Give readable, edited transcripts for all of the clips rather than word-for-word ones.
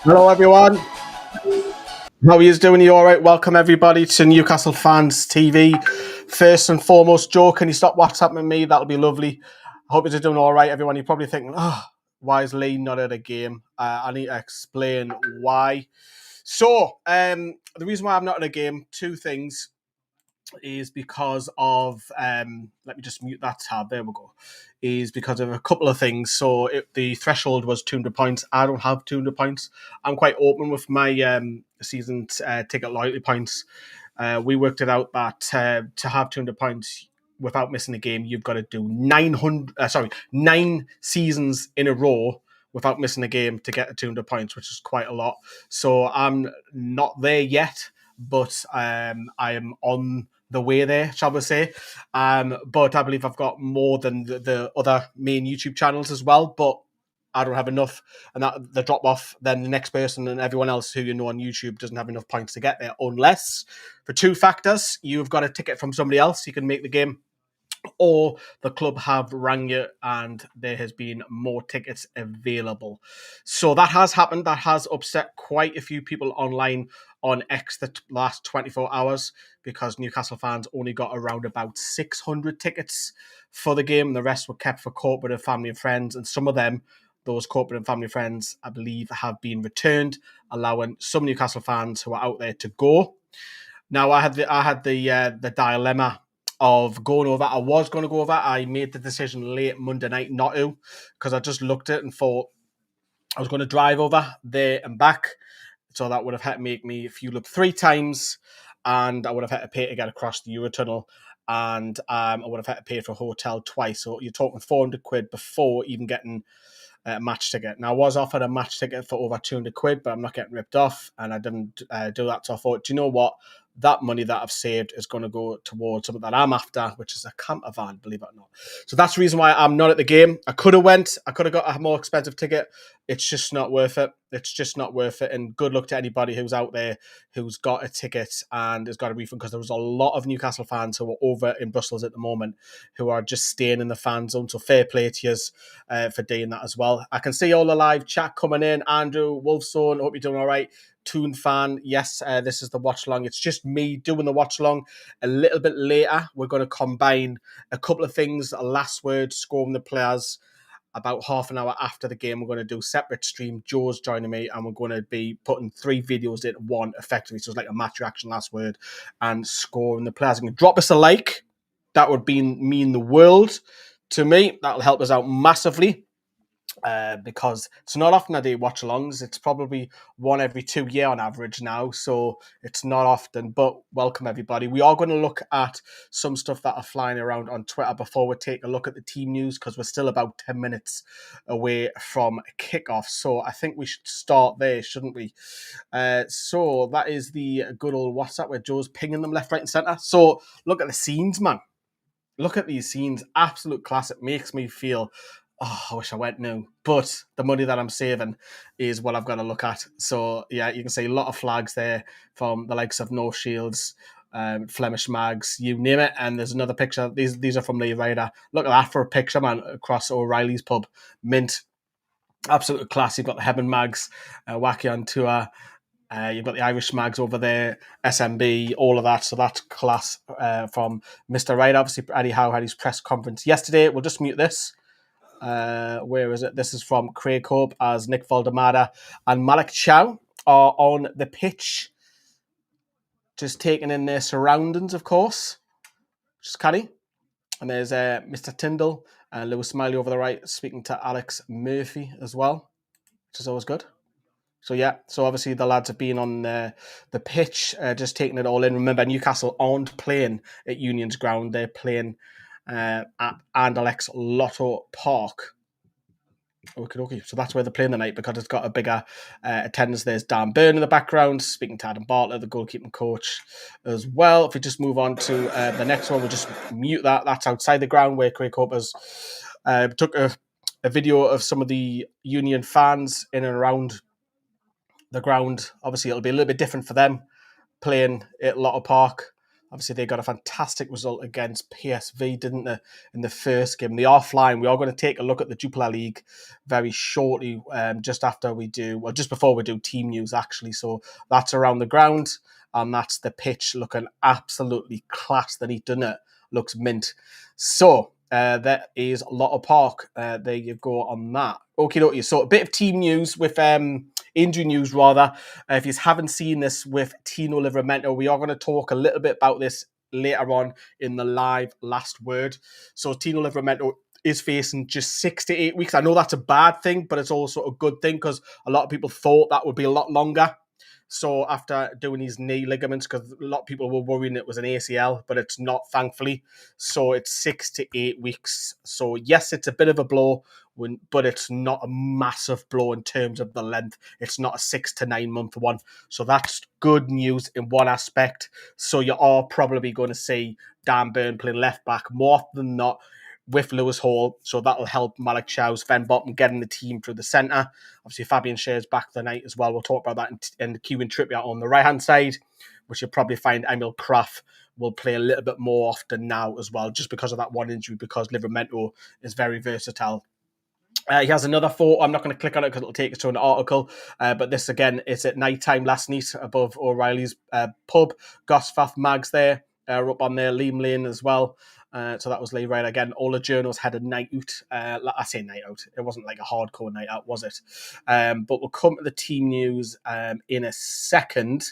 Hello, everyone. How are you doing? You all right? Welcome, everybody, to Newcastle Fans TV. First and foremost, Joe, can you stop WhatsApping me? That'll be lovely. I hope you're doing all right, everyone. You're probably thinking, why is Lee not at a game? I need to explain why. So, the reason why I'm not at a game, two things, is because of let me just mute that tab. There we go. Is because of a couple of things. So the threshold was 200 points. I don't have 200 points. I'm quite open with my season ticket loyalty points. We worked it out that to have 200 points without missing a game, you've got to do 9 seasons in a row without missing a game to get to 200 points, which is quite a lot. So I'm not there yet, but I am on the way there, shall we say. But I believe I've got more than the other main YouTube channels as well, but I don't have enough, and that the drop off, then the next person and everyone else who you know on YouTube doesn't have enough points to get there, unless for two factors: you've got a ticket from somebody else, you can make the game, or the club have rang you and there has been more tickets available. So that has happened. That has upset quite a few people online on X the last 24 hours because Newcastle fans only got around about 600 tickets for the game. The rest were kept for corporate, family and friends, and some of them, those corporate and family friends, I believe, have been returned, allowing some Newcastle fans who are out there to go. Now, I had the dilemma of going over. I was going to go over. I made the decision late Monday night not to, because I just looked at it and thought I was going to drive over there and back. So that would have had to make me fuel up 3 times, and I would have had to pay to get across the Eurotunnel, and I would have had to pay for a hotel twice. So you're talking 400 quid before even getting a match ticket. Now, I was offered a match ticket for over 200 quid, but I'm not getting ripped off, and I didn't do that. So I thought, do you know what? That money that I've saved is going to go towards something that I'm after, which is a camper van, believe it or not. So that's the reason why I'm not at the game. I could have got a more expensive ticket. It's just not worth it. It's just not worth it. And good luck to anybody who's out there who's got a ticket and has got a refund, because there was a lot of Newcastle fans who are over in Brussels at the moment who are just staying in the fan zone. So fair play to you for doing that as well. I can see all the live chat coming in. Andrew, Wolfzone, hope you're doing all right. Toon fan, yes, this is the watch along. It's just me doing the watch along. A little bit later, we're going to combine a couple of things. A last word, scoring the players. About half an hour after the game, we're going to do separate stream. Joe's joining me, and we're going to be putting 3 videos into one effectively. So it's like a match reaction, last word, and scoring the players. And drop us a like. That would mean the world to me. That'll help us out massively. Because it's not often I do watch alongs. It's probably one every 2 years on average now, so it's not often. But welcome everybody. We are going to look at some stuff that are flying around on Twitter before we take a look at the team news, because we're still about 10 minutes away from kickoff. So I think we should start there, shouldn't we? So that is the good old WhatsApp where Joe's pinging them left, right, and centre. So look at the scenes, man. Look at these scenes. Absolute class. It makes me feel, I wish I went new. But the money that I'm saving is what I've got to look at. So, yeah, you can see a lot of flags there from the likes of North Shields, Flemish Mags, you name it. And there's another picture. These are from Lee Ryder. Look at that for a picture, man, across O'Reilly's pub. Mint. Absolute class. You've got the Hebben Mags, Wacky on tour. You've got the Irish Mags over there, SMB, all of that. So that's class from Mr. Wright. Obviously, Eddie Howe had his press conference yesterday. We'll just mute this. Where is it? This is from Craig Hope as Nick Valdemada and Malik Chow are on the pitch, just taking in their surroundings, of course, which is canny. And there's Mr. Tyndall and Lewis Smiley over the right, speaking to Alex Murphy as well, which is always good. So, yeah, so obviously the lads have been on the pitch, just taking it all in. Remember, Newcastle aren't playing at Union's Ground. They're playing at Anderlecht's Lotto Park. Okay. So that's where they're playing tonight, because it's got a bigger attendance. There's Dan Byrne in the background, speaking to Adam Bartlett, the goalkeeping coach as well. If we just move on to the next one, we'll just mute that. That's outside the ground where Craig Hope has took a video of some of the Union fans in and around the ground. Obviously, it'll be a little bit different for them playing at Lotto Park. Obviously, they got a fantastic result against PSV, didn't they, in the first game? They are flying. We are going to take a look at the Jupiler League very shortly, just before we do team news, actually. So that's around the ground, and that's the pitch looking absolutely class, the neat, doesn't it? Looks mint. So that is Lotter Park. There you go on that. Okay. So a bit of team news with injury news rather. If you haven't seen this with Tino Livramento, we are going to talk a little bit about this later on in the live last word. So Tino Livramento is facing just 6 to 8 weeks. I know that's a bad thing, but it's also a good thing because a lot of people thought that would be a lot longer. So after doing his knee ligaments, because a lot of people were worrying it was an ACL, but it's not, thankfully. So it's 6 to 8 weeks. So yes, it's a bit of a blow, but it's not a massive blow in terms of the length. It's not a 6 to 9 month one. So that's good news in one aspect. So you are probably going to see Dan Burn playing left back more often than not with Lewis Hall, so that'll help Malik Chow's Van Botten getting the team through the centre. Obviously, Fabian Schär's back tonight as well. We'll talk about that in the Q and Trippier on the right-hand side, which you'll probably find Emil Kraft will play a little bit more often now as well, just because of that one injury, because Livramento is very versatile. He has another photo. I'm not going to click on it because it'll take us to an article. But this, again, is at night time last night above O'Reilly's pub. Gosforth Mags there, up on there. Liam Lane as well. So that was Lee Wright again. All the journals had a night out. I say night out. It wasn't like a hardcore night out, was it? But we'll come to the team news in a second.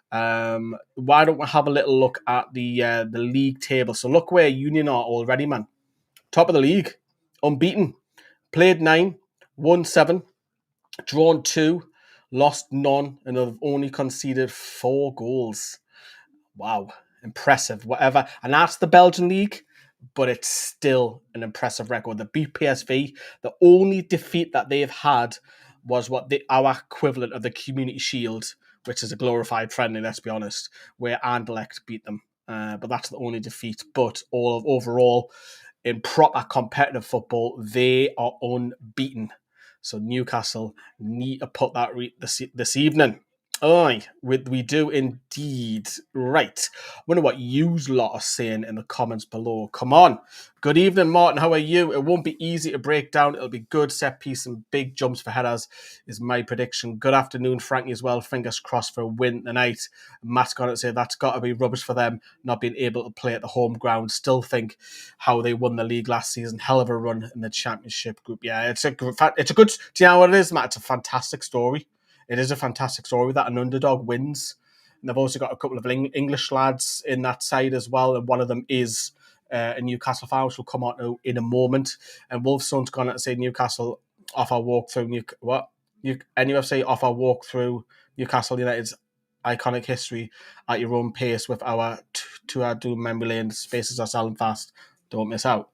Why don't we have a little look at the league table? So look where Union are already, man. Top of the league. Unbeaten. Played 9, won 7, drawn 2, lost none, and have only conceded 4 goals. Wow, impressive, whatever. And that's the Belgian league, but it's still an impressive record. The beat PSV, the only defeat that they've had was our equivalent of the Community Shield, which is a glorified friendly, let's be honest, where Anderlecht beat them. But that's the only defeat. But overall, in proper competitive football, they are unbeaten. So Newcastle need to put that this evening. Aye, we do indeed. Right. I wonder what you lot are saying in the comments below. Come on. Good evening, Martin. How are you? It won't be easy to break down. It'll be good set piece and big jumps for headers is my prediction. Good afternoon, Frankie, as well. Fingers crossed for a win tonight. Matt's going to say that's got to be rubbish for them, not being able to play at the home ground. Still think how they won the league last season. Hell of a run in the championship group. Yeah, it's a good, do you know what it is, Matt? It's a fantastic story. It is a fantastic story that an underdog wins. And they've also got a couple of English lads in that side as well. And one of them is a Newcastle fan, which we'll come on to in a moment. And Wolfson's gone out to say Newcastle off our walk through NUFC off our walk through Newcastle United's iconic history at your own pace with our to our doom memory lane. Spaces are selling fast. Don't miss out.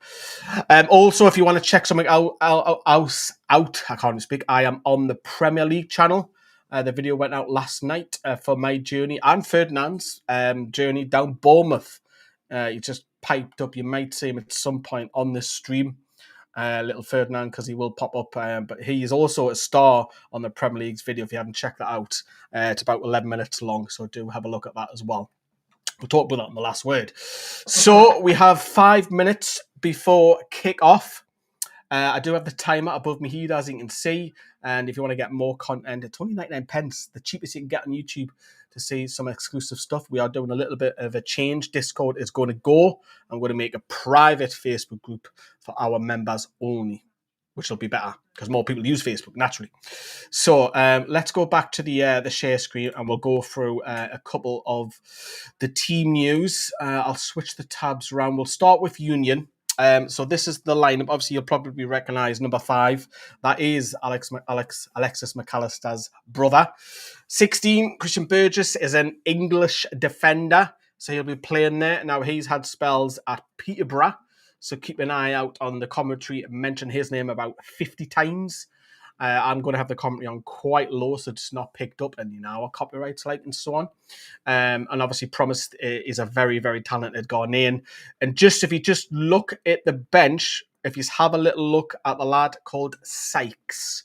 Also, if you want to check something out, I can't speak. I am on the Premier League channel. The video went out last night for my journey and Ferdinand's journey down Bournemouth. He just piped up. You might see him at some point on this stream, little Ferdinand, because he will pop up. But he is also a star on the Premier League's video. If you haven't checked that out, it's about 11 minutes long. So do have a look at that as well. We'll talk about that in the last word. So we have 5 minutes before kick-off. I do have the timer above my head, as you can see. And if you want to get more content, it's only 99 pence, the cheapest you can get on YouTube to see some exclusive stuff. We are doing a little bit of a change. Discord is going to go. I'm going to make a private Facebook group for our members only, which will be better because more people use Facebook, naturally. So let's go back to the share screen and we'll go through a couple of the team news. I'll switch the tabs around. We'll start with Union. So this is the lineup. Obviously, you'll probably recognise number 5. That is Alexis McAllister's brother. 16, Christian Burgess is an English defender. So he'll be playing there. Now, he's had spells at Peterborough. So keep an eye out on the commentary. Mention his name about 50 times. I'm going to have the commentary on quite low, so it's not picked up, and our copyrights like and so on. And obviously, Promise is a very, very talented Ghanaian. And if you just look at the bench, if you have a little look at the lad called Sykes,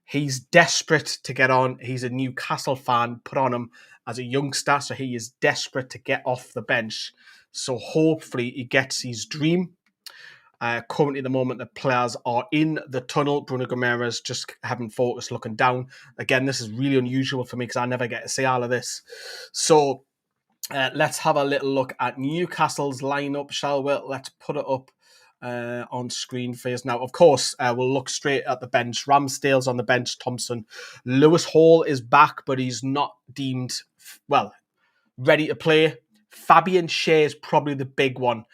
he's desperate to get on. He's a Newcastle fan. Put on him as a youngster, so he is desperate to get off the bench. So hopefully he gets his dream. Currently, at the moment, the players are in the tunnel. Bruno Guimaraes just having focus, looking down. Again, this is really unusual for me because I never get to see all of this. So let's have a little look at Newcastle's lineup, shall we? Let's put it up on screen for us now. Of course, we'll look straight at the bench. Ramsdale's on the bench. Thompson. Lewis Hall is back, but he's not deemed, ready to play. Fabian Schär is probably the big one.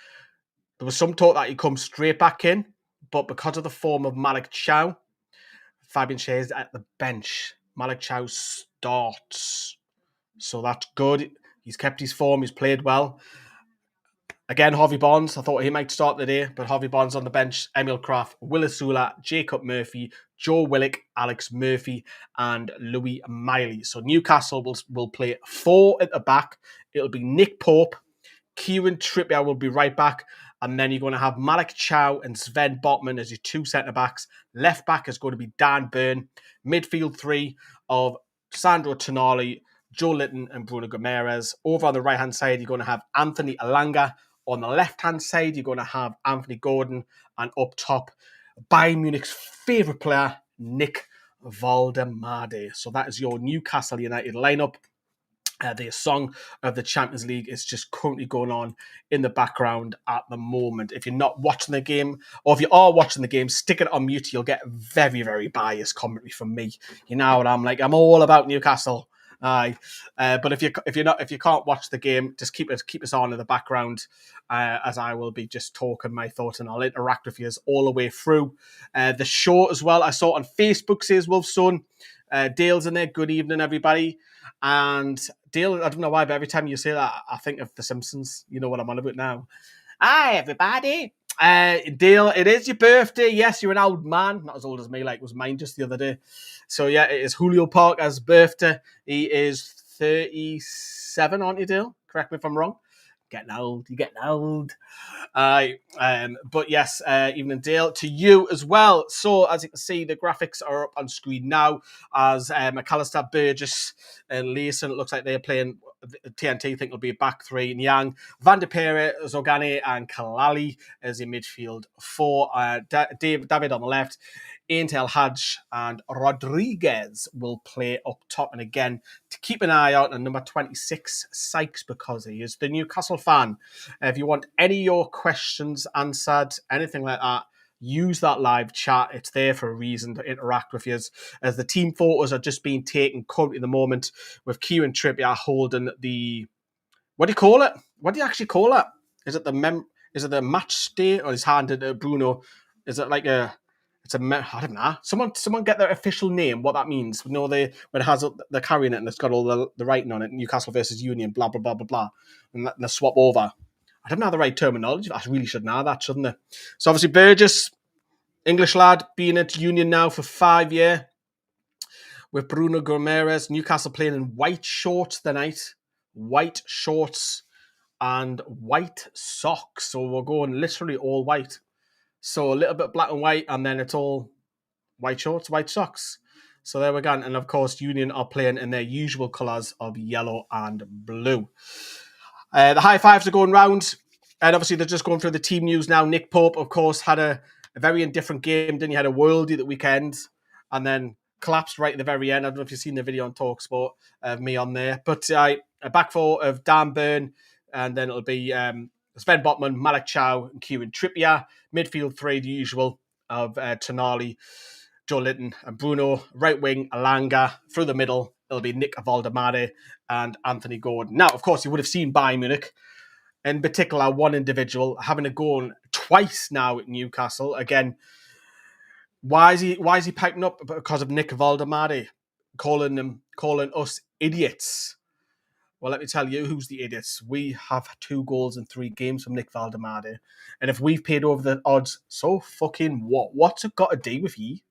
There was some talk that he'd come straight back in, but because of the form of Malik Chow, Fabian Schär is at the bench. Malik Chow starts. So that's good. He's kept his form. He's played well. Again, Harvey Barnes. I thought he might start today, but Harvey Barnes on the bench. Emil Kraft, Willis Sula, Jacob Murphy, Joe Willock, Alex Murphy, and Louis Miley. So Newcastle will play 4 at the back. It'll be Nick Pope. Kieran Trippier will be right back. And then you're going to have Malik Chow and Sven Botman as your 2 centre-backs. Left back is going to be Dan Burn. Midfield 3 of Sandro Tonali, Joe Linton and Bruno Guimaraes. Over on the right-hand side, you're going to have Anthony Elanga. On the left-hand side, you're going to have Anthony Gordon. And up top, Bayern Munich's favourite player, Nick Waldemade. So that is your Newcastle United lineup. The song of the Champions League is just currently going on in the background at the moment. If you're not watching the game, or if you are watching the game, stick it on mute. You'll get very, very biased commentary from me. You know what I'm like? I'm all about Newcastle. Aye, but if you can't watch the game, just keep us on in the background, as I will be just talking my thoughts, and I'll interact with you all the way through the show as well. I saw on Facebook, says Wolfson. Dale's in there. Good evening, everybody. And Dale, I don't know why, but every time you say that, I think of The Simpsons. You know what I'm on about now. Hi, everybody. Dale, it is your birthday. Yes, you're an old man. Not as old as me, like it was mine just the other day. So, yeah, it is Julio Parker's birthday. He is 37, aren't you, Dale? Correct me if I'm wrong. Getting old. You're getting old. But yes, evening, Dale, to you as well. So, as you can see, the graphics are up on screen now as McAllister, Burgess, and Leeson. It looks like they're playing TNT. I think it'll be a back 3. Nyang, Van de Pere, Zogane, and Kalali as a midfield 4. David on the left. Aintel Hadj and Rodriguez will play up top. And again, to keep an eye out on number 26, Sykes, because he is the Newcastle fan. If you want any of your questions answered, anything like that, use that live chat. It's there for a reason, to interact with you. As the team photos are just being taken currently at the moment, with Kieran Trippier holding the... What do you call it? What do you actually call it? Is it the match stay, or is handed to Bruno? Is it like a... I don't know. Someone get their official name, what that means. When it has, they're carrying it and it's got all the writing on it, Newcastle versus Union, blah, blah, blah, blah, blah. And they swap over. I don't know the right terminology. I really should know that, shouldn't I? So obviously Burgess, English lad, been at Union now for 5 years. With Bruno Guimaraes, Newcastle playing in white shorts tonight. White shorts and white socks. So we're going literally all white. So a little bit black and white, and then it's all white shorts, white socks. So there we go. And of course, Union are playing in their usual colours of yellow and blue. The high fives are going round. And obviously, they're just going through the team news now. Nick Pope, of course, had a very indifferent game. Then he had a worldie that weekend and then collapsed right at the very end. I don't know if you've seen the video on TalkSport of me on there. But a back four of Dan Burn, and then it'll be... Sven Botman, Malik Chow, and Kieran Trippier. Midfield 3, the usual, of Tonali, Joe Linton, and Bruno. Right wing, Elanga. Through the middle, it'll be Nick Waldemade and Anthony Gordon. Now, of course, you would have seen Bayern Munich, in particular, one individual, having a go twice now at Newcastle. Again, why is he piping up? Because of Nick Waldemade, calling us idiots. Well, let me tell you who's the idiots. We have 2 goals in 3 games from Nick Waldemade. And if we've paid over the odds, so fucking what? What's it got to do with ye?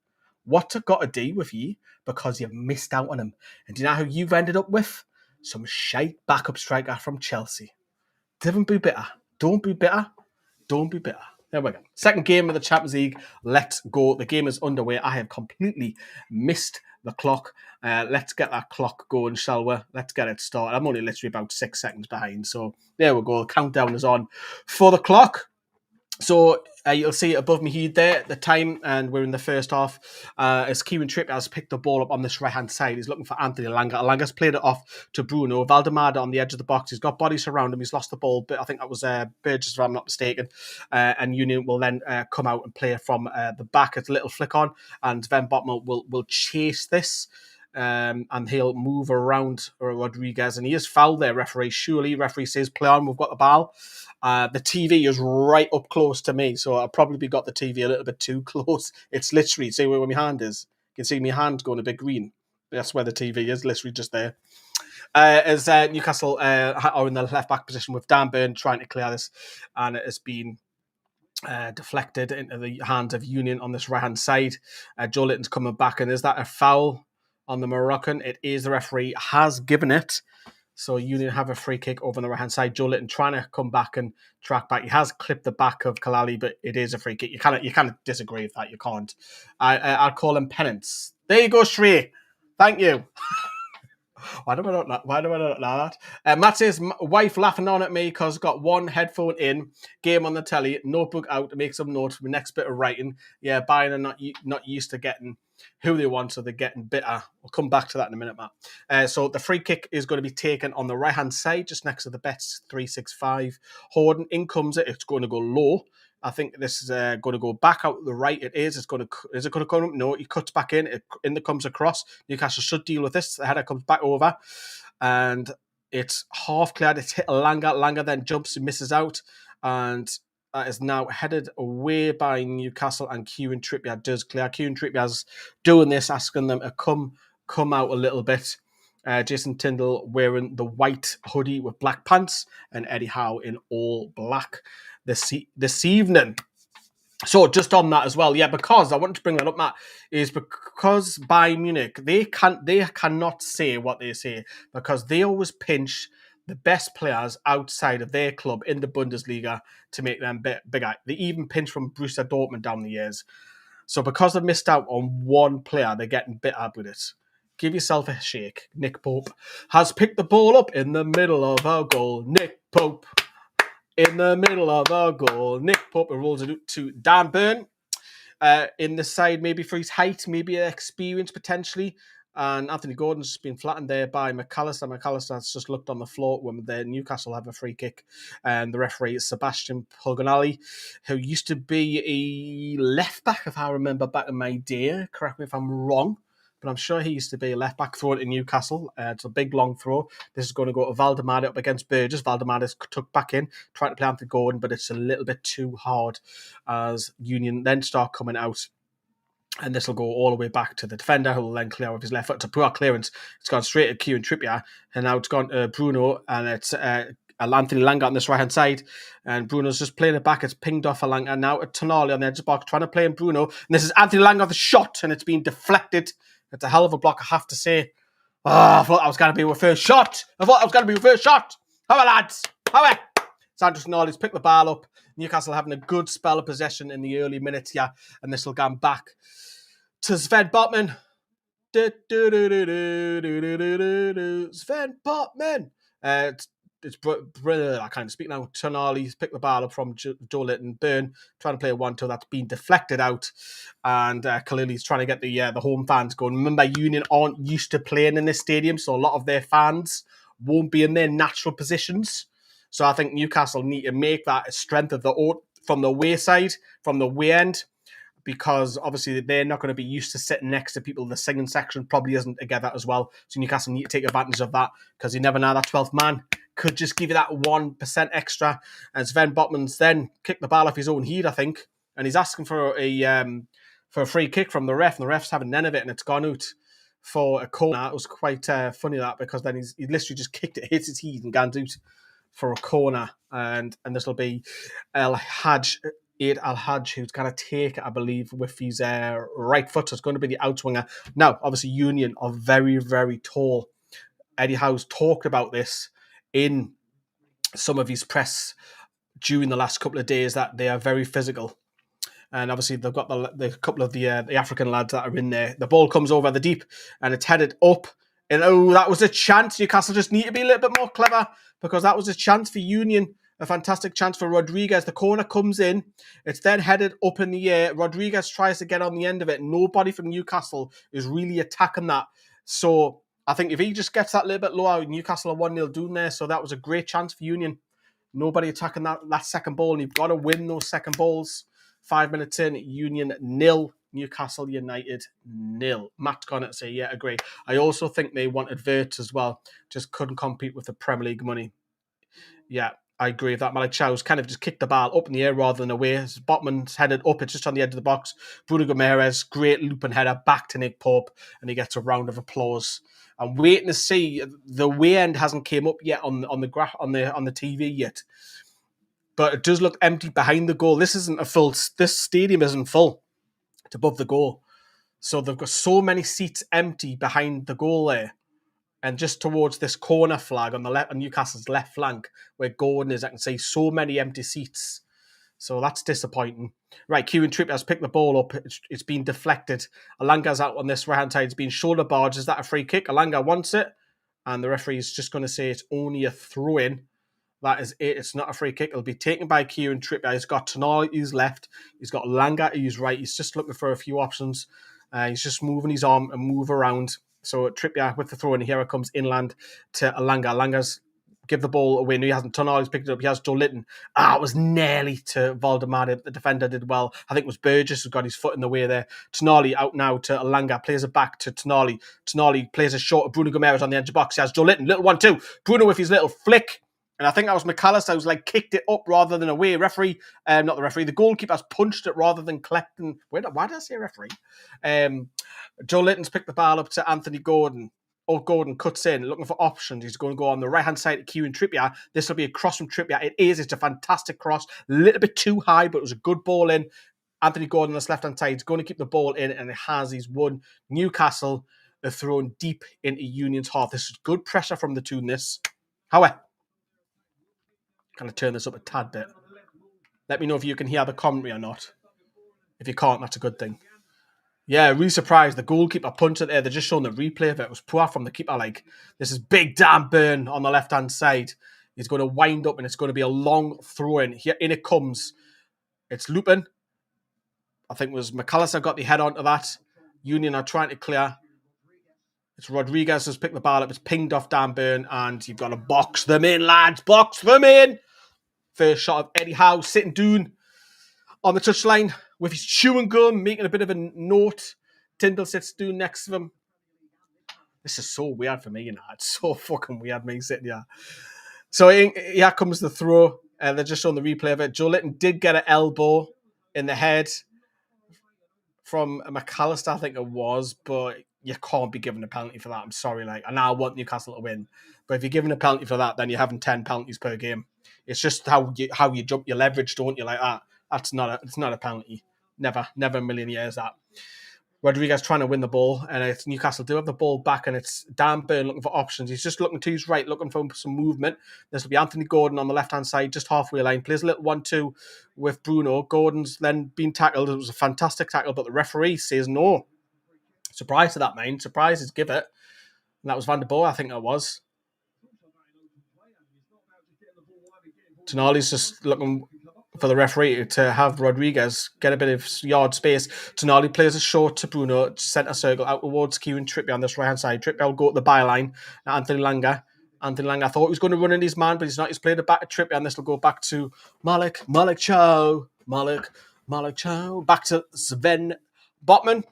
What's it got to do with ye? Because you've missed out on him. And do you know who you've ended up with? Some shite backup striker from Chelsea. Don't be bitter. Don't be bitter. Don't be bitter. There we go. Second game of the Champions League. Let's go. The game is underway. I have completely missed the clock. Let's get that clock going, shall we? Let's get it started. I'm only literally about 6 seconds behind. So there we go. The countdown is on for the clock. So you'll see above me here there the time, and we're in the first half. As Kieran Trippier has picked the ball up on this right-hand side, he's looking for Anthony Elanga. Elanga's played it off to Bruno. Valdemada on the edge of the box. He's got bodies around him. He's lost the ball, but I think that was Burgess, if I'm not mistaken. And Union will then come out and play from the back. It's a little flick on, and Sven Botman will chase this. And he'll move around Rodriguez, and he is fouled there, referee. Surely, referee says, play on, we've got the ball. The TV is right up close to me, so I've probably got the TV a little bit too close. It's literally, see where my hand is? You can see my hand going a bit green. That's where the TV is, literally just there. As Newcastle are in the left-back position with Dan Burn trying to clear this, and it has been deflected into the hands of Union on this right-hand side. Joe Litton's coming back, and is that a foul on the Moroccan? It is. The referee has given it. So Union have a free kick over on the right-hand side. Joe Litton trying to come back and track back. He has clipped the back of Kalali, but it is a free kick. You can't disagree with that. You can't. I'll call him penance. There you go, Shree. Thank you. Why do I not know that? Matt says, wife laughing on at me because got one headphone in, game on the telly, notebook out to make some notes for the next bit of writing. Yeah, Bayern are not used to getting who they want, so they're getting bitter. We'll come back to that in a minute, Matt. So the free kick is going to be taken on the right-hand side, just next to the Betts 365. Horden, in comes it. It's going to go low. I think this is going to go back out to the right. It is. Is it going to come up? No, he cuts back in. It comes across. Newcastle should deal with this. The header comes back over. And it's half cleared. It's hit Elanga. Elanga then jumps and misses out. And that is now headed away by Newcastle. And Kieran Trippier does clear. Kieran Trippier's doing this, asking them to come out a little bit. Jason Tyndall wearing the white hoodie with black pants. And Eddie Howe in all black this evening. So just on that as well, yeah, because I wanted to bring that up, Matt, is because Bayern Munich, they cannot say what they say because they always pinch the best players outside of their club in the Bundesliga to make them bigger. They even pinch from Borussia Dortmund down the years. So because they've missed out on one player, they're getting bitter with it. Give yourself a shake. Nick Pope has picked the ball up in the middle of our goal. Nick Pope. In the middle of our goal, Nick Pope rolls it to Dan Burn. In the side, maybe for his height, maybe experience potentially. And Anthony Gordon's just been flattened there by McAllister. McAllister's just looked on the floor when the Newcastle have a free kick. And the referee is Sebastian Pulganelli, who used to be a left back, if I remember back in my day. Correct me if I'm wrong. But I'm sure he used to be a left-back throw in Newcastle. It's a big, long throw. This is going to go to Valdemada up against Burgess. Valdemada's tucked back in, trying to play Anthony Gordon, but it's a little bit too hard as Union then start coming out. And this will go all the way back to the defender, who will then clear with his left foot. It's a poor clearance. It's gone straight to Kieran Trippier, and now it's gone to Bruno, and it's Anthony Elanga on this right-hand side, and Bruno's just playing it back. It's pinged off Elanga, now at Tonali on the edge of the box, trying to play in Bruno, and this is Anthony Elanga with the shot, and it's been deflected. It's a hell of a block, I have to say. I thought that was going to be our first shot. How lads? How Sandro Tonali's picked the ball up. Newcastle having a good spell of possession in the early minutes here, and this will go back to Sven Botman. Sven Botman. It's brilliant. I can't speak now. Tonali's picked the ball up from Joe Litton. Burn trying to play a 1-2 that's been deflected out, and Khalili's trying to get the home fans going. Remember, Union aren't used to playing in this stadium, so a lot of their fans won't be in their natural positions. So I think Newcastle need to make that a strength of from the away side, from the away end, because obviously they're not going to be used to sitting next to people. The singing section probably isn't together as well. So Newcastle need to take advantage of that, because you never know, that 12th man could just give you that 1% extra. And Sven Botman's then kicked the ball off his own heat, I think, and he's asking for a free kick from the ref, and the ref's having none of it, and it's gone out for a corner. It was quite funny that, because then he literally just kicked it, hit his heat, and gone out for a corner, and this will be Eid Al-Hajj, who's going to take it, I believe, with his right foot. So it's going to be the outswinger. Now, obviously, Union are very, very tall. Eddie Howe's talked about this in some of his press during the last couple of days that they are very physical. And obviously they've got the couple of the African lads that are in there. The ball comes over the deep and it's headed up. And that was a chance. Newcastle just need to be a little bit more clever, because that was a chance for Union. A fantastic chance for Rodriguez. The corner comes in. It's then headed up in the air. Rodriguez tries to get on the end of it. Nobody from Newcastle is really attacking that. So I think if he just gets that little bit lower, Newcastle are 1-0 doing there. So that was a great chance for Union. Nobody attacking that second ball, and you've got to win those second balls. 5 minutes in, Union 0, Newcastle United 0. Matt's gonna say, yeah, agree. I also think they wanted Verts as well. Just couldn't compete with the Premier League money. Yeah, I agree with that. Magalhaes kind of just kicked the ball up in the air rather than away. His Botman's headed up. It's just on the edge of the box. Bruno Guimaraes, great looping header back to Nick Pope, and he gets a round of applause. I'm waiting to see. The way end hasn't came up yet on the TV yet, but it does look empty behind the goal. This stadium isn't full. It's above the goal. So they've got so many seats empty behind the goal there. And just towards this corner flag on the left, on Newcastle's left flank, where Gordon is, I can see so many empty seats. So that's disappointing. Right, Kieran Trippier has picked the ball up. It's been deflected. Alanga's out on this right-hand side. It's been shoulder barged. Is that a free kick? Alanga wants it. And the referee is just going to say it's only a throw-in. That is it. It's not a free kick. It'll be taken by Kieran Trippier. He's got Tonali who's left. He's got Alanga who's right. He's just looking for a few options. He's just moving his arm and move around. So Trippier with the throw in. Here it comes inland to Alanga. Alanga's give the ball away. No, he hasn't. Tonali's picked it up. He has Joe Linton. It was nearly to Valdemar. The defender did well. I think it was Burgess who got his foot in the way there. Tonali out now to Alanga. Plays it back to Tonali. Tonali plays a short of Bruno Guimaraes on the edge of the box. He has Joe Linton. Little 1-2. Bruno with his little flick. And I think that was McAllister who's kicked it up rather than away. Not the referee. The goalkeeper's punched it rather than collecting. Why did I say referee? Joe Linton's picked the ball up to Anthony Gordon. Gordon cuts in, looking for options. He's going to go on the right-hand side to Kieran Trippier. This will be a cross from Trippier. It is. It's a fantastic cross. A little bit too high, but it was a good ball in. Anthony Gordon on this left-hand side is going to keep the ball in, and it has. He's won. Newcastle are thrown deep into Union's half. This is good pressure from the two in this. However, kind of turn this up a tad bit. Let me know if you can hear the commentary or not. If you can't, that's a good thing. Yeah, really surprised. The goalkeeper punched it there. They're just showing the replay of it. It was poor from the keeper. This is big Dan Burn on the left-hand side. He's going to wind up and it's going to be a long throw-in. Here in it comes. It's Lupin. I think it was McAllister got the head onto that. Union are trying to clear. It's Rodriguez who's picked the ball up. It's pinged off Dan Burn and you've got to box them in, lads. Box them in. First shot of Eddie Howe sitting down on the touchline with his chewing gum, making a bit of a note. Tyndall sits down next to him. This is so weird for me, It's so fucking weird, me sitting here. So here comes the throw. They're just showing the replay of it. Joe Linton did get an elbow in the head from McAllister, I think it was, but you can't be given a penalty for that. I'm sorry, and I want Newcastle to win. But if you're given a penalty for that, then you're having 10 penalties per game. It's just how you jump your leverage, don't you, like that? It's not a penalty. Never a million years that. Rodriguez trying to win the ball, and it's Newcastle do have the ball back, and it's Dan Burn looking for options. He's just looking to his right, looking for some movement. This will be Anthony Gordon on the left-hand side, just halfway line. Plays a little 1-2 with Bruno. Gordon's then been tackled. It was a fantastic tackle, but the referee says no. Surprise to that, man. Surprise is give it. And that was Van der Boer, I think that was. Tonali's just looking for the referee to have Rodriguez get a bit of yard space. Tonali plays a short to Bruno, centre circle, out towards Kieran Trippier on this right-hand side. Trippier will go to the byline. Anthony Langa, I thought he was going to run in his man, but he's not. He's played it back to Trippier, and this will go back to Malik Chow. Back to Sven Botman,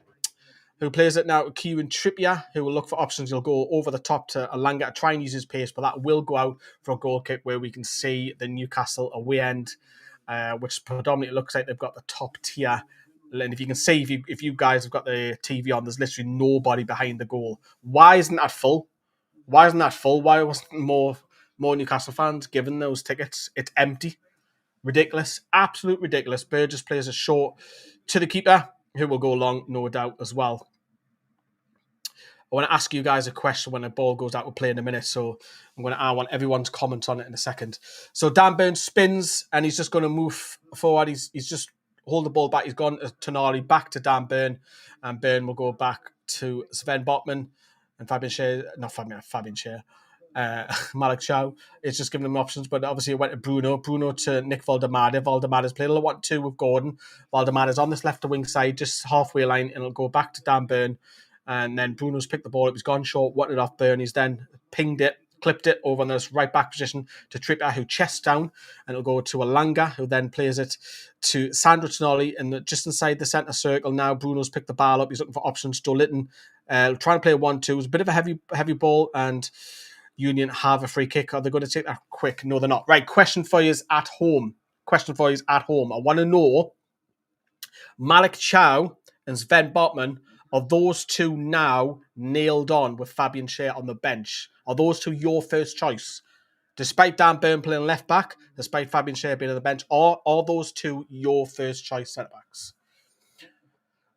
who plays it now to Kieran Trippier, who will look for options. He'll go over the top to Alanga to try and use his pace, but that will go out for a goal kick where we can see the Newcastle away end, which predominantly looks like they've got the top tier. And if you can see, if you guys have got the TV on, there's literally nobody behind the goal. Why isn't that full? Why wasn't more Newcastle fans given those tickets? It's empty. Ridiculous. Absolute ridiculous. Burgess plays a short to the keeper, who will go long, no doubt, as well. I want to ask you guys a question when the ball goes out of play in a minute. So I want everyone's comments on it in a second. So Dan Burn spins and he's just going to move forward. He's just hold the ball back. He's gone to Tonali, back to Dan Burn, and Burn will go back to Sven Botman and Fabian Schär. Malik Chow. It's just giving them options, but obviously it went to Bruno to Nick Valdemade. Valdemade's played a little 1-2 with Gordon. Valdemade's on this left wing side, just halfway line, and it'll go back to Dan Burn. And then Bruno's picked the ball. It was gone short, wanted it off Burn. He's then pinged it, clipped it over in this right back position to Trippier, who chests down, and it'll go to Alanga, who then plays it to Sandro Tonali, and just inside the centre circle now. Bruno's picked the ball up. He's looking for options. Joe Litton trying to play a 1-2. It's a bit of a heavy ball, and Union have a free kick. Are they going to take that quick? No, they're not. Right, question for you is at home. I want to know, Malik Chow and Sven Botman, are those two now nailed on with Fabian Schär on the bench? Are those two your first choice? Despite Dan Burn playing left back, despite Fabian Schär being on the bench, are those two your first choice centre backs?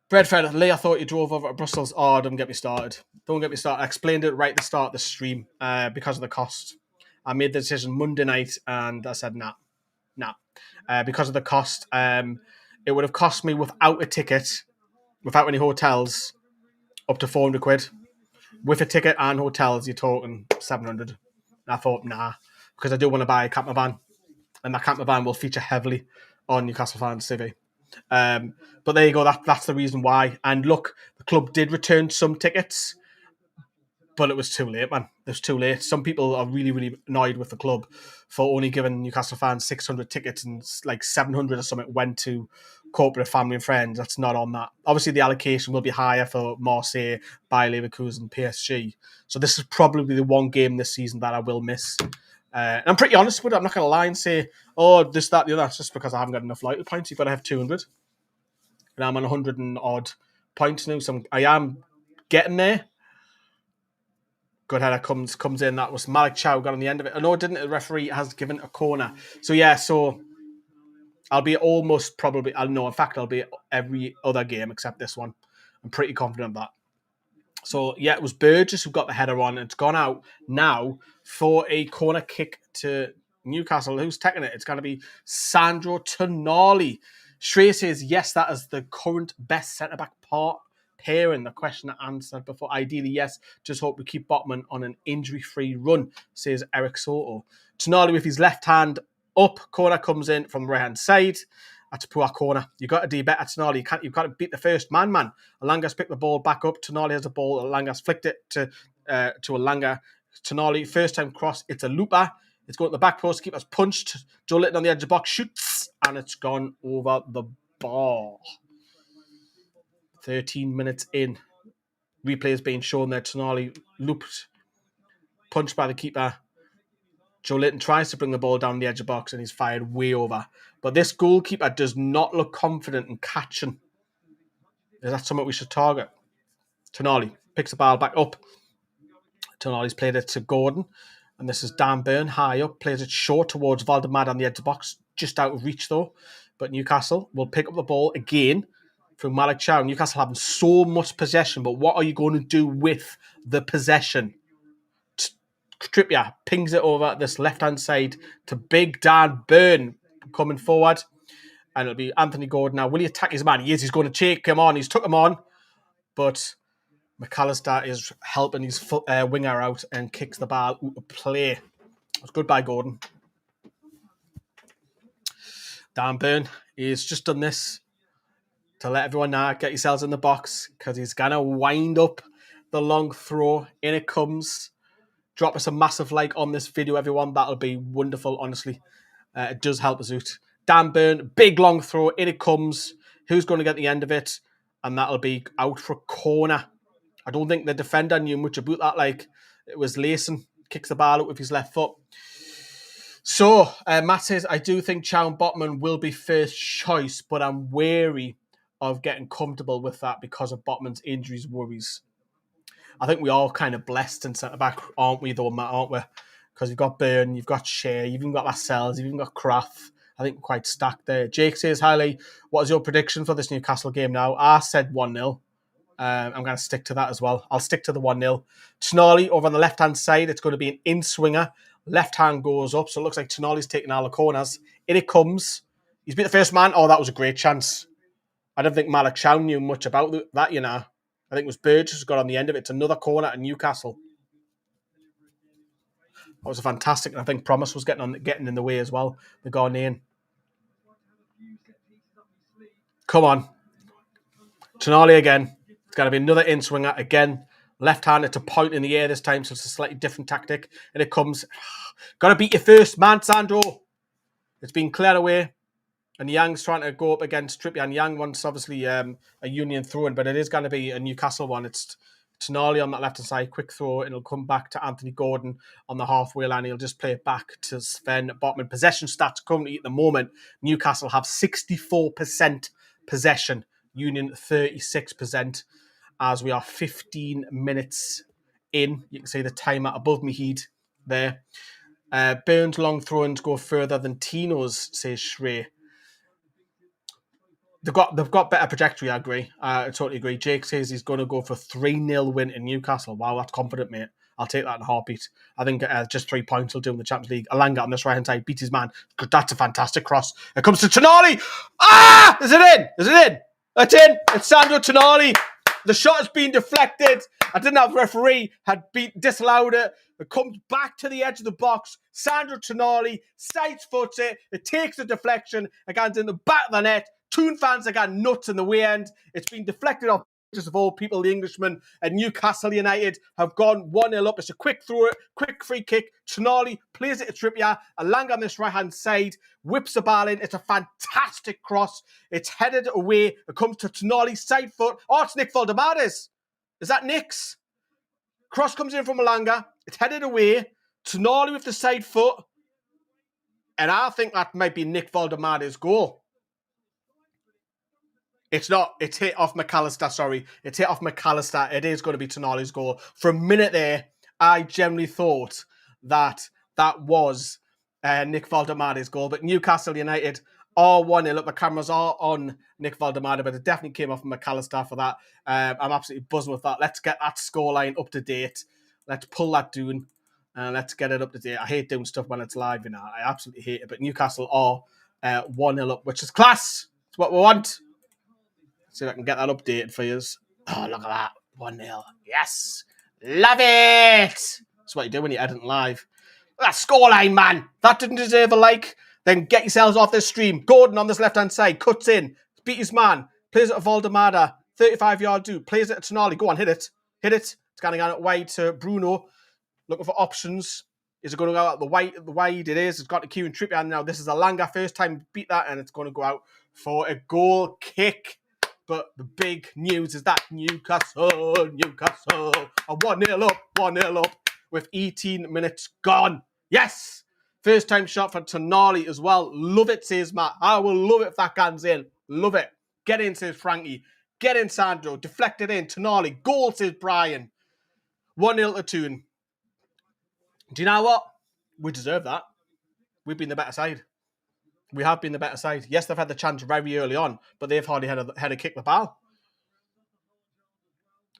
Bradford, Lee, I thought you drove over to Brussels. Oh, don't get me started. I explained it right at the start of the stream because of the cost. I made the decision Monday night and I said, nah. Because of the cost. It would have cost me without a ticket, without any hotels, up to 400 quid. With a ticket and hotels, you're talking 700. And I thought, nah, because I do want to buy a camper van. And that camper van will feature heavily on Newcastle Fans TV. But there you go. That's the reason why. And look, the club did return some tickets, but it was too late, man. It was too late. Some people are really, really annoyed with the club for only giving Newcastle Fans 600 tickets and like 700 or something went to corporate, family and friends. That's not on that. Obviously, the allocation will be higher for Marseille, Bayer Leverkusen, PSG. So this is probably the one game this season that I will miss. And I'm pretty honest with it. I'm not going to lie and say, oh, this, that, the other. That's just because I haven't got enough loyalty points. You've got to have 200. And I'm on 100 and odd points now. So I am getting there. Good header comes in. That was Malik Chow got on the end of it. No, it didn't. The referee has given a corner. So, yeah, I'll be almost probably, in fact, I'll be every other game except this one. I'm pretty confident of that. So, yeah, it was Burgess who got the header on. And it's gone out now for a corner kick to Newcastle. Who's taking it? It's going to be Sandro Tonali. Shrey says, yes, that is the current best centre-back pairing. The question I answered before. Ideally, yes. Just hope we keep Botman on an injury-free run, says Eric Soto. Tonali with his left hand up. Corner comes in from the right-hand side. That's a poor corner. You've got to do better, Tonali. You've got to beat the first man. Alanga's picked the ball back up. Tonali has the ball. Alanga's flicked it to Alanga. Tonali, first time cross. It's a looper. It's going to the back post. Keeper's punched. Joe Litton on the edge of the box. Shoots. And it's gone over the bar. 13 minutes in. Replay is being shown there. Tonali looped. Punched by the keeper. Joe Litton tries to bring the ball down the edge of the box and he's fired way over. But this goalkeeper does not look confident in catching. Is that something we should target? Tonali picks the ball back up. Tonali's played it to Gordon. And this is Dan Burn high up. Plays it short towards Valdemade on the edge of the box. Just out of reach though. But Newcastle will pick up the ball again from Malik Chow. Newcastle having so much possession. But what are you going to do with the possession? Trippier pings it over this left-hand side to big Dan Burn coming forward. And it'll be Anthony Gordon now. Will he attack his man? He is. He's going to take him on. He's took him on. But McAllister is helping his winger out and kicks the ball out of play. It's good by Gordon. Dan Burn, he's just done this to let everyone know, get yourselves in the box because he's going to wind up the long throw. In it comes. Drop us a massive like on this video, everyone. That'll be wonderful, honestly. It does help us out. Dan Burn, big long throw. In it comes. Who's going to get the end of it? And that'll be out for a corner. I don't think the defender knew much about that. Like, it was Lacen. Kicks the ball out with his left foot. So, Matt says, I do think Chow and Botman will be first choice, but I'm wary of getting comfortable with that because of Botman's injuries worries. I think we are kind of blessed in centre-back, aren't we, though, Matt, aren't we? Because you've got Burn, you've got Schär, you've even got Lascelles, you've even got Kraft. I think we're quite stacked there. Jake says, Hailey, what is your prediction for this Newcastle game now? I said 1-0. I'm going to stick to that as well. I'll stick to the 1-0. Tonali over on the left-hand side. It's going to be an in-swinger. Left hand goes up, so it looks like Tonali's taking all the corners. In it comes. He's beat the first man. Oh, that was a great chance. I don't think Malik Chow knew much about that, you know. I think it was Burgess who got on the end of it. It's another corner at Newcastle. That was a fantastic, and I think Promise was getting in the way as well. The Ghanaian. Come on. Tonali again. It's got to be another in-swinger again. Left hand, it's a point in the air this time, so it's a slightly different tactic. And it comes. Got to beat your first man, Sandro. It's been cleared away. And Young's trying to go up against Trippier. And Young wants, obviously, a Union throw-in, but it is going to be a Newcastle one. It's Tonali on that left-hand side, quick throw, and it'll come back to Anthony Gordon on the halfway line. He'll just play it back to Sven Botman. Possession stats currently at the moment, Newcastle have 64% possession, Union 36%, as we are 15 minutes in. You can see the timer above me heat there. Burns' long throw-ins go further than Tino's, says Shrey. They've got better trajectory, I agree. I totally agree. Jake says he's going to go for 3-0 win in Newcastle. Wow, that's confident, mate. I'll take that in a heartbeat. I think just 3 points will do in the Champions League. Alanga on this right-hand side beats his man. That's a fantastic cross. It comes to Tonali. Ah! Is it in? Is it in? It's in. It's Sandro Tonali. The shot has been deflected. I didn't have the referee. Had disallowed it. It comes back to the edge of the box. Sandro Tonali side-foots it. It takes the deflection. Again, in the back of the net. Toon fans are getting nuts in the way end. It's been deflected off of all people, the Englishmen, and Newcastle United have gone 1-0 up. It's a quick throw, quick free kick. Tonali plays it to Trippier. Alanga on this right-hand side whips the ball in. It's a fantastic cross. It's headed away. It comes to Tonali, side foot. Oh, it's Nick Valdemades. Is that Nick's? Cross comes in from Alanga. It's headed away. Tonali with the side foot. And I think that might be Nick Valdemades' goal. It's not. It's hit off McAllister, sorry. It's hit off McAllister. It is going to be Tonali's goal. For a minute there, I generally thought that was Nick Valdemades' goal. But Newcastle United are 1-0 up. The cameras are on Nick Valdemades, but it definitely came off McAllister for that. I'm absolutely buzzing with that. Let's get that scoreline up to date. Let's pull that down. And let's get it up to date. I hate doing stuff when it's live, you know. I absolutely hate it. But Newcastle are 1-0 up, which is class. It's what we want. See if I can get that updated for you. Oh, look at that. 1-0. Yes. Love it. That's what you do when you're editing live. That scoreline, man. That didn't deserve a like. Then get yourselves off this stream. Gordon on this left-hand side. Cuts in. Beat his man. Plays it to Valdemada. 35-yard dude. Plays it to Tonali. Go on, hit it. Hit it. It's going to go wide to Bruno. Looking for options. Is it going to go out the wide? It is. It's got to Kieran Trippier now. This is Alanga. First time beat that, and it's going to go out for a goal kick. But the big news is that Newcastle are 1-0 up, 1-0 up with 18 minutes gone. Yes! First time shot for Tonali as well. Love it, says Matt. I will love it if that guns in. Love it. Get in, says Frankie. Get in, Sandro. Deflected in. Tonali. Goal, says Brian. 1-0 to Toon. Do you know what? We deserve that. We've been the better side. We have been the better side. Yes, they've had the chance very early on, but they've hardly had a kick the ball.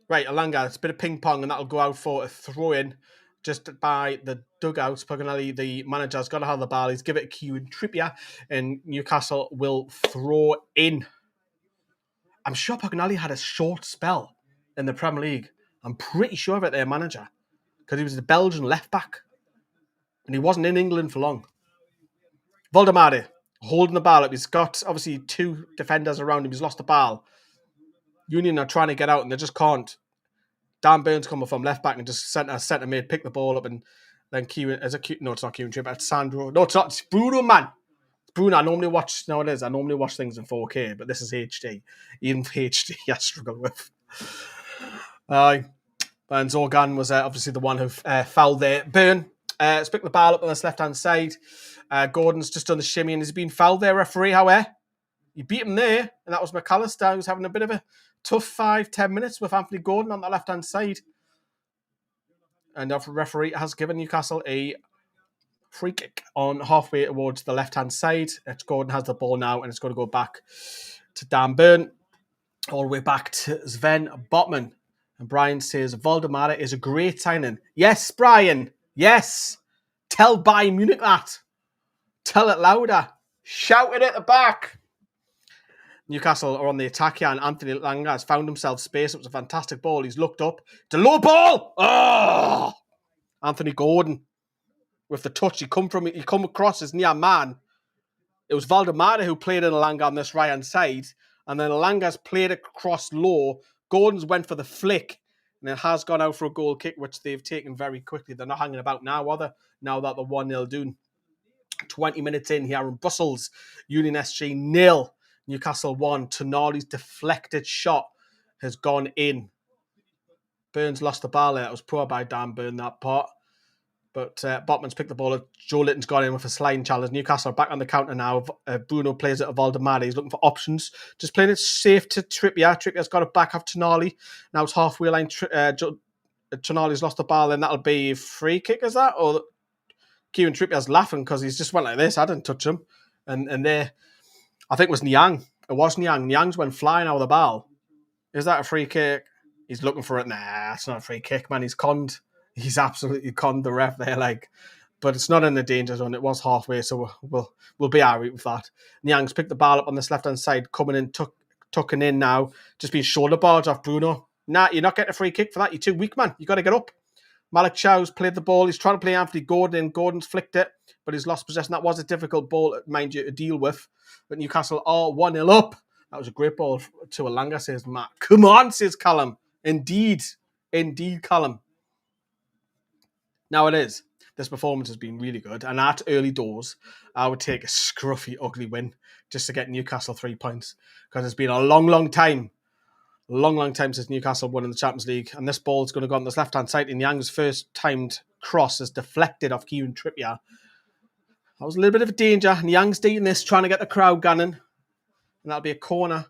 Right, Alanga, it's a bit of ping pong, and that'll go out for a throw-in just by the dugout. Paganelli, the manager's got to have the ball. He's give it a cue in Trippier, and Newcastle will throw in. I'm sure Paganelli had a short spell in the Premier League. I'm pretty sure of it, their manager, because he was the Belgian left-back, and he wasn't in England for long. Valdemade. Holding the ball up. He's got, obviously, 2 defenders around him. He's lost the ball. Union are trying to get out, and they just can't. Dan Burns coming from left back and just centre mid, pick the ball up, and then Kieran... No, it's not Kieran Trippier. It's Sandro. No, it's not. It's Bruno, man. It's Bruno. I normally watch things in 4K, but this is HD. Even for HD, I struggle with. And Zorgan was obviously the one who fouled there. Burn. Let's pick the ball up on this left-hand side. Gordon's just done the shimmy and he's been fouled there, referee, however. You beat him there, and that was McAllister, who's having a bit of a tough 5-10 minutes with Anthony Gordon on the left-hand side. And the referee has given Newcastle a free kick on halfway towards the left-hand side. Gordon has the ball now, and it's going to go back to Dan Burn. All the way back to Sven Botman. And Brian says, Valdemar is a great signing. Yes, Brian. Yes. Tell Bayern Munich that. Tell it louder. Shout it at the back. Newcastle are on the attack here, and Anthony Langa has found himself space. It was a fantastic ball. He's looked up. It's a low ball. Oh! Anthony Gordon with the touch. He come across as near man. It was Valdemar who played in Langa on this right-hand side, and then Langa's played across low. Gordon's went for the flick, and it has gone out for a goal kick, which they've taken very quickly. They're not hanging about now, are they? Now that they're 1-0 down. 20 minutes in here in Brussels. Union SG 0. Newcastle 1. Tonali's deflected shot has gone in. Burns lost the ball there. It was poor by Dan Burn, that part. But Botman's picked the ball up. Joe Litton's gone in with a sliding challenge. Newcastle are back on the counter now. Bruno plays it to Valdemar. He's looking for options. Just playing it safe to Trippier. Trippier's got it back off Tonali. Now it's halfway line. Tonali's lost the ball, and that'll be a free kick, is that? Or Kieran Trippier's laughing because he's just went like this. I didn't touch him. And there, I think it was Niang. It was Niang. Niang's went flying out of the ball. Is that a free kick? He's looking for it. Nah, it's not a free kick, man. He's conned. He's absolutely conned the ref there, like. But it's not in the danger zone. It was halfway, so we'll be all right with that. Niang's picked the ball up on this left-hand side, coming in, tucking in now. Just being shoulder barged off Bruno. Nah, you're not getting a free kick for that. You're too weak, man. You got to get up. Malik Chow's played the ball. He's trying to play Anthony Gordon in. Gordon's flicked it, but he's lost possession. That was a difficult ball, mind you, to deal with. But Newcastle are 1-0 up. That was a great ball to Alanga, says Matt. Come on, says Callum. Indeed, Callum. Now it is. This performance has been really good. And at early doors, I would take a scruffy, ugly win just to get Newcastle 3 points. Because it's been a long time since Newcastle won in the Champions League. And this ball's going to go on this left-hand side. And Yang's first timed cross is deflected off Kieran Trippier. That was a little bit of a danger. And Yang's doing this, trying to get the crowd gunning. And that'll be a corner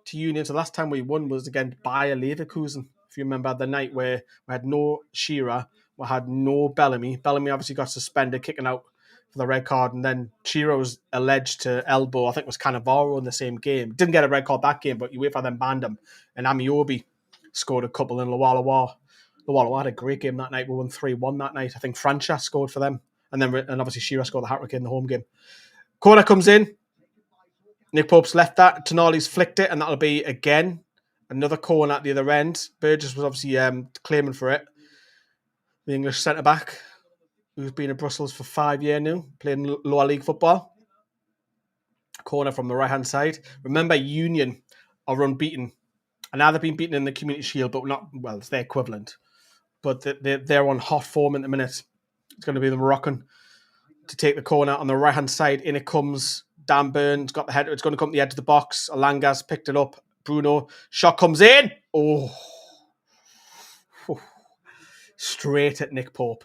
to Union. So the last time we won was against Bayer Leverkusen. If you remember the night where we had no Shearer, we had no Bellamy. Bellamy obviously got suspended, kicking out for the red card. And then Shearer was alleged to elbow, I think it was Cannavaro in the same game. Didn't get a red card that game, but UEFA then banned him. And Amiobi scored a couple in Lualawa. Lualawa had a great game that night. We won 3-1 that night. I think Francia scored for them. And obviously Shearer scored the hat-trick in the home game. Corner comes in. Nick Pope's left that. Tonali's flicked it, and that'll be, again, another corner at the other end. Burgess was obviously claiming for it. The English centre-back, who's been in Brussels for 5 years now, playing lower league football. Corner from the right-hand side. Remember, Union are unbeaten. And now they've been beaten in the Community Shield, but not, well, it's their equivalent. But they're on hot form at the minute. It's going to be the Moroccan to take the corner on the right-hand side. In it comes Dan Burns, got the header. It's going to come to the edge of the box. Alanga's picked it up. Bruno. Shot comes in. Oh. Straight at Nick Pope.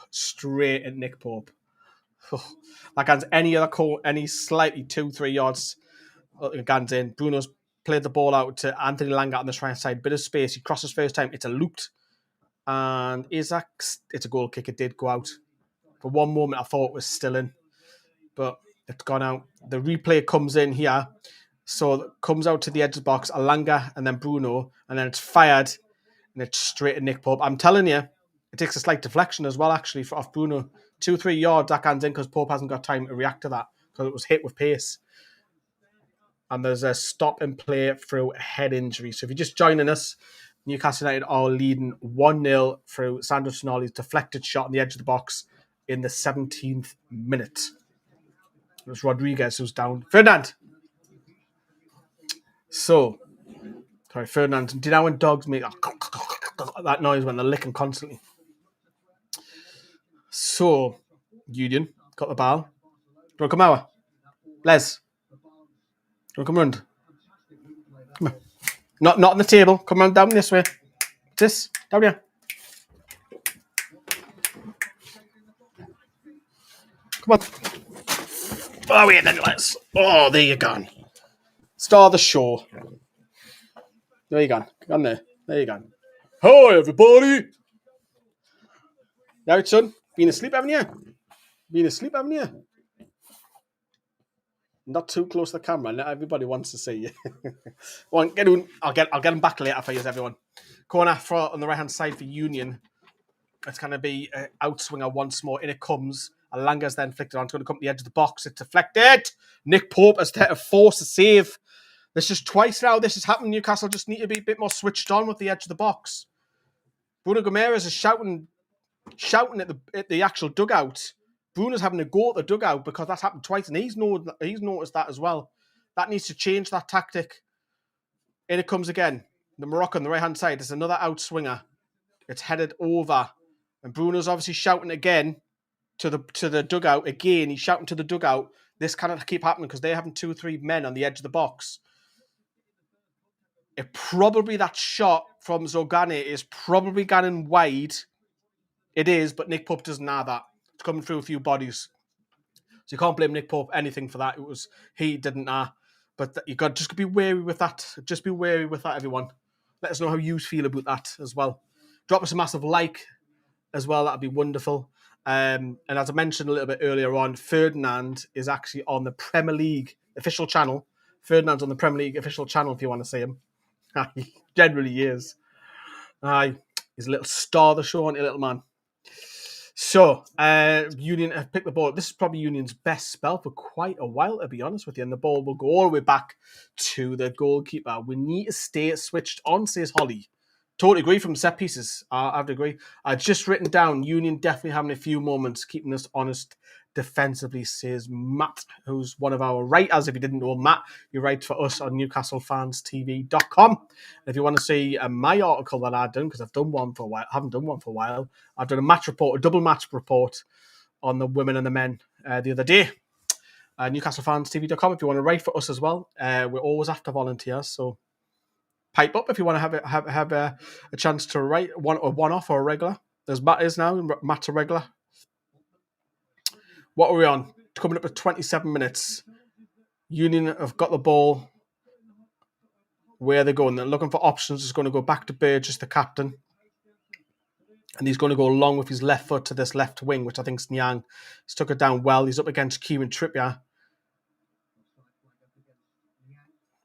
Like any slightly 2-3 yards, guns in. Bruno's played the ball out to Anthony Langa on this right side. Bit of space. He crosses first time. It's a looped. And it's a goal kick. It did go out. For one moment, I thought it was still in. But it's gone out. The replay comes in here. So it comes out to the edge of the box. Alanga and then Bruno. And then it's fired. And it's straight at Nick Pope. I'm telling you, it takes a slight deflection as well, actually, off Bruno. 2-3 yards, that hands in because Pope hasn't got time to react to that because it was hit with pace. And there's a stop and play through a head injury. So if you're just joining us, Newcastle United are leading 1-0 through Sandro Tonali's deflected shot on the edge of the box in the 17th minute. It was Rodriguez who's down. Ferdinand! So, sorry, Ferdinand. Do you know when dogs make that noise when they're licking constantly? So, Union got the ball. Do you want to come over? Les? Do you want to come round? Come on. Not on the table. Come on down this way. This, down here. Come on. Oh, wait, then let's. Oh, there you gone. Star the show. There you gone. Go on there. There you gone. Hi, everybody. Now, son. Been asleep, haven't you? Not too close to the camera. Not everybody wants to see you. Go on, get on. I'll get them back later for you, everyone. Corner on the right hand side for Union. It's going to be an outswinger once more. In it comes. Alanga's then flicked it on. It's going to come to the edge of the box. It's deflected. Nick Pope has to force a save. This is twice now. This has happened. Newcastle just need to be a bit more switched on with the edge of the box. Bruno Gomes is shouting at the actual dugout. Bruno's having to go at the dugout because that's happened twice, and he's noticed that as well. That needs to change that tactic. In it comes again. The Moroccan on the right-hand side. There's another outswinger. It's headed over. And Bruno's obviously shouting again to the dugout. Again, he's shouting to the dugout. This cannot keep happening because they're having 2 or 3 men on the edge of the box. That shot from Zogane is probably going wide. It is, but Nick Pope doesn't have that. It's coming through a few bodies. So you can't blame Nick Pope anything for that. He didn't But you got just be wary with that. Just be wary with that, everyone. Let us know how you feel about that as well. Drop us a massive like as well. That'd be wonderful. And as I mentioned a little bit earlier on, Ferdinand is actually on the Premier League official channel. Ferdinand's on the Premier League official channel if you want to see him. He generally is. He's a little star of the show, aren't he, little man? So, Union have picked the ball. This is probably Union's best spell for quite a while, to be honest with you. And the ball will go all the way back to the goalkeeper. We need to stay switched on, says Holly. Totally agree from set pieces. I have to agree. I've just written down Union definitely having a few moments, keeping us honest defensively, says Matt, who's one of our writers. If you didn't know Matt, you write for us on NewcastleFansTV.com. If you want to see my article that I've done, because I've done one for a while, I haven't done one for a while. I've done a double match report on the women and the men the other day. NewcastleFansTV.com. If you want to write for us as well, we're always after volunteers, so pipe up if you want to have a chance to write one off or a regular. There's Matt is now. Matt's a regular. What are we on? Coming up at 27 minutes. Union have got the ball. Where they're going. They're looking for options. It's going to go back to Burgess, the captain. And he's going to go along with his left foot to this left wing, which I think is Nyang. He's took it down well. He's up against Kieran Trippier.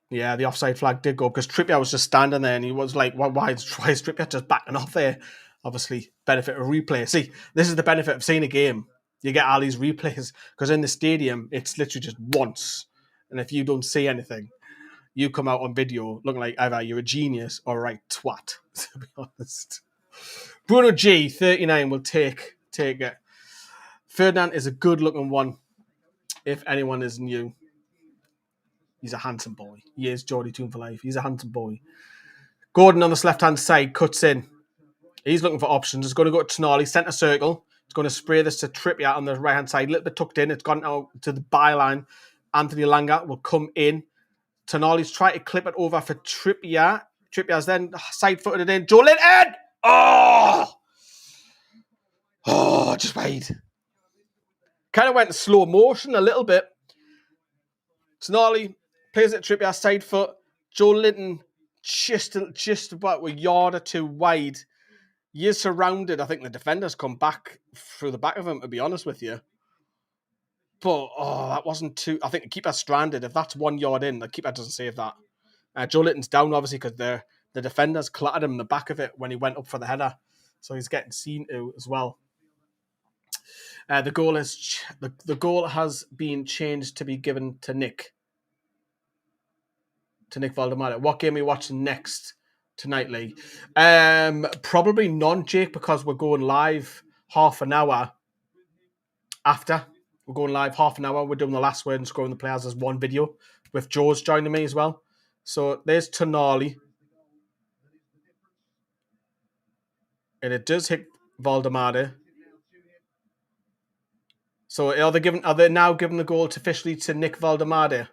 Yeah, the offside flag did go because Trippier was just standing there and he was like, why is Trippier just backing off there? Obviously, benefit of replay. See, this is the benefit of seeing a game. You get all these replays because in the stadium, it's literally just once. And if you don't see anything, you come out on video looking like either you're a genius or a right twat, to be honest. Bruno G, 39, will take it. Ferdinand is a good-looking one, if anyone is new. He's a handsome boy. He is Geordie Toon for life. He's a handsome boy. Gordon on this left-hand side cuts in. He's looking for options. He's going to go to Tonali, centre circle. He's going to spray this to Trippier on the right-hand side. A little bit tucked in. It's gone out to the byline. Anthony Langa will come in. Tonali's trying to clip it over for Trippier. Trippier's then side-footed it in. Joe Linton! Oh, just wait. Kind of went in slow motion a little bit. Tonali plays it Trippier, side foot. Joe Linton just about a yard or two wide. You're surrounded. I think the defenders come back through the back of him, to be honest with you. But, that wasn't too... I think the keeper's stranded. If that's 1 yard in, the keeper doesn't save that. Joe Linton's down, obviously, because the defenders clattered him in the back of it when he went up for the header. So he's getting seen to as well. The goal has been changed to be given to Nick. To Nick Valdemar. What game are you watching next tonight, Lee? Probably none, Jake, because we're going live half an hour after. We're going live half an hour. We're doing the last word and scoring the players as one video with George joining me as well. So there's Tonali. And it does hit Valdemar. So are they now giving the goal officially to Nick Valdemar?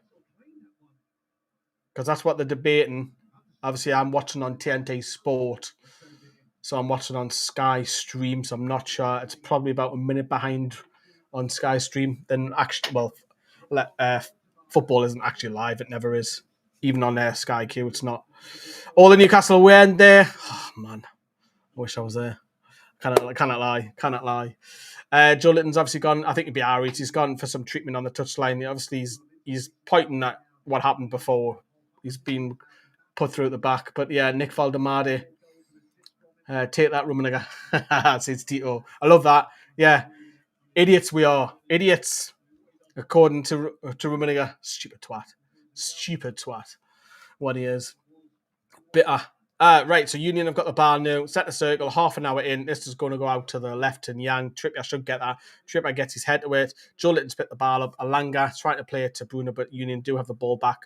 Because that's what they're debating. Obviously, I'm watching on TNT Sport. So I'm watching on Sky Stream. So I'm not sure. It's probably about a minute behind on Sky Stream. Then actually, football isn't actually live. It never is. Even on Sky Q, it's not. All the Newcastle weren't there. Oh, man. I wish I was there. Cannot lie. Joe Linton's obviously gone. I think it'd be Aries. He's gone for some treatment on the touchline. Obviously, he's he's pointing at what happened before. He's been put through at the back. But yeah, Nick Valdemade, take that, Rummenigge. Says Tito. I love that. Yeah, idiots we are. Idiots, according to Rummenigge. Stupid twat. What he is. Bitter. Right, so Union have got the ball now. Set the circle, half an hour in. This is going to go out to the left and Yang. Trippier should get that. Trippier gets his head to it. Joe Litton's picked the ball up. Alanga trying to play it to Bruno, but Union do have the ball back.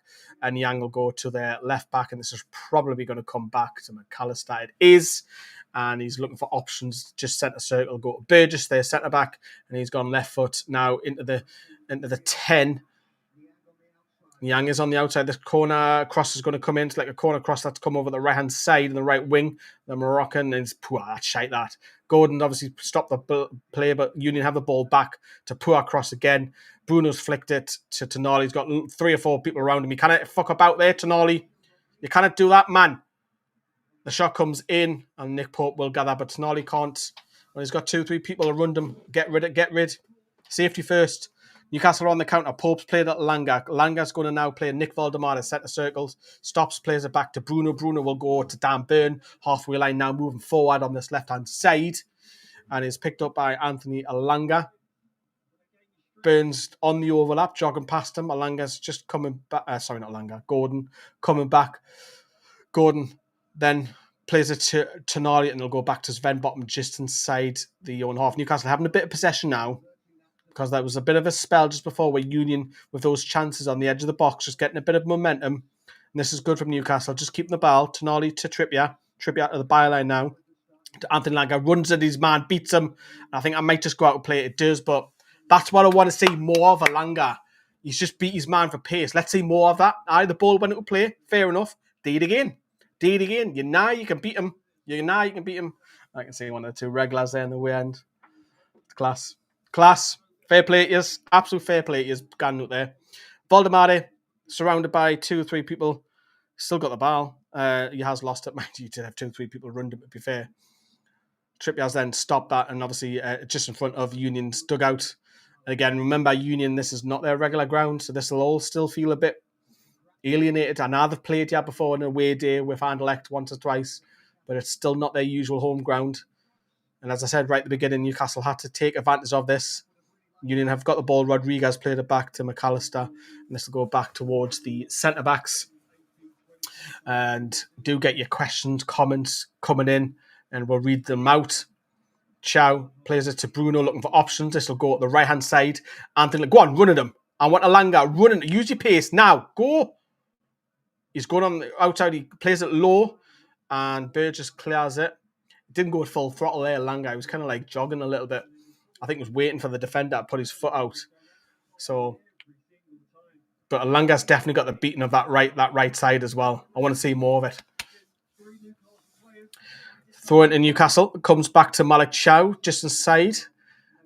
And Yang will go to their left back. And this is probably going to come back to McAllister. It is. And he's looking for options. Just centre circle, go to Burgess, their centre back. And he's gone left foot now into the 10. Yang is on the outside. This corner cross is going to come in. It's like a corner cross that's come over the right-hand side and the right wing. The Moroccan is that's shite that. Gordon obviously stopped the play, but Union have the ball back to Pua cross again. Bruno's flicked it to Tonali. He's got 3 or 4 people around him. He can't fuck about there, Tonali. You cannot do that, man. The shot comes in and Nick Pope will gather, but Tonali can't. When he's got 2-3 people around him, get rid. Safety first. Newcastle are on the counter. Pope's played at Langa. Langa's going to now play Nick Valdemade, centre circles. Stops, plays it back to Bruno. Bruno will go to Dan Burn. Halfway line now moving forward on this left-hand side. And is picked up by Anthony Alanga. Burns on the overlap, jogging past him. Alanga's just coming back. Sorry, not Alanga. Gordon coming back. Gordon then plays it to Tonali and it'll go back to Sven Bottom just inside the own half. Newcastle having a bit of possession now, because there was a bit of a spell just before where Union, with those chances on the edge of the box, just getting a bit of momentum. And this is good from Newcastle. Just keeping the ball. Tonali to Trippier. Trippier to the byline now. To Anthony Langa. Runs at his man. Beats him. I think I might just go out and play it. It does, but that's what I want to see more of Langa. He's just beat his man for pace. Let's see more of that. The ball went to play. Fair enough. Do it again. You know you can beat him. I can see one or two regulars there in the way end. Class. Fair play to you. Absolute fair play to you. Gone out there. Valdemade, surrounded by 2 or 3 people. Still got the ball. He has lost it. Mind you, to have 2 or 3 people run him, to be fair. Trippier has then stopped that, and obviously just in front of Union's dugout. And again, remember, Union, this is not their regular ground, so this will all still feel a bit alienated. I know they've played here before on a away day with Anderlecht once or twice, but it's still not their usual home ground. And as I said right at the beginning, Newcastle had to take advantage of this. Union have got the ball. Rodriguez played it back to McAllister. And this will go back towards the centre-backs. And do get your questions, comments coming in, and we'll read them out. Chow plays it to Bruno, looking for options. This will go at the right-hand side. Anthony, go on, run at him. I want Alanga running. Use your pace. Now, go. He's going on the outside. He plays it low, and Burgess clears it. Didn't go at full throttle there, Alanga. He was kind of like jogging a little bit. I think he was waiting for the defender to put his foot out. So, but Alanga's definitely got the beating of that right side as well. I want to see more of it. Throw into Newcastle. Comes back to Malik Chow, just inside.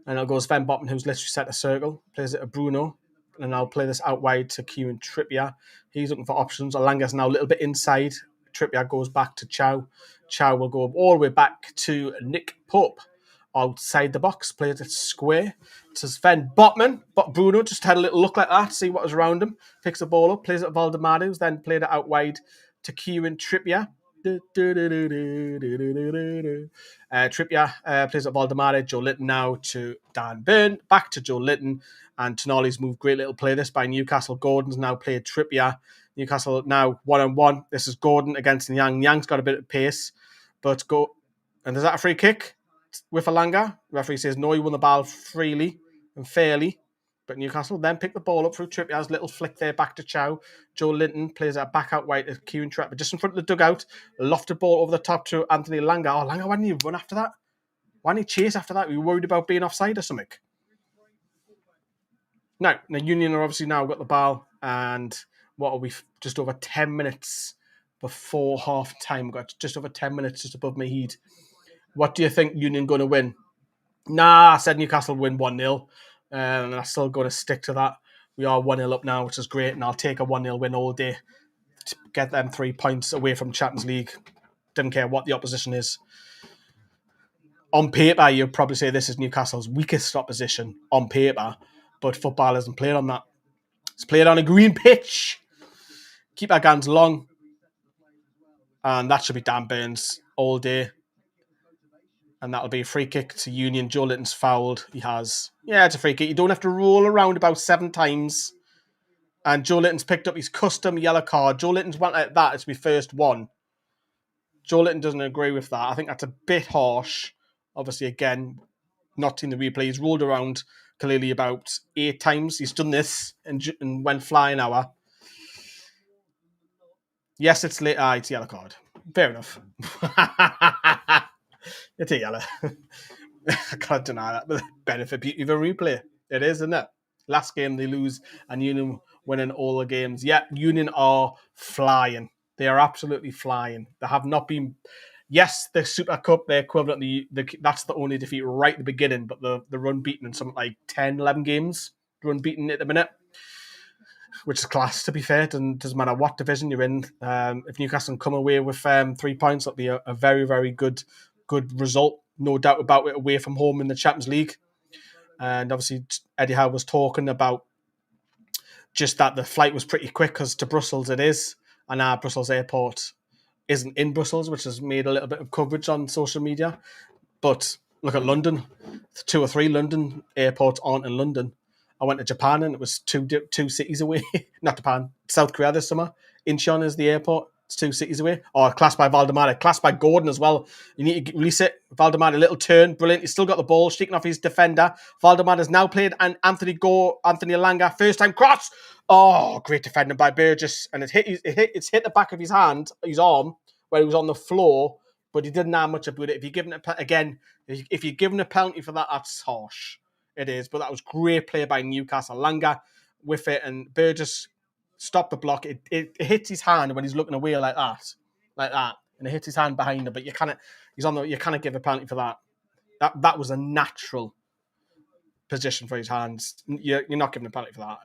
And it goes Sven Botman, who's literally set a circle. Plays it to Bruno. And I'll play this out wide to Kieran Trippier. He's looking for options. Alanga's now a little bit inside. Trippier goes back to Chow. Chow will go all the way back to Nick Pope. Outside the box, plays it square to Sven Botman. But Bruno just had a little look like that, see what was around him. Picks the ball up, plays it to Valdemade, who's then played it out wide to Kieran Trippier. Trippier plays it Valdemade. Joe Litton now to Dan Burn. Back to Joe Litton. And Tonali's moved. Great little play this by Newcastle. Gordon's now played Trippier. Newcastle now 1-on-1. This is Gordon against Yang. Yang's got a bit of pace. But go. And is that a free kick? With Alanga, the referee says no, he won the ball freely and fairly. But Newcastle then pick the ball up through Trippier's little flick there back to Chow. Joe Linton plays that back out wide to Kieran Trippier, just in front of the dugout. Lofted ball over the top to Anthony Langa. Oh, Langa, why didn't you run after that? Why didn't you chase after that? Were you worried about being offside or something? Now Union are obviously now got the ball, and what are we? Just over 10 minutes before half time. We've got just over 10 minutes just above my heat. What do you think Union going to win? I said Newcastle win 1-0. And I'm still going to stick to that. We are 1-0 up now, which is great. And I'll take a 1-0 win all day to get them 3 points away from Champions League. Didn't care what the opposition is. On paper, you'd probably say this is Newcastle's weakest opposition on paper. But football isn't played on that. It's played on a green pitch. Keep our guns long. And that should be Dan Burns all day. And that'll be a free kick to Union. Joe Litton's fouled. He has. Yeah, it's a free kick. You don't have to roll around about 7 times. And Joe Litton's picked up his custom yellow card. Joe Litton's went like that. It's my first one. Joe Litton doesn't agree with that. I think that's a bit harsh. Obviously, again, not seen the replay. He's rolled around clearly about 8 times. He's done this and went flying hour. Yes, it's late. It's a yellow card. Fair enough. It's a yellow. I can't deny that, but the benefit beauty of a replay. It is, isn't it? Last game they lose and Union winning all the games. Yeah, Union are flying. They are absolutely flying. They have not been... Yes, the Super Cup, they're equivalent. That's the only defeat right at the beginning, but the run beaten in something like 10, 11 games. Run beaten at the minute. Which is class, to be fair. It doesn't matter what division you're in. If Newcastle come away with 3 points, that'll be a very, very good result. No doubt about it, away from home in the Champions League. And obviously, Eddie Howe was talking about just that the flight was pretty quick because to Brussels it is. And our Brussels airport isn't in Brussels, which has made a little bit of coverage on social media. But look at London. 2 or 3 London airports aren't in London. I went to Japan and it was two cities away. Not Japan, South Korea this summer. Incheon is the airport. It's 2 cities away. Oh, classed by Valdemar. Classed by Gordon as well. You need to release it. Valdemar, a little turn. Brilliant. He's still got the ball. Shaking off his defender. Valdemar has now played and Anthony Alanga. First time cross. Oh, great defending by Burgess. And it's hit the back of his hand, his arm, where he was on the floor. But he didn't have much about it. If you're given a penalty for that, that's harsh. It is, but that was great play by Newcastle. Langa with it, and Burgess stopped the block. It hits his hand when he's looking away like that, and it hits his hand behind him. But you can't give a penalty for that. That was a natural position for his hands. You're not giving a penalty for that.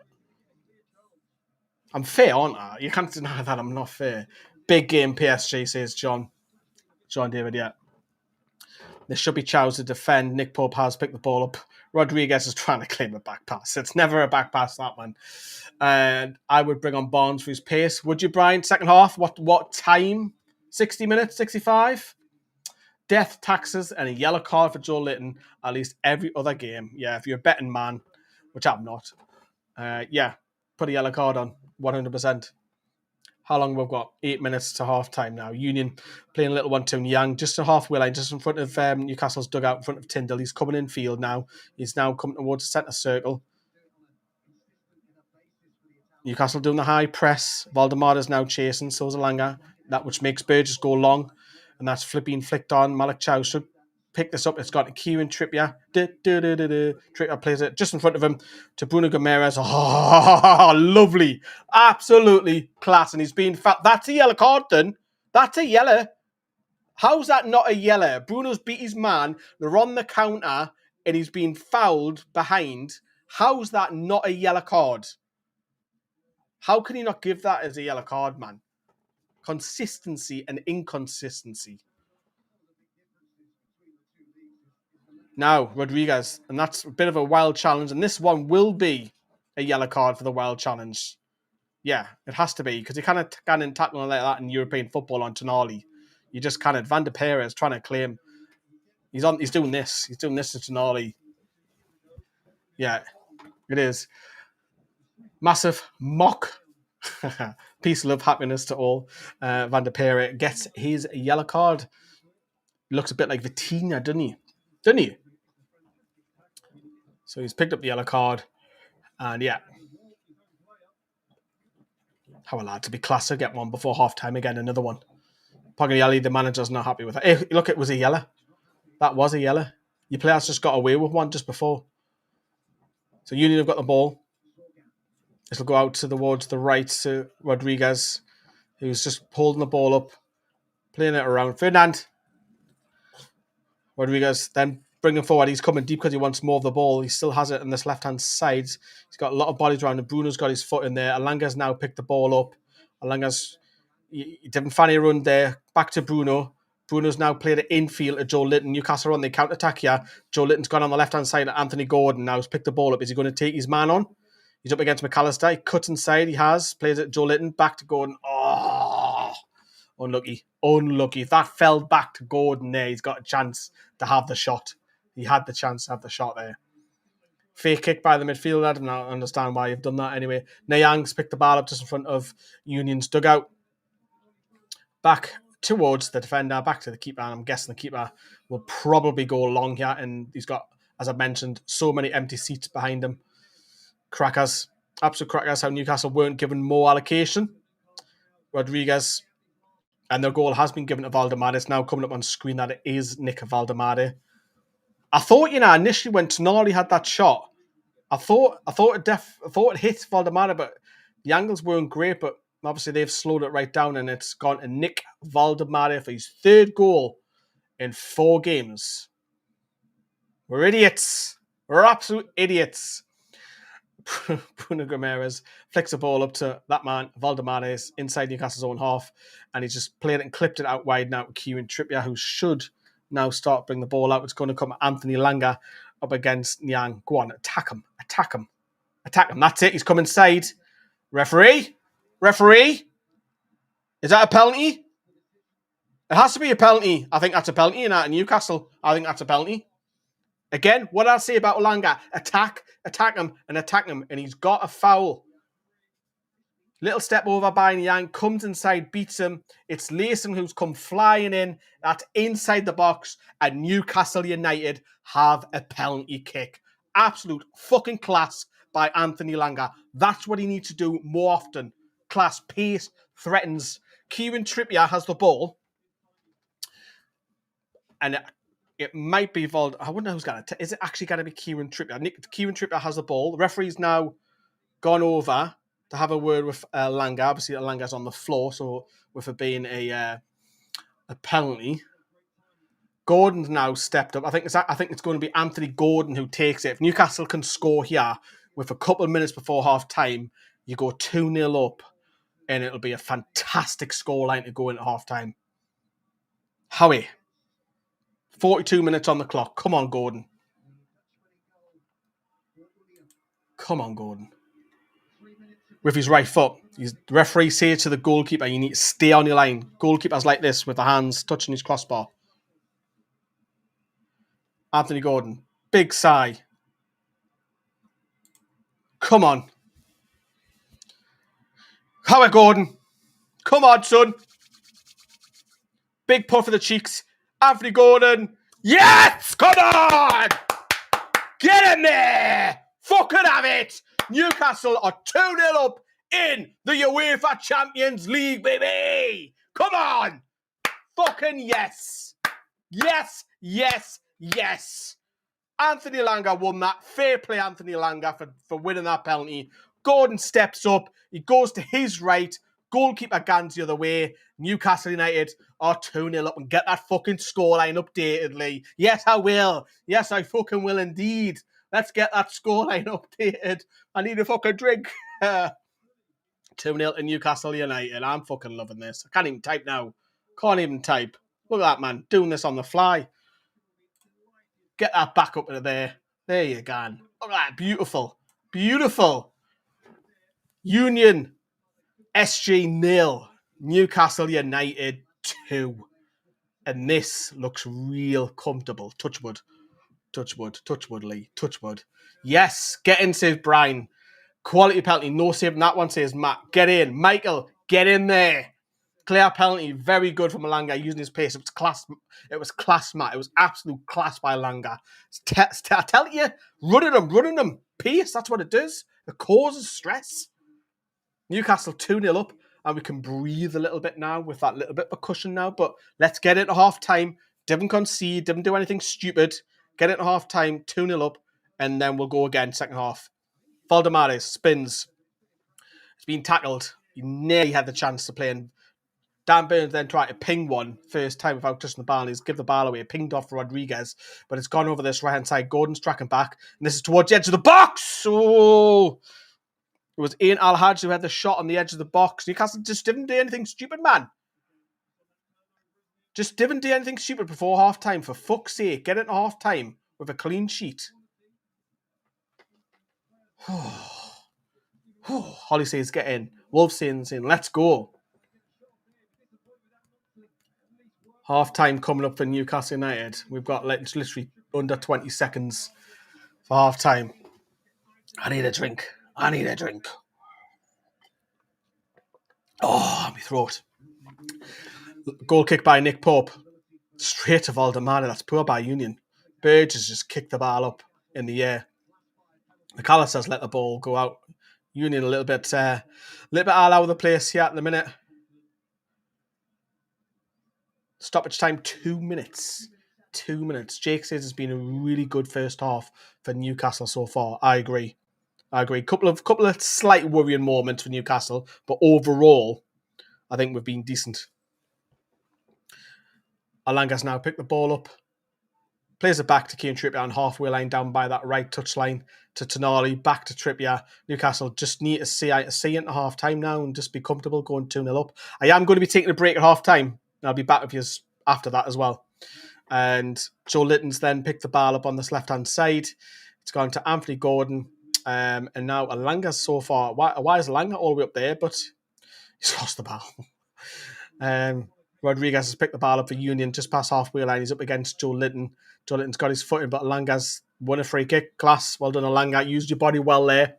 I'm fair, aren't I? You can't deny that I'm not fair. Big game PSG, says John David. Yeah. There should be Chow to defend. Nick Pope has picked the ball up. Rodriguez is trying to claim a back pass. It's never a back pass, that one. And I would bring on Barnes for his pace. Would you, Brian? Second half? What time? 60 minutes? 65? Death, taxes, and a yellow card for Joe Litton at least every other game. Yeah, if you're a betting man, which I'm not, put a yellow card on. 100%. How long we've got? 8 minutes to half time now. Union playing a little 1-2 Young, just a halfway line, just in front of Newcastle's dugout, in front of Tyndall. He's coming in field now. He's now coming towards the centre circle. Newcastle doing the high press. Valdemar is now chasing, so's Alanga. That which makes Burgess go long. And that's being flicked on. Malik Chow should pick this up. It's got a Kieran Trippier. Trippier plays it just in front of him to Bruno Gomes. Oh, lovely. Absolutely class. And he's been fat. That's a yellow card then. That's a yellow. How's that not a yellow? Bruno's beat his man. They're on the counter and he's been fouled behind. How's that not a yellow card? How can he not give that as a yellow card, man? Consistency and inconsistency. Now, Rodriguez, and that's a bit of a wild challenge, and this one will be a yellow card for the wild challenge. Yeah, it has to be, because you can't tackle like that in European football on Tonali. You just can't. Van der Peer is trying to claim. He's doing this. He's doing this to Tonali. Yeah, it is. Massive mock. Peace, love, happiness to all. Van der Peer gets his yellow card. Looks a bit like Vitinha, doesn't he? So he's picked up the yellow card. And yeah. How a lad to be class to get one before half-time again, another one. Pagliari, the manager's not happy with it. Hey, look, it was a yellow. That was a yellow. Your players just got away with one just before. So Union have got the ball. This will go out towards the right to Rodriguez, who's just holding the ball up, playing it around. Ferdinand. Rodriguez then bringing forward. He's coming deep because he wants more of the ball. He still has it on this left-hand side. He's got a lot of bodies around him. Bruno's got his foot in there. Alanga's now picked the ball up. He didn't fanny run there. Back to Bruno. Bruno's now played it infield to Joe Litton. Newcastle on the counter-attack here. Joe Litton's gone on the left-hand side at Anthony Gordon. Now he's picked the ball up. Is he going to take his man on? He's up against McAllister. He cuts inside. He plays it Joe Litton. Back to Gordon. Oh, unlucky. Unlucky. If that fell back to Gordon there, he's got a chance to have the shot. He had the chance to have the shot there. Fake kick by the midfielder. I don't understand why you've done that anyway. Nyang's picked the ball up just in front of Union's dugout. Back towards the defender, back to the keeper. And I'm guessing the keeper will probably go long here. And he's got, as I mentioned, so many empty seats behind him. Crackers. Absolute crackers how Newcastle weren't given more allocation. Rodriguez. And their goal has been given to Valdemar. It's now coming up on screen that it is Nick Valdemar. I thought, initially when Tonali had that shot, I thought it hit Valdemar, but the angles weren't great. But obviously they've slowed it right down, and it's gone to Nick Valdemar for his third goal in 4 games. We're idiots. We're absolute idiots. Bruno Guimaraes flicks the ball up to that man, Valdemar, inside Newcastle's own half, and he's just played it and clipped it out wide now to Kieran Trippier, who should now start bring the ball out. It's going to come Anthony Langa up against Nyang. Go on, attack him. That's it. He's come inside. Referee? Is that a penalty? It has to be a penalty. I think that's a penalty in Newcastle. I think that's a penalty. Again, what did I say about Langa? Attack him, and he's got a foul. Little step over by Nyang, comes inside, beats him. It's Layson who's come flying in. That's inside the box, and Newcastle United have a penalty kick. Absolute fucking class by Anthony Langa. That's what he needs to do more often. Class, pace, threatens. Kieran Trippier has the ball, and it might be I wonder who's going to... Is it actually going to be Kieran Trippier? Kieran Trippier has the ball. The referee's now gone over to have a word with Langa. Obviously, Langa's on the floor, so with it being a penalty, Gordon's now stepped up. I think it's going to be Anthony Gordon who takes it. If Newcastle can score here with a couple of minutes before half time, you go 2-0 up, and it'll be a fantastic scoreline to go into half time. Howe, 42 minutes on the clock. Come on, Gordon. With his right foot. The referee says to the goalkeeper, you need to stay on your line. Goalkeeper's like this with the hands touching his crossbar. Anthony Gordon. Big sigh. Come on. Howard Gordon. Come on, son. Big puff of the cheeks. Anthony Gordon. Yes! Come on! Get in there! Fucking have it! Newcastle are 2-0 up in the UEFA Champions League, baby! Come on! Fucking yes! Yes! Anthony Langa won that. Fair play, Anthony Langa, for winning that penalty. Gordon steps up. He goes to his right. Goalkeeper Gans the other way. Newcastle United are 2-0 up, and get that fucking scoreline updated, Lee. Yes, I will. Yes, I fucking will indeed. Let's get that scoreline updated. I need a fucking drink. 2-0 to Newcastle United. I'm fucking loving this. I can't even type now. Can't even type. Look at that, man. Doing this on the fly. Get that back up to there. There you go. Look at that. Beautiful. Union SG 0. Newcastle United 2. And this looks real comfortable. Touchwood, Lee. Touchwood. Yes, get in, says Brian. Quality penalty, no saving that one, says Matt. Get in. Michael, get in there. Clear penalty, very good from Langa using his pace. It was class, Matt. It was absolute class by Langa. I tell you, running them. Pace, that's what it does. It causes stress. Newcastle 2-0 up, and we can breathe a little bit now with that little bit of cushion now. But let's get it at half time. Didn't concede, didn't do anything stupid. Get it at half time, 2-0 up, and then we'll go again, second half. Valdemar spins. He's been tackled. He nearly had the chance to play, and Dan Burns then tried to ping one first time without touching the ball. He's give the ball away. Pinged off Rodriguez, but it's gone over this right-hand side. Gordon's tracking back, and this is towards the edge of the box. Oh! It was Ian Al-Hajj who had the shot on the edge of the box. Newcastle just didn't do anything stupid, man. Just didn't do anything stupid before half-time. For fuck's sake, get it at half-time with a clean sheet. Holly says get in. Wolf saying let's go. Half time coming up for Newcastle United. We've got literally under 20 seconds for half time. I need a drink. Oh, my throat. Goal kick by Nick Pope. Straight to Valdemar. That's poor by Union. Burgess just kicked the ball up in the air. McAllister's let the ball go out. Union a little bit all over the place here at the minute. Stoppage time 2 minutes. 2 minutes. Jake says it's been a really good first half for Newcastle so far. I agree. Couple of slight worrying moments for Newcastle, but overall, I think we've been decent. Alanga's now picked the ball up. Plays it back to Kieran Trippier on halfway line down by that right touchline to Tonali. Back to Trippier. Newcastle just need to see into half time now and just be comfortable going 2-0 up. I am going to be taking a break at half time. I'll be back with you after that as well. And Joe Litton's then picked the ball up on this left-hand side. It's gone to Anthony Gordon. And now Alanga's so far. Why is Alanga all the way up there? But he's lost the ball. Rodriguez has picked the ball up for Union just past halfway line. He's up against Joe Litton. Joe Litton's got his foot in, but Alanga's won a free kick. Class. Well done, Alanga. Used your body well there.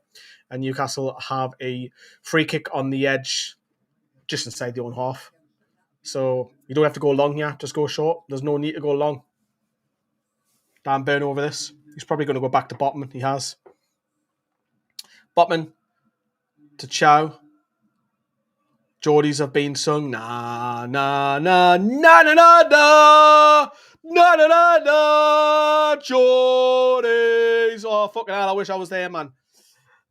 And Newcastle have a free kick on the edge just inside the own half. So you don't have to go long here. Just go short. There's no need to go long. Dan Burn over this. He's probably going to go back to Botman. He has. Botman to Chow. Geordies have been sung. Na, na, na, na, na, na, na. Na, na, na, na. Geordies. Oh, fucking hell. I wish I was there, man.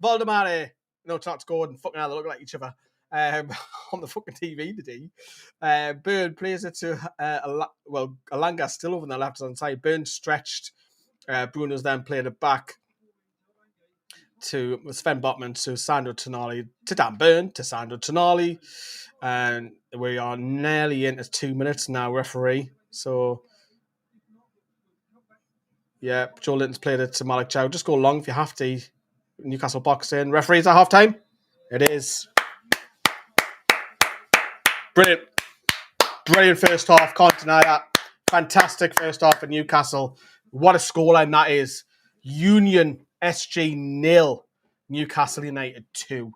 Valdemar. No, it's not Gordon. Fucking hell. They look like each other. On the fucking TV today. Burn plays it to Alanga still over on the left hand side. Burn stretched. Bruno's then played it back to Sven Botman to Sandro Tonali to Dan Burn to Sandro Tonali, and we are nearly into 2 minutes now, referee. So yeah, Joe Linton's played it to Malik Chow. Just go long if you have to. Newcastle box in. Referee's at half time. It is. Brilliant first half. Can't deny that. Fantastic first half for Newcastle. What a scoreline that is. Union SG 0. Newcastle United 2.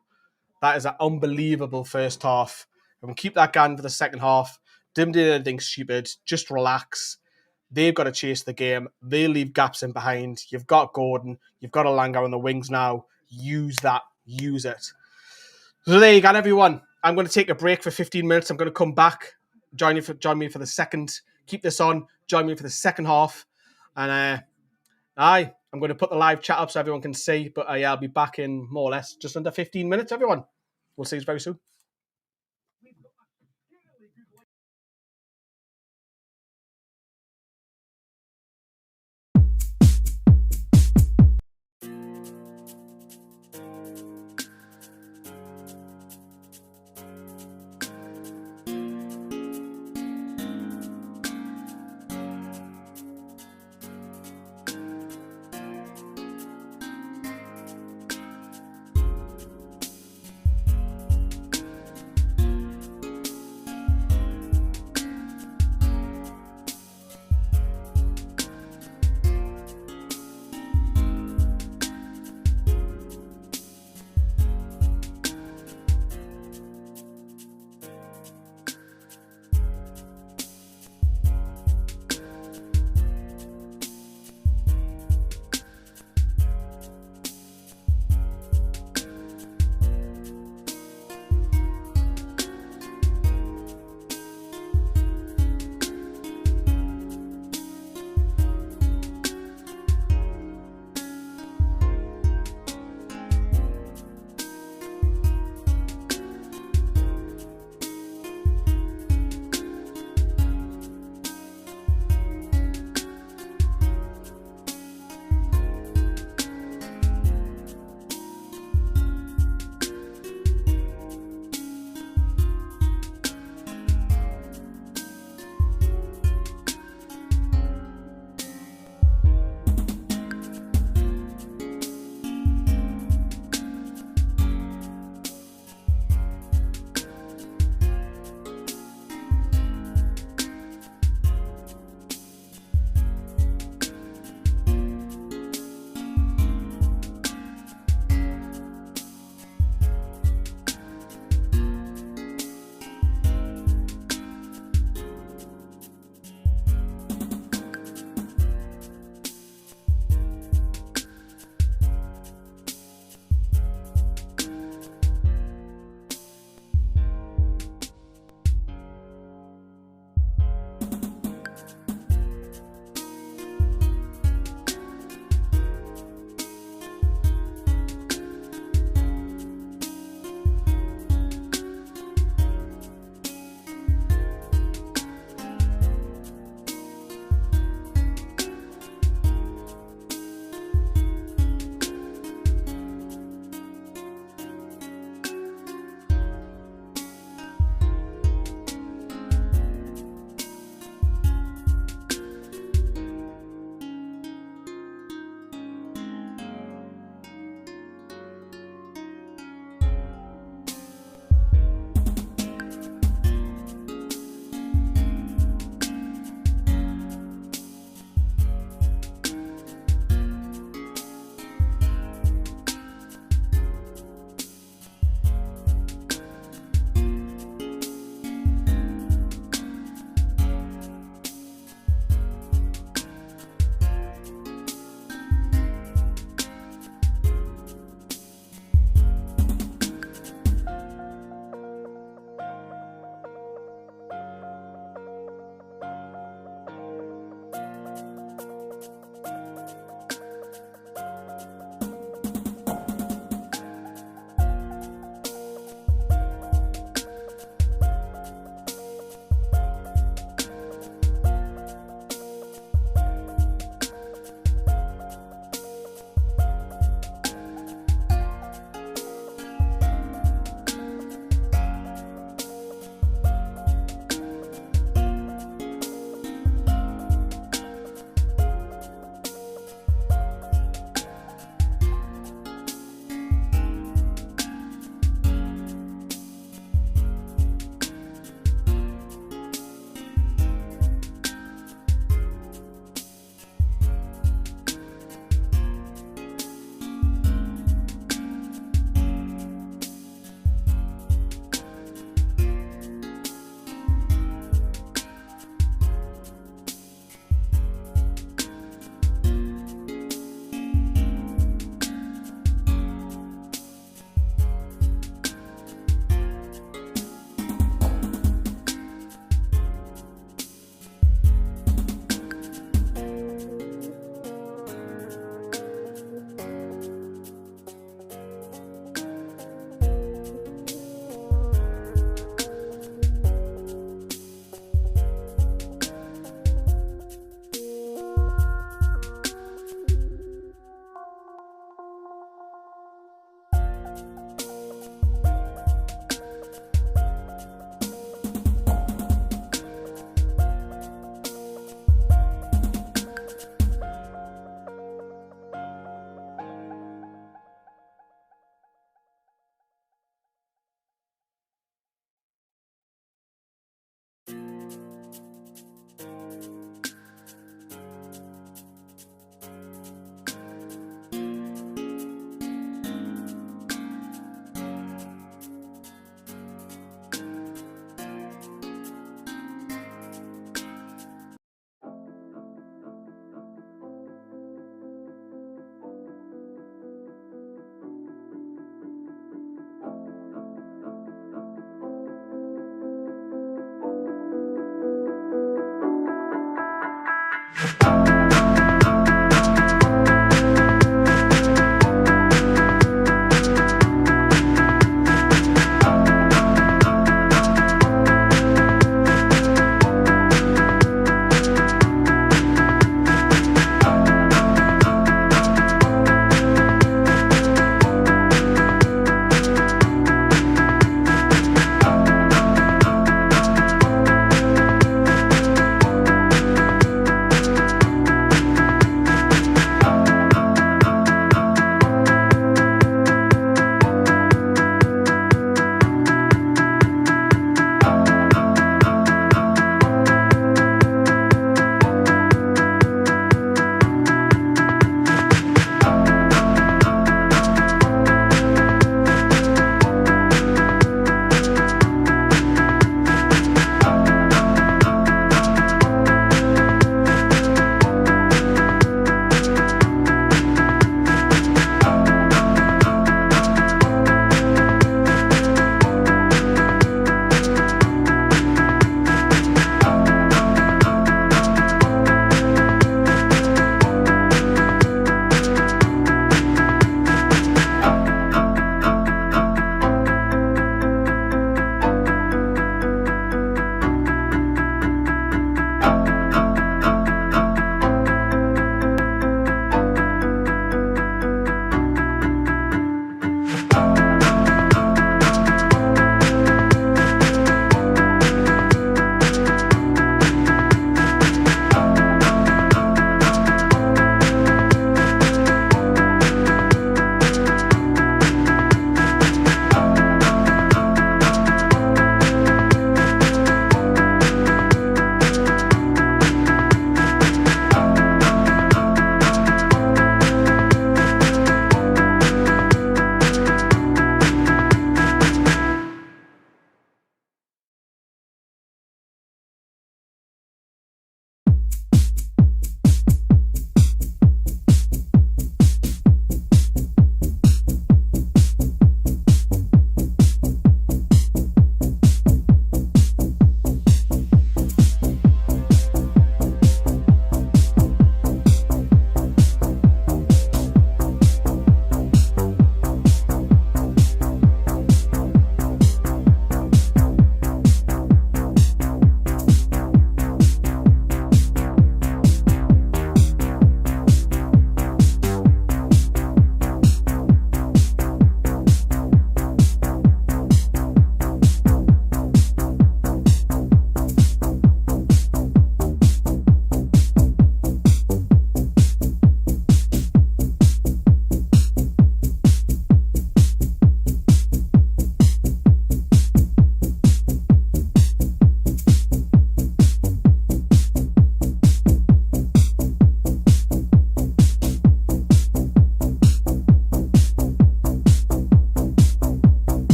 That is an unbelievable first half. And we'll keep that going for the second half. Didn't do anything stupid. Just relax. They've got to chase the game. They leave gaps in behind. You've got Gordon. You've got Alanga on the wings now. Use that. Use it. So there you go, everyone. I'm going to take a break for 15 minutes. I'm going to come back. Join me for the second. Keep this on. Join me for the second half. And I'm going to put the live chat up so everyone can see. But I'll be back in more or less just under 15 minutes, everyone. We'll see you very soon.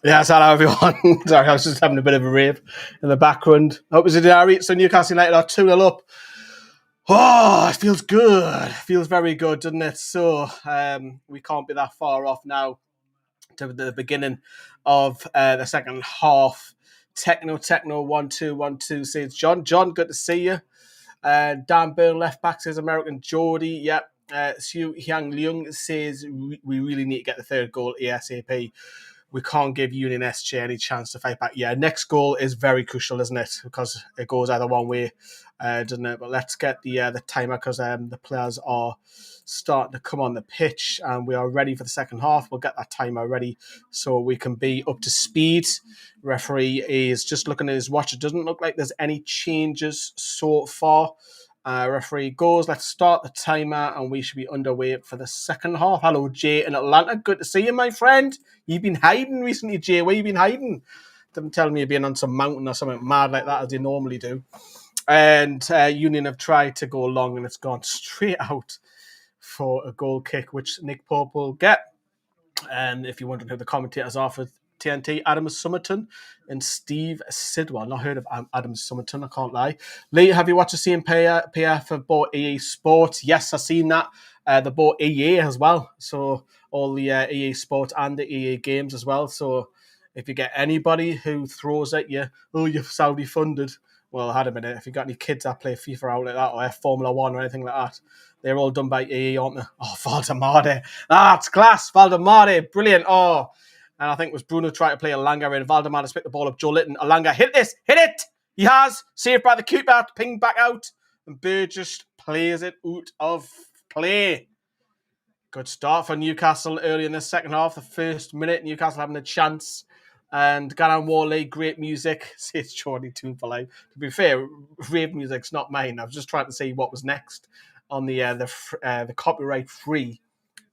Yeah, hello everyone. Sorry, I was just having a bit of a rave in the background. Hope it was a day. So Newcastle United are 2-0 up. Oh, it feels good. It feels very good, doesn't it? So we can't be that far off now to the beginning of the second half. Techno 1212 says John. John, good to see you. Dan Byrne, left back, says American Geordie. Yep. Su Hyang Leung says we really need to get the third goal ASAP. We can't give Union SJ any chance to fight back. Yeah, next goal is very crucial, isn't it? Because it goes either one way, doesn't it? But let's get the timer because the players are starting to come on the pitch and we are ready for the second half. We'll get that timer ready so we can be up to speed. Referee is just looking at his watch. It doesn't look like there's any changes so far. Referee goes. Let's start the timer and we should be underway for the second half. Hello, Jay in Atlanta. Good to see you, my friend. You've been hiding recently, Jay. Where you been hiding? Didn't tell me you've been on some mountain or something mad like that as you normally do. And Union have tried to go long and it's gone straight out for a goal kick, which Nick Pope will get. And if you wondered who the commentators are for TNT, Adam Summerton and Steve Sidwell. Not heard of Adam Summerton, I can't lie. Lee, have you watched the same PF have bought EA Sports? Yes, I've seen that. They bought EA as well. So all the EA Sports and the EA games as well. So if you get anybody who throws at you, oh, you're Saudi funded. Well, hold a minute. If you got any kids that play FIFA out like that or Formula One or anything like that, they're all done by EA, aren't they? Oh, Valdemar. It's class. Valdemar. Brilliant. Oh, and I think it was Bruno trying to play Alanga in. Valdemar to pick the ball up. Joe Litton. Alanga, hit this. Hit it. He has. Saved by the keeper. Ping back out. And Bird just plays it out of play. Good start for Newcastle early in the second half. The first minute, Newcastle having a chance. And Garan Warley, great music. Says Jordy Too Polite. To be fair, rave music's not mine. I was just trying to see what was next on the copyright-free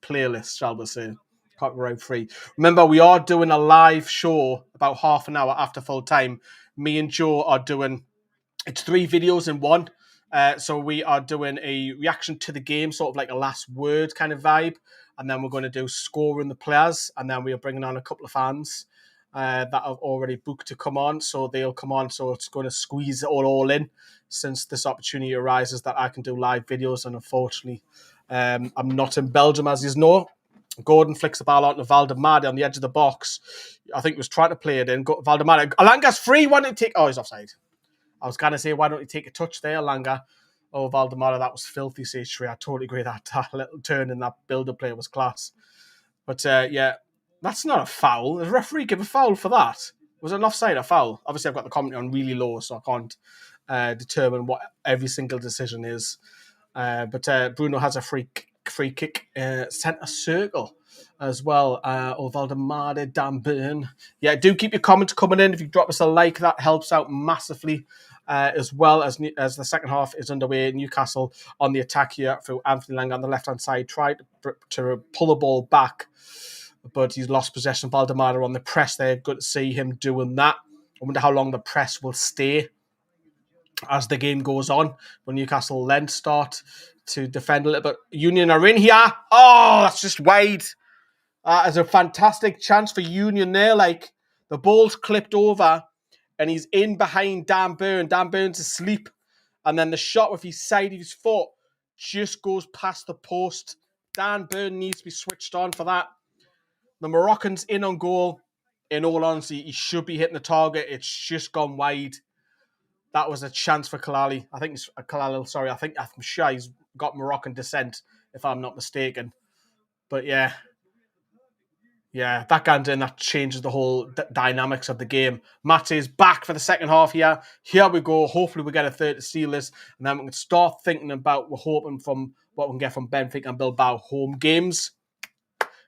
playlist, shall we say. Copyright-free. Remember, we are doing a live show about half an hour after full time. Me and Joe are doing, it's 3 videos in one. So we are doing a reaction to the game, sort of like a last word kind of vibe. And then we're going to do scoring the players. And then we are bringing on a couple of fans that have already booked to come on. So they'll come on. So it's going to squeeze it all in since this opportunity arises that I can do live videos. And unfortunately, I'm not in Belgium, as you know. Gordon flicks the ball out to Valdemar on the edge of the box. I think he was trying to play it in. Valdemar. Alanga's free. Why didn't he take... Oh, he's offside. I was going to say, why don't you take a touch there, Langa? Oh, Valdemar, that was filthy, says Shree. I totally agree that little turn in that builder play was class. But, yeah, that's not a foul. The referee gave a foul for that. Was it an offside or foul? Obviously, I've got the commentary on really low, so I can't determine what every single decision is. But Bruno has a free kick, centre circle as well. Valdemar, Dan Byrne. Yeah, do keep your comments coming in. If you drop us a like, that helps out massively. As well as the second half is underway. Newcastle on the attack here through Anthony Lang on the left-hand side, tried to pull the ball back, but he's lost possession. Valdemar on the press there. Good to see him doing that. I wonder how long the press will stay as the game goes on. When Newcastle then start to defend a little bit. Union are in here. Oh, that's just wide. It's a fantastic chance for Union there. Like, the ball's clipped over and he's in behind Dan Byrne. Dan Byrne's asleep. And then the shot with his side of his foot just goes past the post. Dan Byrne needs to be switched on for that. The Moroccan's in on goal. In all honesty, he should be hitting the target. It's just gone wide. That was a chance for Kalali. I think it's Kalali, sorry. I'm sure he's got Moroccan descent, if I'm not mistaken. But yeah. Yeah, that guy's in, that changes the whole dynamics of the game. Matt is back for the second half here. Here we go. Hopefully we get a third to seal this. And then we can start thinking about, we're hoping from what we can get from Benfica and Bilbao home games.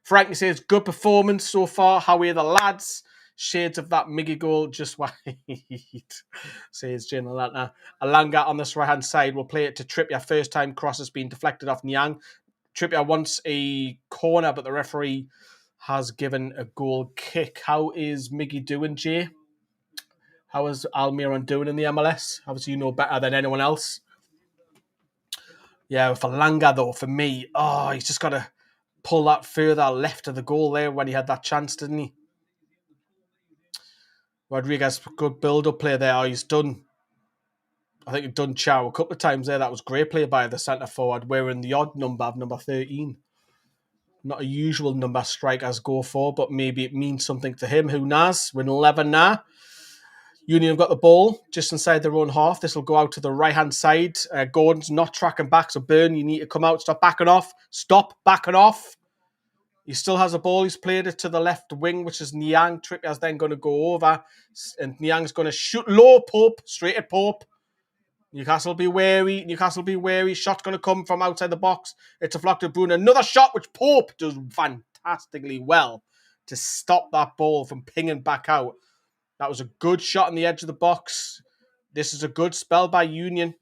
Frankie says, good performance so far. How are the lads? Shades of that Miggy goal, just wide, says Jane Atlanta. Alanga on this right-hand side will play it to Trippier. First time cross has been deflected off Niang. Trippier wants a corner, but the referee has given a goal kick. How is Miggy doing, Jay? How is Almiron doing in the MLS? Obviously, you know better than anyone else. Yeah, for Langa, though, for me, he's just got to pull that further left of the goal there when he had that chance, didn't he? Rodriguez, good build-up play there. He's done, I think he's done Chow a couple of times there. That was great play by the centre forward, wearing the odd number of number 13. Not a usual number strikers go for, but maybe it means something to him. Who knows? We're in 11 now. Union have got the ball just inside their own half. This will go out to the right-hand side. Gordon's not tracking back, so Byrne, you need to come out. Stop backing off. Stop backing off. He still has a ball. He's played it to the left wing, which is Niang. Trippier's then going to go over, and Niang's going to shoot low. Pope, straight at Pope. Newcastle be wary. Newcastle be wary. Shot's going to come from outside the box. It's a flock to Bruno. Another shot, which Pope does fantastically well to stop that ball from pinging back out. That was a good shot on the edge of the box. This is a good spell by Union.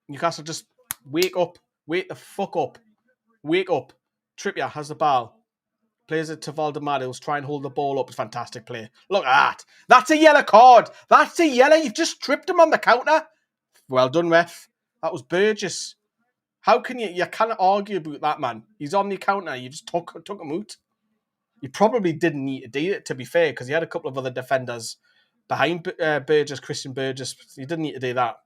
Newcastle just wake up. Wake the fuck up. Wake up. Trippier has the ball. Plays it to Valdemar. He'll try and hold the ball up. It's a fantastic play. Look at that. That's a yellow card. That's a yellow. You've just tripped him on the counter. Well done, ref. That was Burgess. How can you cannot argue about that, man. He's on the counter. You just took him out. You probably didn't need to do it, to be fair, because he had a couple of other defenders behind Burgess, Christian Burgess. He didn't need to do that.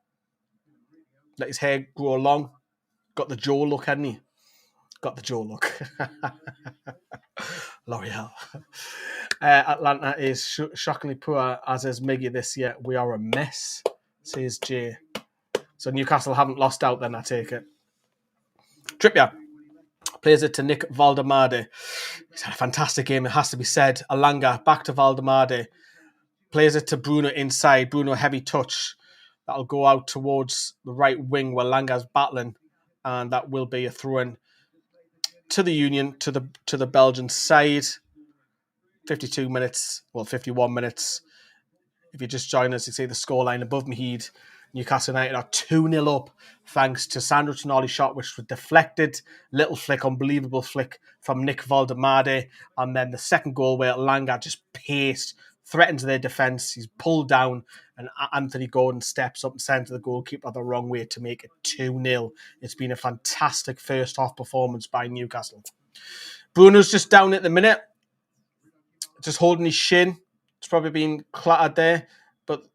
Let his hair grow long. Got the Joe look, hadn't he? Got the Joe look. L'Oreal. Atlanta is shockingly poor, as is Miggy this year. We are a mess, says Jay. So Newcastle haven't lost out then, I take it. Trippier plays it to Nick Valdemade. He's had a fantastic game, it has to be said. Alanga back to Valdemade. Plays it to Bruno inside. Bruno, heavy touch. That'll go out towards the right wing where Langa's battling. And that will be a throw-in to the Union, to the Belgian side. 51 minutes. If you just join us, you see the scoreline above Mahid. Newcastle United are 2-0 up thanks to Sandro Tonali's shot, which was deflected. Little flick, unbelievable flick from Nick Valdemade. And then the second goal where Langa just paced, threatens their defence. He's pulled down and Anthony Gordon steps up and sends the goalkeeper the wrong way to make it 2-0. It's been a fantastic first half performance by Newcastle. Bruno's just down at the minute, just holding his shin. It's probably been clattered there, but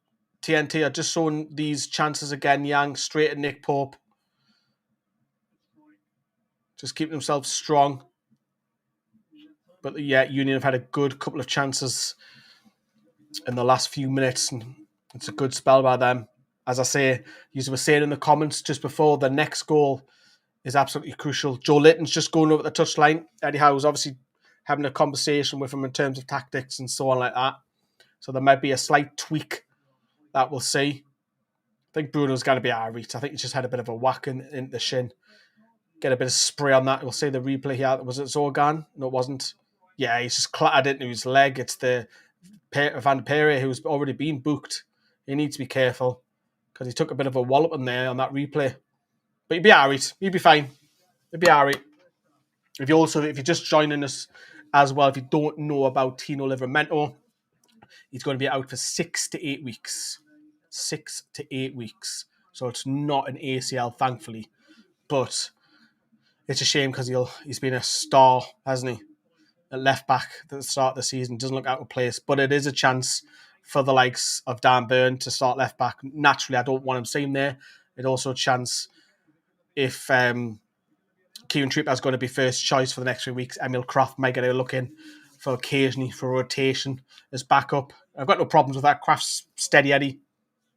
TNT are just showing these chances again. Yang straight at Nick Pope. Just keeping themselves strong. But yeah, Union have had a good couple of chances in the last few minutes. And it's a good spell by them. As I say, you were saying in the comments just before, the next goal is absolutely crucial. Joe Litton's just going over the touchline. Eddie Howe's obviously having a conversation with him in terms of tactics and so on like that. So there might be a slight tweak that we'll see. I think Bruno's going to be alright. I think he just had a bit of a whack in the shin. Get a bit of spray on that. We'll see the replay here. Was it Zorgan? No, it wasn't. Yeah, he's just clattered into his leg. It's the Van Perre who's already been booked. He needs to be careful because he took a bit of a wallop in there on that replay. But he'll be alright. He'll be fine. He'll be alright. If you're just joining us as well, if you don't know about Tino Livramento, he's going to be out for 6 to 8 weeks. 6 to 8 weeks. So it's not an ACL, thankfully. But it's a shame because he's been a star, hasn't he? At left back at the start of the season. Doesn't look out of place. But it is a chance for the likes of Dan Burn to start left back. Naturally, I don't want him seen there. It's also a chance if Kieran Trippier is going to be first choice for the next 3 weeks. Emil Kraft might get a look in for occasionally for rotation as backup. I've got no problems with that. Kraft's steady Eddie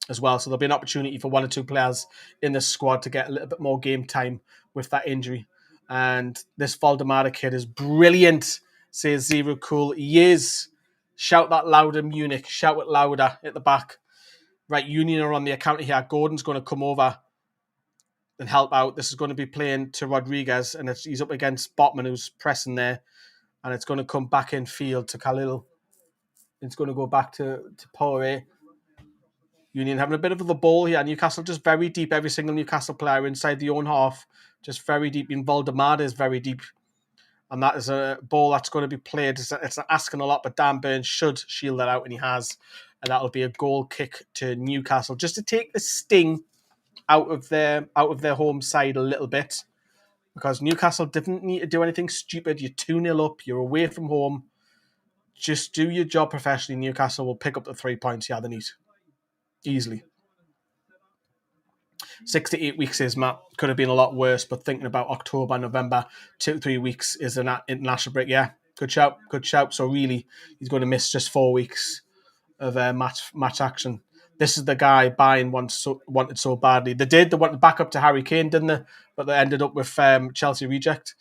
as well. So there'll be an opportunity for 1 or 2 players in the squad to get a little bit more game time with that injury. And this Valdemar kid is brilliant, says Zero Cool. He is. Shout that louder, Munich. Shout it louder at the back. Right, Union are on the account here. Gordon's going to come over and help out. This is going to be playing to Rodriguez, and he's up against Botman, who's pressing there. And it's going to come back in field to Khalil. It's going to go back to Poirier. Union having a bit of the ball here. Newcastle just very deep. Every single Newcastle player inside the own half. Just very deep. In Valdemar is very deep. And that is a ball that's going to be played. It's not asking a lot, but Dan Burns should shield that out, and he has. And that'll be a goal kick to Newcastle. Just to take the sting out of their home side a little bit. Because Newcastle didn't need to do anything stupid. You're 2-0 up. You're away from home. Just do your job professionally. Newcastle will pick up the 3 points. Yeah, they need easily. 6 to 8 weeks is, Matt. Could have been a lot worse, but thinking about October, November, 2 to 3 weeks is an international break. Yeah, good shout, good shout. So really, he's going to miss just 4 weeks of match action. This is the guy Bayern wanted so badly. They wanted back up to Harry Kane, didn't they? But they ended up with Chelsea reject.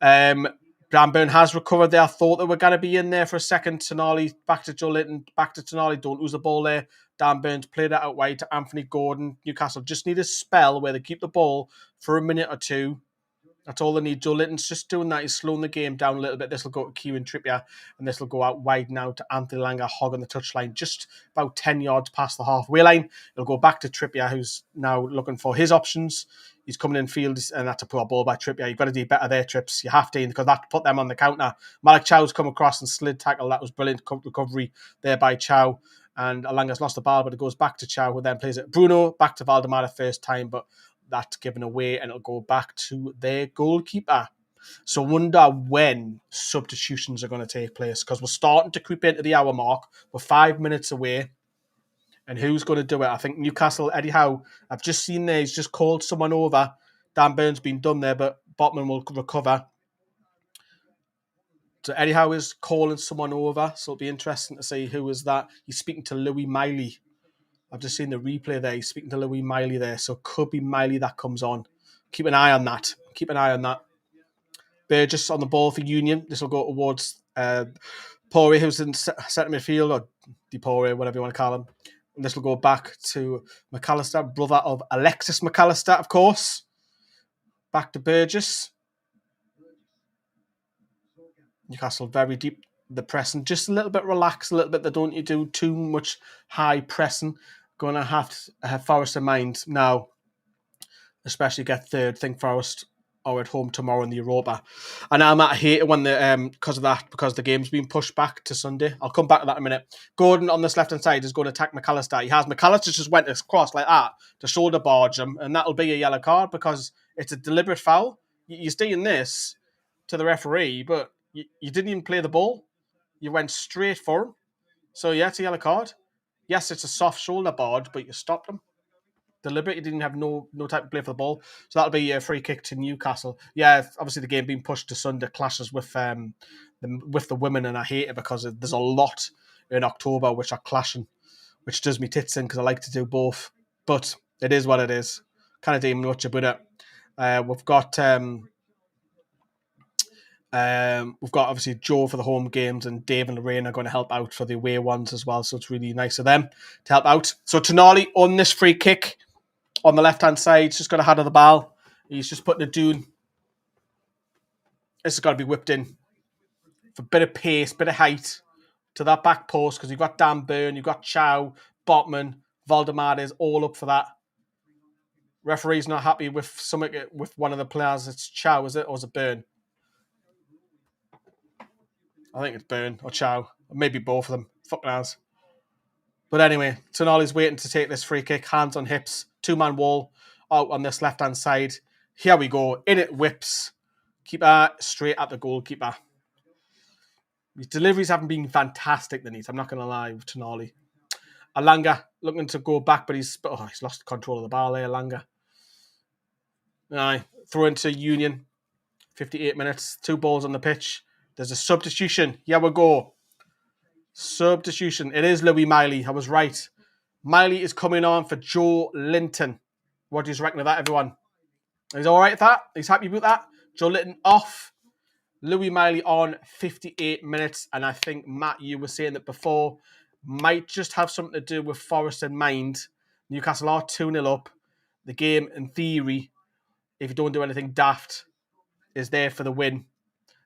Bramburn has recovered there. I thought they were going to be in there for a second. Tonali back to Joe Linton, back to Tonali. Don't lose the ball there. Dan Burns played it out wide to Anthony Gordon. Newcastle just need a spell where they keep the ball for a minute or two. That's all they need. Joe Linton's just doing that. He's slowing the game down a little bit. This will go to Kieran Trippier, and this will go out wide now to Anthony Langer, hogging the touchline, just about 10 yards past the halfway line. It'll go back to Trippier, who's now looking for his options. He's coming in field, and that's a poor ball by Trippier. You've got to do better there, Trips. You have to, because that put them on the counter. Malik Chow's come across and slid tackle. That was brilliant recovery there by Chow. And Alanga's lost the ball, but it goes back to Chow, who then plays it. Bruno back to Valdemar the first time, but that's given away, and it'll go back to their goalkeeper. So wonder when substitutions are going to take place, because we're starting to creep into the hour mark. We're 5 minutes away. And who's going to do it? I think Newcastle, Eddie Howe, I've just seen there, he's just called someone over. Dan Burns been done there, but Botman will recover. So Eddie Howe is calling someone over, so it'll be interesting to see who is that. He's speaking to Louis Miley. I've just seen the replay there. He's speaking to Louis Miley there, so it could be Miley that comes on. Keep an eye on that. Keep an eye on that. Burgess on the ball for Union. This will go towards Poirier, who's in centre midfield, or DePoirier, whatever you want to call him. And this will go back to McAllister, brother of Alexis McAllister, of course. Back to Burgess. Newcastle very deep. The pressing, just a little bit relaxed, a little bit. They don't do too much high pressing. Going to have Forest in mind now, especially get third. Think Forest are at home tomorrow in the Europa. And I hate it when because the game's been pushed back to Sunday. I'll come back to that in a minute. Gordon on this left-hand side is going to attack McAllister. McAllister just went across like that to shoulder barge him, and that'll be a yellow card because it's a deliberate foul. You're doing this to the referee, but you didn't even play the ball. You went straight for him. So, yeah, it's a yellow card. Yes, it's a soft shoulder barge, but you stopped him. Deliberate. You didn't have no type of play for the ball. So that'll be a free kick to Newcastle. Yeah, obviously the game being pushed to Sunday clashes with the women, and I hate it because there's a lot in October which are clashing, which does me tits in because I like to do both. But it is what it is. Can't do much about it. We've got obviously Joe for the home games, and Dave and Lorraine are going to help out for the away ones as well. So it's really nice of them to help out. So Tonali on this free kick on the left-hand side, he's just got a hand of the ball. He's just putting it down. This has got to be whipped in for a bit of pace, bit of height to that back post, because you've got Dan Burn, you've got Chow, Botman, Valdemar is all up for that. Referee's not happy with one of the players. It's Chow, is it? Or is it Burn? I think it's Burn or Chow. Or maybe both of them. Fucking ass. But anyway, Tonali's waiting to take this free kick. Hands on hips. Two-man wall out on this left-hand side. Here we go. In it whips. Keeper straight at the goalkeeper. His deliveries haven't been fantastic, I'm not going to lie, with Tonali. Alanga looking to go back, but he's lost control of the ball there, Alanga. Throw into Union. 58 minutes. 2 balls on the pitch. There's a substitution. Here we go. Substitution. It is Louis Miley. I was right. Miley is coming on for Joe Linton. What do you reckon of that, everyone? He's all right with that? He's happy with that? Joe Linton off. Louis Miley on 58 minutes. And I think, Matt, you were saying that before, might just have something to do with Forest in mind. Newcastle are 2-0 up. The game, in theory, if you don't do anything daft, is there for the win.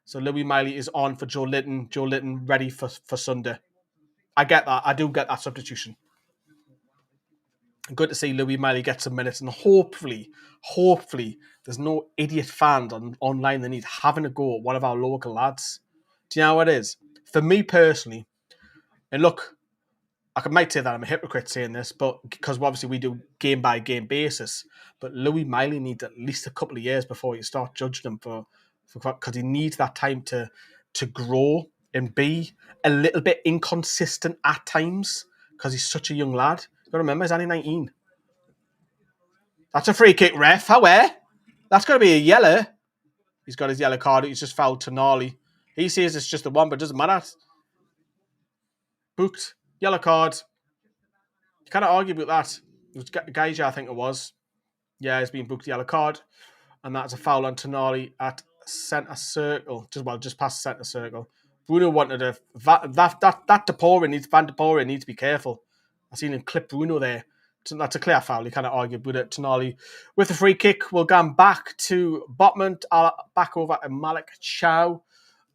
So Louis Miley is on for Joe Linton. Joe Linton ready for Sunday. I get that. I do get that substitution. Good to see Louis Miley get some minutes, and hopefully, there's no idiot fans online that need having a go at one of our local lads. Do you know how it is? For me personally, and look, I might say that I'm a hypocrite saying this, but because obviously we do game by game basis, but Louis Miley needs at least a couple of years before you start judging him because he needs that time to grow. and B, a little bit inconsistent at times because he's such a young lad. You've got to remember, he's only 19. That's a free kick, ref. However, that's got to be a yellow. He's got his yellow card. He's just fouled Tonali. He says it's just the one, but it doesn't matter. Booked. Yellow card. You can't argue about that. It was Gaija, I think it was. Yeah, he's been booked yellow card. And that's a foul on Tonali at centre circle. Just past centre circle. Bruno wanted a... Van de Poren needs to be careful. I've seen him clip Bruno there. So that's a clear foul. You can't argue with it. Tonali with the free kick. We'll go back to Botman. Back over to Malik Chow.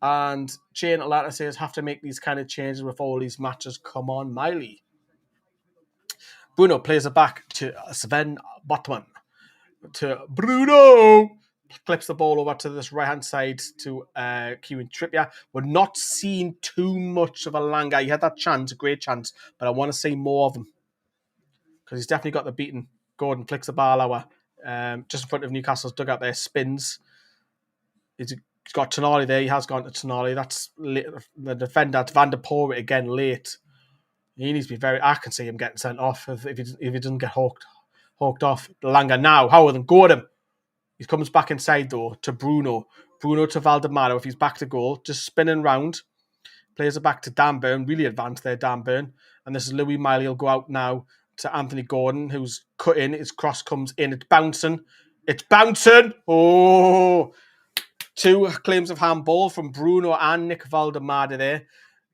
And Jane Atlanta says, have to make these kind of changes with all these matches. Come on, Miley. Bruno plays it back to Sven Botman. To Bruno. Clips the ball over to this right-hand side to Kieran Trippier. We're not seeing too much of a Langa. He had that chance, a great chance, but I want to see more of him. Because he's definitely got the beating. Gordon flicks the ball over. Just in front of Newcastle's dugout there. Spins. He's got Tonali there. He has gone to Tonali. That's the defender. It's Van der Poel again late. He needs to be very... I can see him getting sent off if he doesn't get hawked off. Langa now. Howe then Gordon. He comes back inside though to Bruno. Bruno to Valdemaro if he's back to goal. Just spinning round. Plays it back to Dan Burn. Really advanced there, Dan Burn. And this is Louis Miley. He'll go out now to Anthony Gordon, who's cut in. His cross comes in. It's bouncing. It's bouncing. Oh! 2 claims of handball from Bruno and Nick Valdemar there.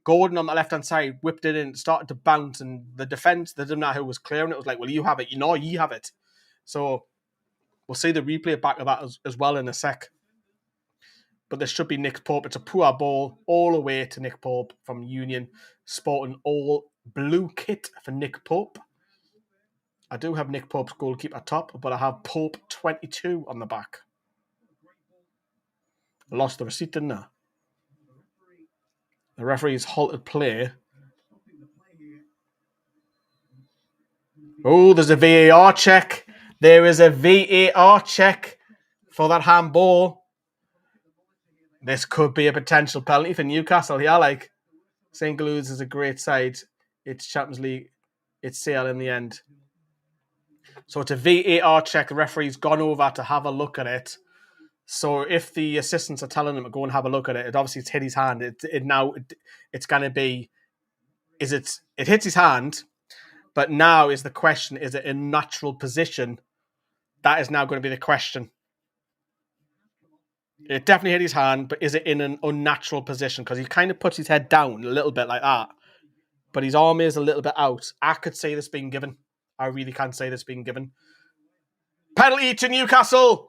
Gordon on the left-hand side whipped it in, started to bounce, and the defence, they didn't know who was clearing it. It was like, well, you have it. You know, you have it. So we'll see the replay back of that as well in a sec. But there should be Nick Pope. It's a poor ball all the way to Nick Pope from Union, sporting all blue kit for Nick Pope. I do have Nick Pope's goalkeeper top, but I have Pope 22 on the back. I lost the receipt, didn't I? The referee's halted play. Oh, there's a VAR check. There is a VAR check for that handball. This could be a potential penalty for Newcastle here. Like, St. Glues is a great side. It's Champions League. It's Sale in the end. So it's a VAR check. The referee's gone over to have a look at it. So if the assistants are telling him to go and have a look at it, obviously it's hit his hand. It's going to be, it hits his hand, but now is the question, is it in natural position? That is now going to be the question. It definitely hit his hand, but is it in an unnatural position? Because he kind of puts his head down a little bit like that, but his arm is a little bit out. I could say this being given. I really can say this being given. Penalty to Newcastle.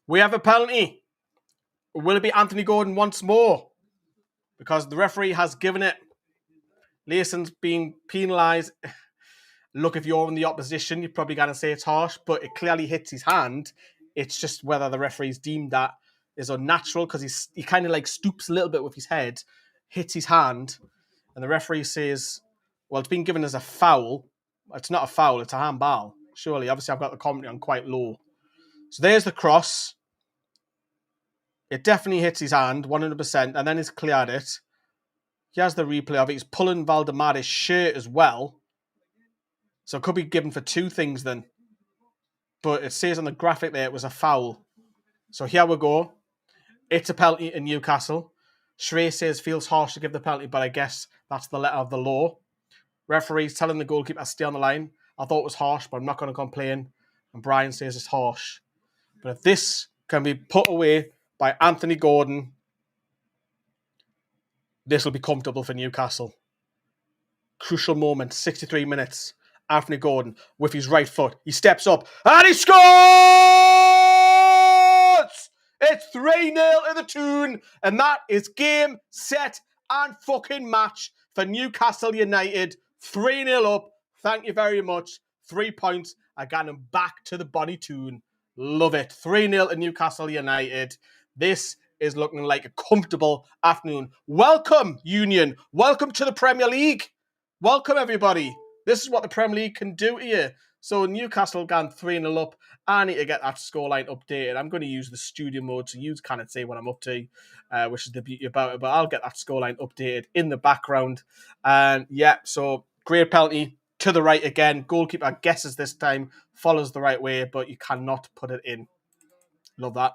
We have a penalty. Will it be Anthony Gordon once more? Because the referee has given it. Leeson's being penalised. Look, if you're in the opposition, you're probably going to say it's harsh, but it clearly hits his hand. It's just whether the referee's deemed that is unnatural because he kind of like stoops a little bit with his head, hits his hand, and the referee says, well, it's been given as a foul. It's not a foul, it's a handball. Surely, obviously, I've got the commentary on quite low. So there's the cross. It definitely hits his hand, 100%, and then he's cleared it. He has the replay of it. He's pulling Valdemar's shirt as well. So it could be given for 2 things then. But it says on the graphic there it was a foul. So here we go. It's a penalty in Newcastle. Shrey says feels harsh to give the penalty, but I guess that's the letter of the law. Referee's telling the goalkeeper to stay on the line. I thought it was harsh, but I'm not going to complain. And Brian says it's harsh. But if this can be put away by Anthony Gordon, this will be comfortable for Newcastle. Crucial moment, 63 minutes. Anthony Gordon with his right foot. He steps up and he scores! It's 3-0 to the Toon, and that is game, set, and fucking match for Newcastle United. 3-0 up. Thank you very much. 3 points. I got him back to the Bonnie Toon. Love it. 3-0 to Newcastle United. This is looking like a comfortable afternoon. Welcome, Union. Welcome to the Premier League. Welcome, everybody. This is what the Premier League can do to you. So Newcastle gone 3-0 up. I need to get that scoreline updated. I'm going to use the studio mode so you can't see what I'm up to, which is the beauty about it. But I'll get that scoreline updated in the background. And yeah, so great penalty to the right again. Goalkeeper guesses this time, follows the right way, but you cannot put it in. Love that.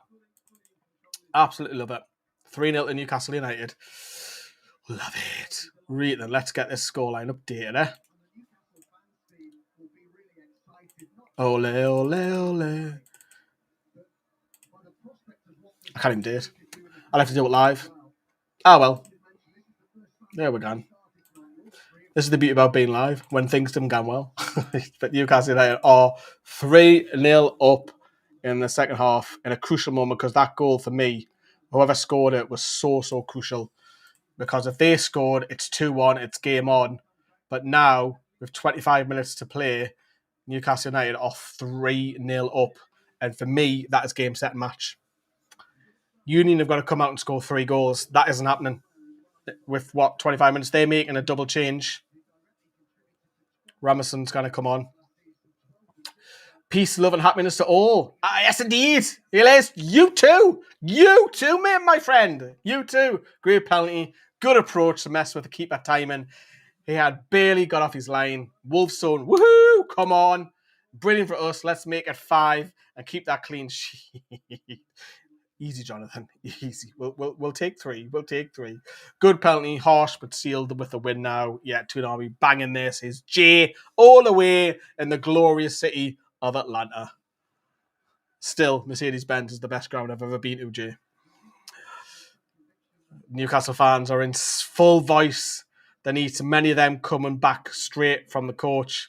Absolutely love it. 3-0 to Newcastle United. Love it. Right then, let's get this scoreline updated, Ole, ole, ole. I can't even do it. I'll have to do it live. Ah, well. There we go. This is the beauty about being live, when things didn't go well. But Newcastle United are 3-0 up in the second half in a crucial moment, because that goal for me, whoever scored it, was so crucial. Because if they scored, it's 2-1, it's game on. But now, with 25 minutes to play, Newcastle United are 3-0 up. And for me, that is game, set, and match. Union have got to come out and score 3 goals. That isn't happening. With 25 minutes they make and a double change. Ramoson's going to come on. Peace, love, and happiness to all. Yes, indeed. Elias, you too. You too, mate, my friend. You too. Great penalty. Good approach to mess with the keeper timing. He had barely got off his line. Wolfson, woohoo, come on. Brilliant for us. Let's make it 5 and keep that clean sheet. Easy, Jonathan. Easy. We'll take 3. We'll take 3. Good penalty. Harsh, but sealed with the win now. Yeah, Toonami banging this. Is J all the way in the glorious city of Atlanta. Still, Mercedes-Benz is the best ground I've ever been to, J. Newcastle fans are in full voice. Many of them coming back straight from the coach.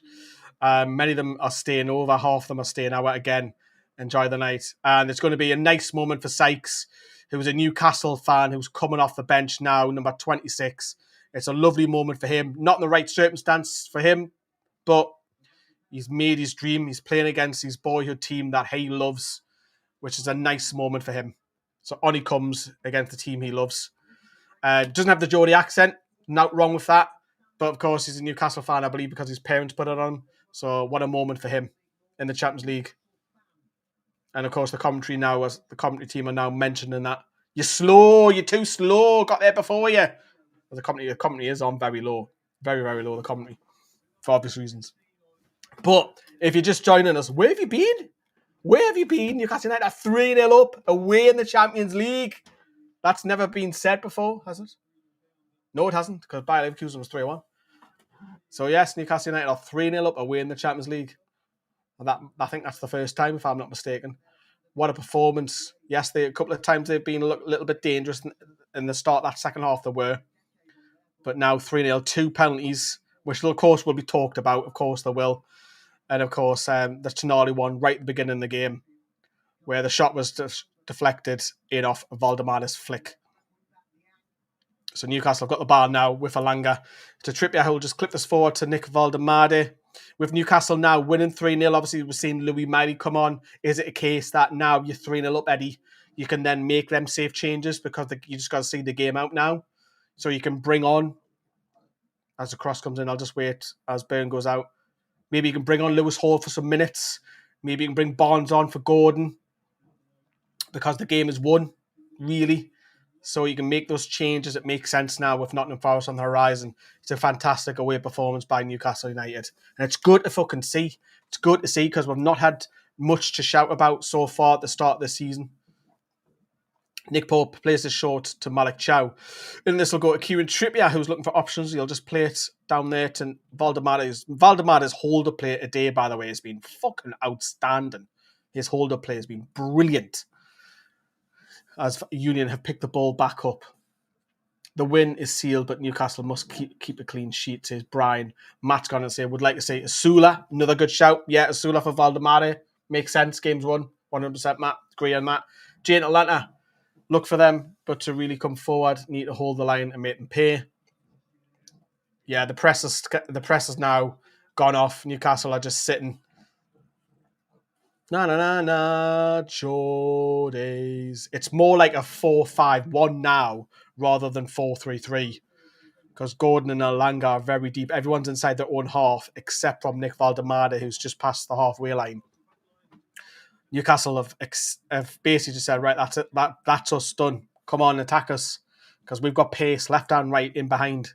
Many of them are staying over. Half of them are staying out again. Enjoy the night. And it's going to be a nice moment for Sykes, who's a Newcastle fan who's coming off the bench now, number 26. It's a lovely moment for him. Not in the right circumstance for him, but he's made his dream. He's playing against his boyhood team that he loves, which is a nice moment for him. So on he comes against the team he loves. Doesn't have the Geordie accent. Not wrong with that. But of course, he's a Newcastle fan, I believe, because his parents put it on. So what a moment for him in the Champions League. And of course, the commentary team are now mentioning that you're slow, you're too slow, got there before you. The commentary is on very low, very, very low, the commentary, for obvious reasons. But if you're just joining us, where have you been? Where have you been? Newcastle United are 3-0 up, away in the Champions League. That's never been said before, has it? No, it hasn't, because Bayer Leverkusen was 3-1. So yes, Newcastle United are 3-0 up, away in the Champions League. And I think that's the first time, if I'm not mistaken. What a performance. Yes, a couple of times they've been a little bit dangerous in the start of that second half, they were. But now 3-0, 2 penalties, which of course will be talked about. Of course they will. And of course, the Tonali one right at the beginning of the game, where the shot was deflected in off Valdemara's flick. So Newcastle have got the ball now with Alanga to Trippier, who will just clip this forward to Nick Valdemade. With Newcastle now winning 3-0, obviously we've seen Louis Miley come on. Is it a case that now you're 3-0 up, Eddie, you can then make them safe changes because you just got to see the game out now? So you can bring on, as the cross comes in, I'll just wait as Byrne goes out. Maybe you can bring on Lewis Hall for some minutes. Maybe you can bring Barnes on for Gordon because the game is won, really. So you can make those changes. It makes sense now with Nottingham Forest on the horizon. It's a fantastic away performance by Newcastle United. And it's good to fucking see. It's good to see because we've not had much to shout about so far at the start of the season. Nick Pope plays this short to Malik Chow. And this will go to Kieran Trippier, who's looking for options. He'll just play it down there to Valdemara's hold-up play today, by the way, has been fucking outstanding. His hold-up play has been brilliant. As Union have picked the ball back up. The win is sealed, but Newcastle must keep a clean sheet, says Brian. Matt's going to say, would like to say Asula, another good shout. Yeah, Asula for Valdemare. Makes sense, game's won. 100% Matt, agree on that. Jane Atlanta, look for them, but to really come forward, need to hold the line and make them pay. Yeah, the press has now gone off. Newcastle are just sitting. Jordies. It's more like a 4-5-1 now rather than 4-3-3 because Gordon and Alanga are very deep. Everyone's inside their own half except from Nick Valdemade, who's just past the halfway line. Newcastle have basically just said, right, that's it. That's us done. Come on, attack us, because we've got pace left and right in behind.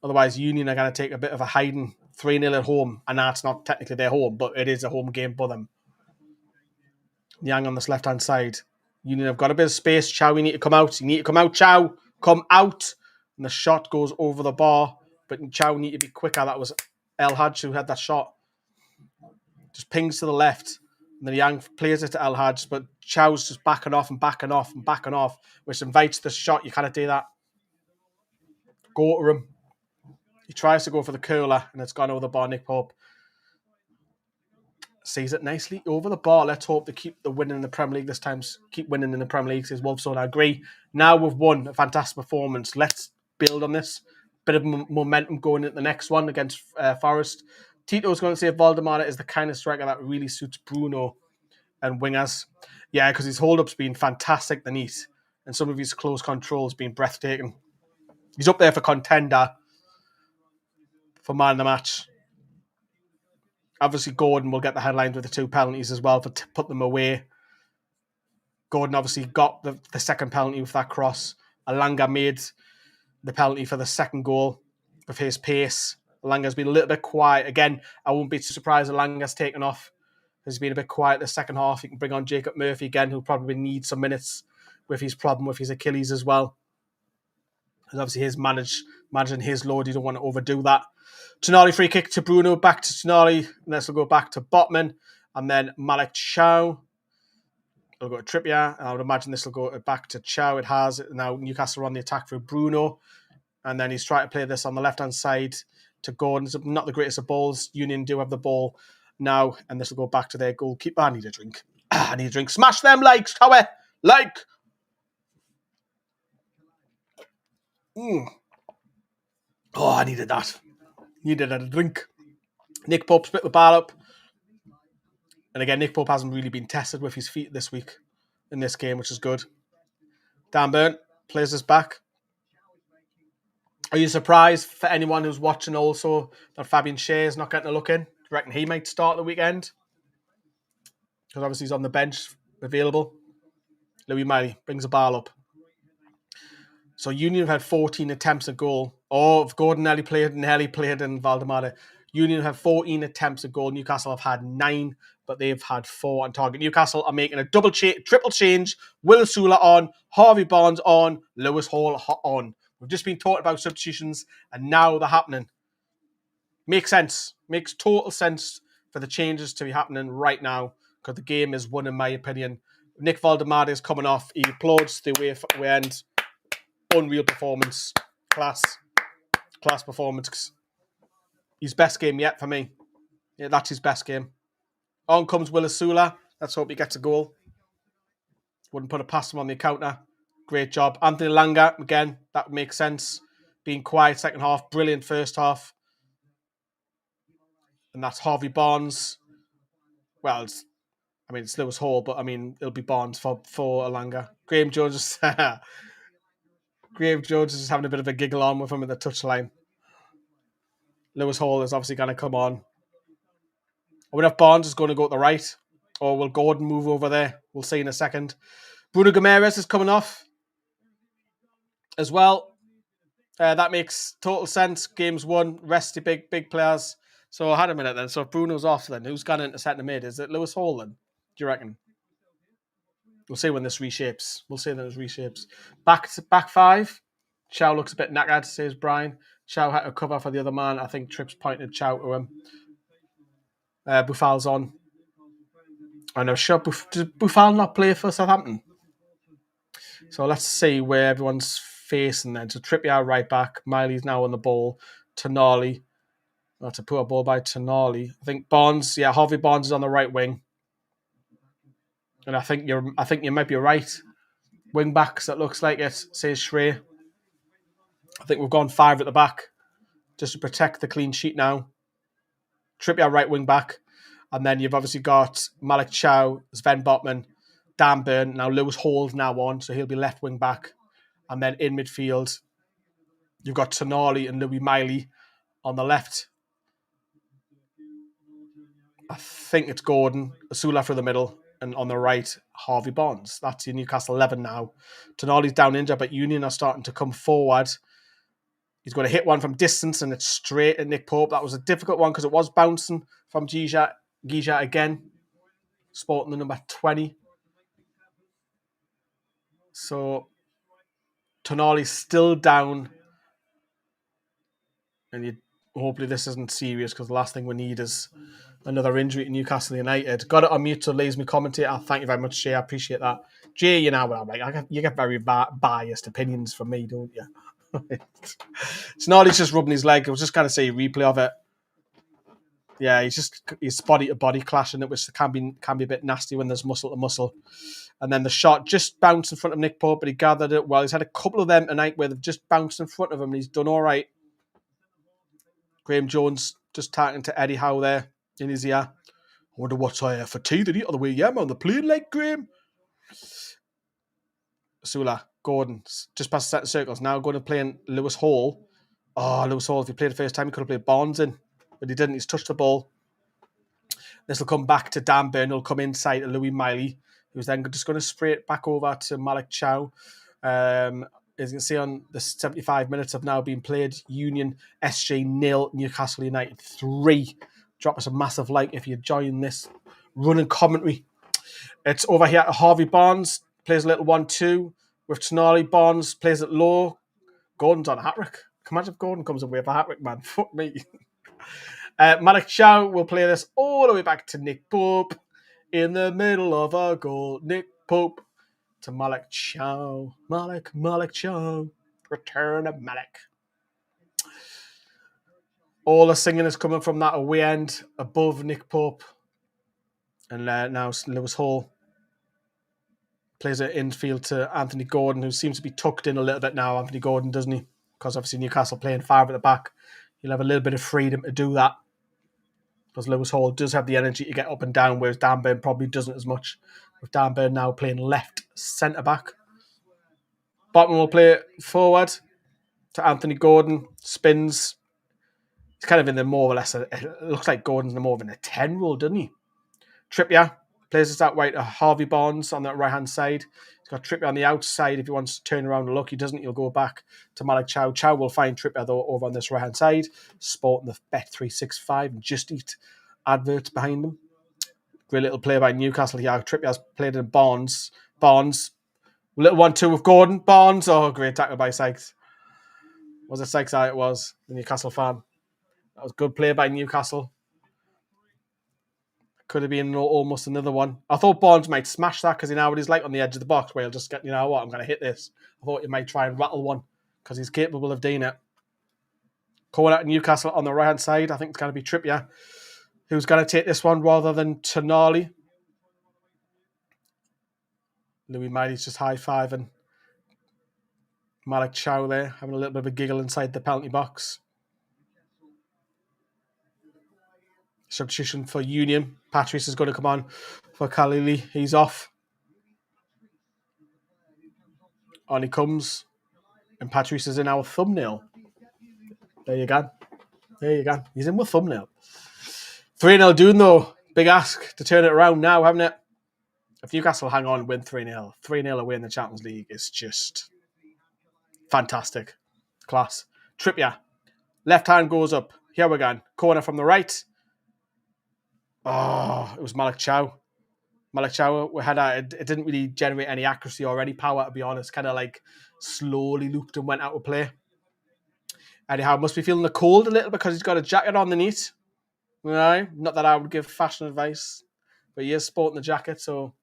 Otherwise, Union are going to take a bit of a hiding. 3-0 at home, and that's not technically their home, but it is a home game for them. Yang on this left-hand side. Union have got a bit of space. Chow, you need to come out. You need to come out, Chow. Come out. And the shot goes over the bar, but Chow need to be quicker. That was El Hadj who had that shot. Just pings to the left. And then Yang plays it to El Hadj, but Chow's just backing off and backing off and backing off, which invites the shot. You can't do that. Go to him. He tries to go for the curler, and it's gone over the bar. Nick Pope sees it nicely over the bar. Let's hope they keep the winning in the Premier League this time. Keep winning in the Premier League, says Wolfson. I agree. Now we've won a fantastic performance. Let's build on this. Bit of momentum going into the next one against Forest. Tito's going to say Valdemar is the kind of striker that really suits Bruno and wingers. Yeah, because his hold-up's been fantastic, the neat. And some of his close control's been breathtaking. He's up there for contender for man of the match. Obviously, Gordon will get the headlines with the 2 penalties as well to put them away. Gordon obviously got the second penalty with that cross. Alanga made the penalty for the second goal with his pace. Alanga's been a little bit quiet. Again, I won't be surprised Alanga's taken off. He's been a bit quiet the second half. You can bring on Jacob Murphy again, who'll probably need some minutes with his problem with his Achilles as well. Because obviously managing his load, you don't want to overdo that. Tonali free kick to Bruno, back to Tonali, and this will go back to Botman, and then Malik Chow. It'll go to Trippier, and I would imagine this will go back to Chow. It has. Now Newcastle are on the attack for Bruno, and then he's trying to play this on the left-hand side to Gordon. It's not the greatest of balls. Union do have the ball now, and this will go back to their goalkeeper. I need a drink. I need a drink. Smash them likes, Howe! Like! Oh, I needed that. Needed a drink. Nick Pope split the ball up. And again, Nick Pope hasn't really been tested with his feet this week in this game, which is good. Dan Burn plays us back. Are you surprised for anyone who's watching also that Fabian Schär is not getting a look in? Do you reckon he might start the weekend? Because obviously he's on the bench, available. Louis Miley brings the ball up. So Union have had 14 attempts at goal. Oh, if Gordon Nelly played and Valdemar. Union have 14 attempts at goal. Newcastle have had 9, but they've had 4 on target. Newcastle are making a triple change. Will Sula on, Harvey Barnes on, Lewis Hall on. We've just been talking about substitutions, and now they're happening. Makes sense. Makes total sense for the changes to be happening right now, because the game is won, in my opinion. Nick Valdemar is coming off. He applauds the away end. Unreal performance. Class performance. His best game yet for me. Yeah, that's his best game. On comes Willis Sula. Let's hope he gets a goal. Wouldn't put it past him on the counter. Great job. Anthony Langa, again, that makes sense. Being quiet second half. Brilliant first half. And that's Harvey Barnes. Well, it's Lewis Hall, but it'll be Barnes for Alanga. Graham Jones is just having a bit of a giggle on with him at the touchline. Lewis Hall is obviously going to come on. I wonder if Barnes is going to go to the right, or will Gordon move over there? We'll see in a second. Bruno Guimaraes is coming off as well. That makes total sense. Game's won. Rest the big players. So I had a minute then. So if Bruno's off then, who's gone into centre mid? Is it Lewis Hall then? Do you reckon? We'll see when this reshapes. Back 5. Chow looks a bit knackered, says Brian. Chow had to cover for the other man. I think Trips pointed Chow to him. Buffal's on. I know, sure. Does Buffal not play for Southampton? So let's see where everyone's facing then. So Trippier right back. Miley's now on the ball. Tonali. That's a poor ball by Tonali. I think Barnes. Yeah, Harvey Barnes is on the right wing. And I think you might be right. Wing backs, that looks like it, says Schray. I think we've gone 5 at the back just to protect the clean sheet now. Trippier right wing back. And then you've obviously got Malik Chow, Sven Botman, Dan Burn. Now Lewis Hall's now on, so he'll be left wing back. And then in midfield, You've got Tonali and Louis Miley on the left. I think it's Gordon, Asula through the middle, and on the right, Harvey Barnes. That's your Newcastle 11 now. Tonali's down injured, but Union are starting to come forward. He's going to hit one from distance, and it's straight at Nick Pope. That was a difficult one because it was bouncing from Gija again, sporting the number 20. So Tonali's still down, and hopefully this isn't serious because the last thing we need is another injury to Newcastle United. Got it on mute to Lazy commentator. Thank you very much, Jay. I appreciate that. Jay, you know what I'm like. You get very biased opinions from me, don't you? Tonali's just rubbing his leg. I was just going to say a replay of it. Yeah, he's body to body clashing it, which can be a bit nasty when there's muscle to muscle. And then the shot just bounced in front of Nick Pope, but he gathered it well. He's had a couple of them tonight where they've just bounced in front of him, and he's done all right. Graham Jones just talking to Eddie Howe there in his ear. I wonder what's for tea they eat on the way home on the plane, like Graham. Sula, Gordon, just past the centre circles. Now going to play in Lewis Hall. Oh, Lewis Hall, if he played the first time, he could have played Barnes in. But he didn't. He's touched the ball. This will come back to Dan Burn. He'll come inside to Louis Miley, who's then just going to spray it back over to Malik Chow. As you can see on the 75 minutes have now been played. Union SG 0, Newcastle United 3. Drop us a massive like if you're enjoying this running commentary. It's over here to Harvey Barnes. Plays a little 1-2 with Tonali. Barnes plays it low. Gordon's on a hat-trick. Can you imagine if Gordon comes away with a hat-trick, man? Fuck me. Malik Chow will play this all the way back to Nick Pope. In the middle of a goal, Nick Pope to Malik Chow. Malik Chow. Return of Malik. All the singing is coming from that away end above Nick Pope. And now Lewis Hall plays it infield to Anthony Gordon, who seems to be tucked in a little bit now, Anthony Gordon, doesn't he? Because obviously Newcastle playing 5 at the back. He'll have a little bit of freedom to do that. Because Lewis Hall does have the energy to get up and down, whereas Dan Burn probably doesn't as much. With Dan Burn now playing left centre-back. Botman will play it forward to Anthony Gordon. Spins. He's kind of in the more or less, it looks like Gordon's in the more of a 10 role, doesn't he? Trippier plays this out right to Harvey Barnes on that right-hand side. He's got Trippier on the outside. If he wants to turn around and look, he doesn't. He'll go back to Malik Chow. Chow will find Trippier, though, over on this right-hand side. Sporting the Bet365 and Just Eat adverts behind him. Great little play by Newcastle here. Trippier's played in Barnes. Little 1-2 with Gordon. Barnes. Oh, great tackle by Sykes. Was it Sykes? It was. The Newcastle fan. That was good play by Newcastle. Could have been almost another one. I thought Barnes might smash that because he's like on the edge of the box where he'll just get, you know what, I'm going to hit this. I thought he might try and rattle one because he's capable of doing it. Calling out Newcastle on the right-hand side. I think it's going to be Trippier who's going to take this one rather than Tonali. Louis Miley's just high-fiving Malik Chow there, having a little bit of a giggle inside the penalty box. Substitution for Union. Patrice is going to come on for Khalili. He's off. On he comes. And Patrice is in our thumbnail. There you go. He's in with thumbnail. 3-0 doing though. Big ask to turn it around now, haven't it? If Newcastle hang on and win 3-0, 3-0 away in the Champions League is just fantastic. Class. Trippier. Left hand goes up. Here we go. Corner from the right. Oh, it was Malik Chow. Malik Chow, it didn't really generate any accuracy or any power, to be honest. Kind of like slowly looped and went out of play. Eddie Howe must be feeling the cold a little because he's got a jacket underneath. Right? Not that I would give fashion advice, but he is sporting the jacket. So,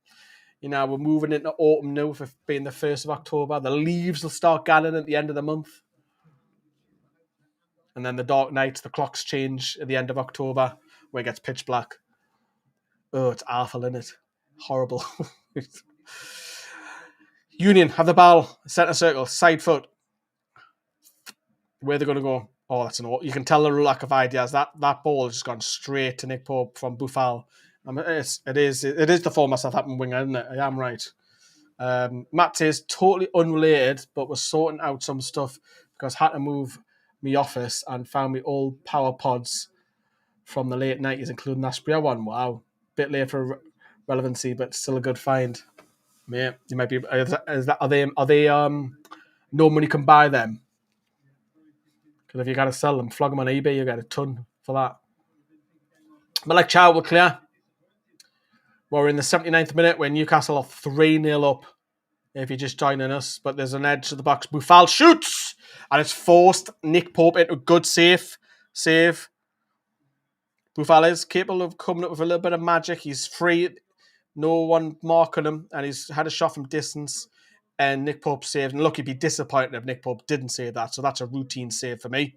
we're moving into autumn now for being the 1st of October. The leaves will start gathering at the end of the month. And then the dark nights, the clocks change at the end of October where it gets pitch black. Oh, it's awful, isn't it? Horrible. Union have the ball, centre circle, side foot. Where they're going to go? Oh, that's you can tell the lack of ideas. That ball has just gone straight to Nick Pope from Buffal. It is the former Southampton winger, isn't it? I am right. Matt is totally unrelated, but we're sorting out some stuff. We've because I had to move my office and found me old power pods from the late 90s, including that Sprayer one. Wow. Bit late for relevancy, but still a good find. Mate, you might be. Are they no money can buy them? Because if you got to sell them, flog them on eBay, you get a ton for that. But like Chow, we're clear. We're in the 79th minute where Newcastle are 3-0 up. If you're just joining us, but there's an edge to the box. Boufal shoots! And it's forced Nick Pope into a good save. Boufal is capable of coming up with a little bit of magic. He's free. No one marking him. And he's had a shot from distance. And Nick Pope saved. And look, he'd be disappointed if Nick Pope didn't save that. So that's a routine save for me.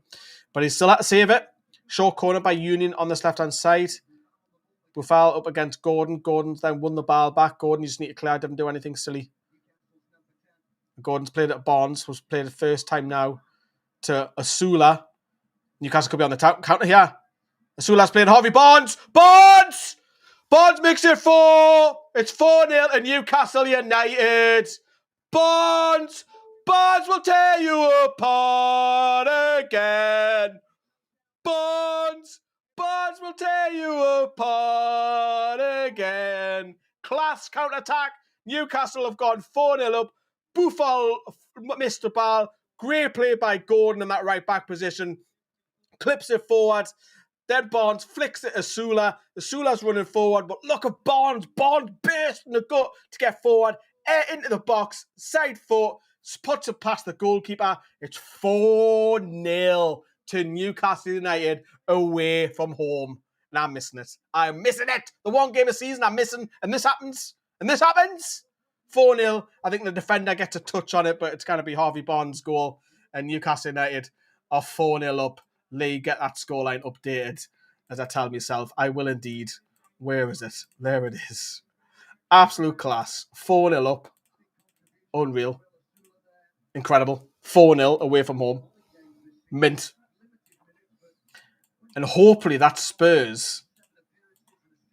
But he's still had to save it. Short corner by Union on this left-hand side. Boufal up against Gordon. Gordon's then won the ball back. Gordon, you just need to clear. Didn't do anything silly. Gordon's played at Barnes. Was played the first time now to Asula. Newcastle could be on the counter here. Asula's playing Harvey Barnes. Barnes makes it 4. It's 4-0 to Newcastle United. Barnes will tear you apart again. Barnes will tear you apart again. Class counter-attack. Newcastle have gone 4-0 up. Boufal missed the ball. Great play by Gordon in that right-back position. Clips it forward. Then Barnes flicks it to Asula. Asula's running forward, but look at Barnes. Barnes burst in the gut to get forward. Into the box. Side foot. Puts it past the goalkeeper. It's 4-0 to Newcastle United away from home. And I'm missing it. I'm missing it. The one game of season I'm missing. And this happens. 4-0. I think the defender gets a touch on it, but it's going to be Harvey Barnes' goal. And Newcastle United are 4-0 up. Lee, get that scoreline updated. As I tell myself, I will indeed. Where is it? There it is. Absolute class. 4-0 up. Unreal. Incredible. 4-0 away from home. Mint. And hopefully that spurs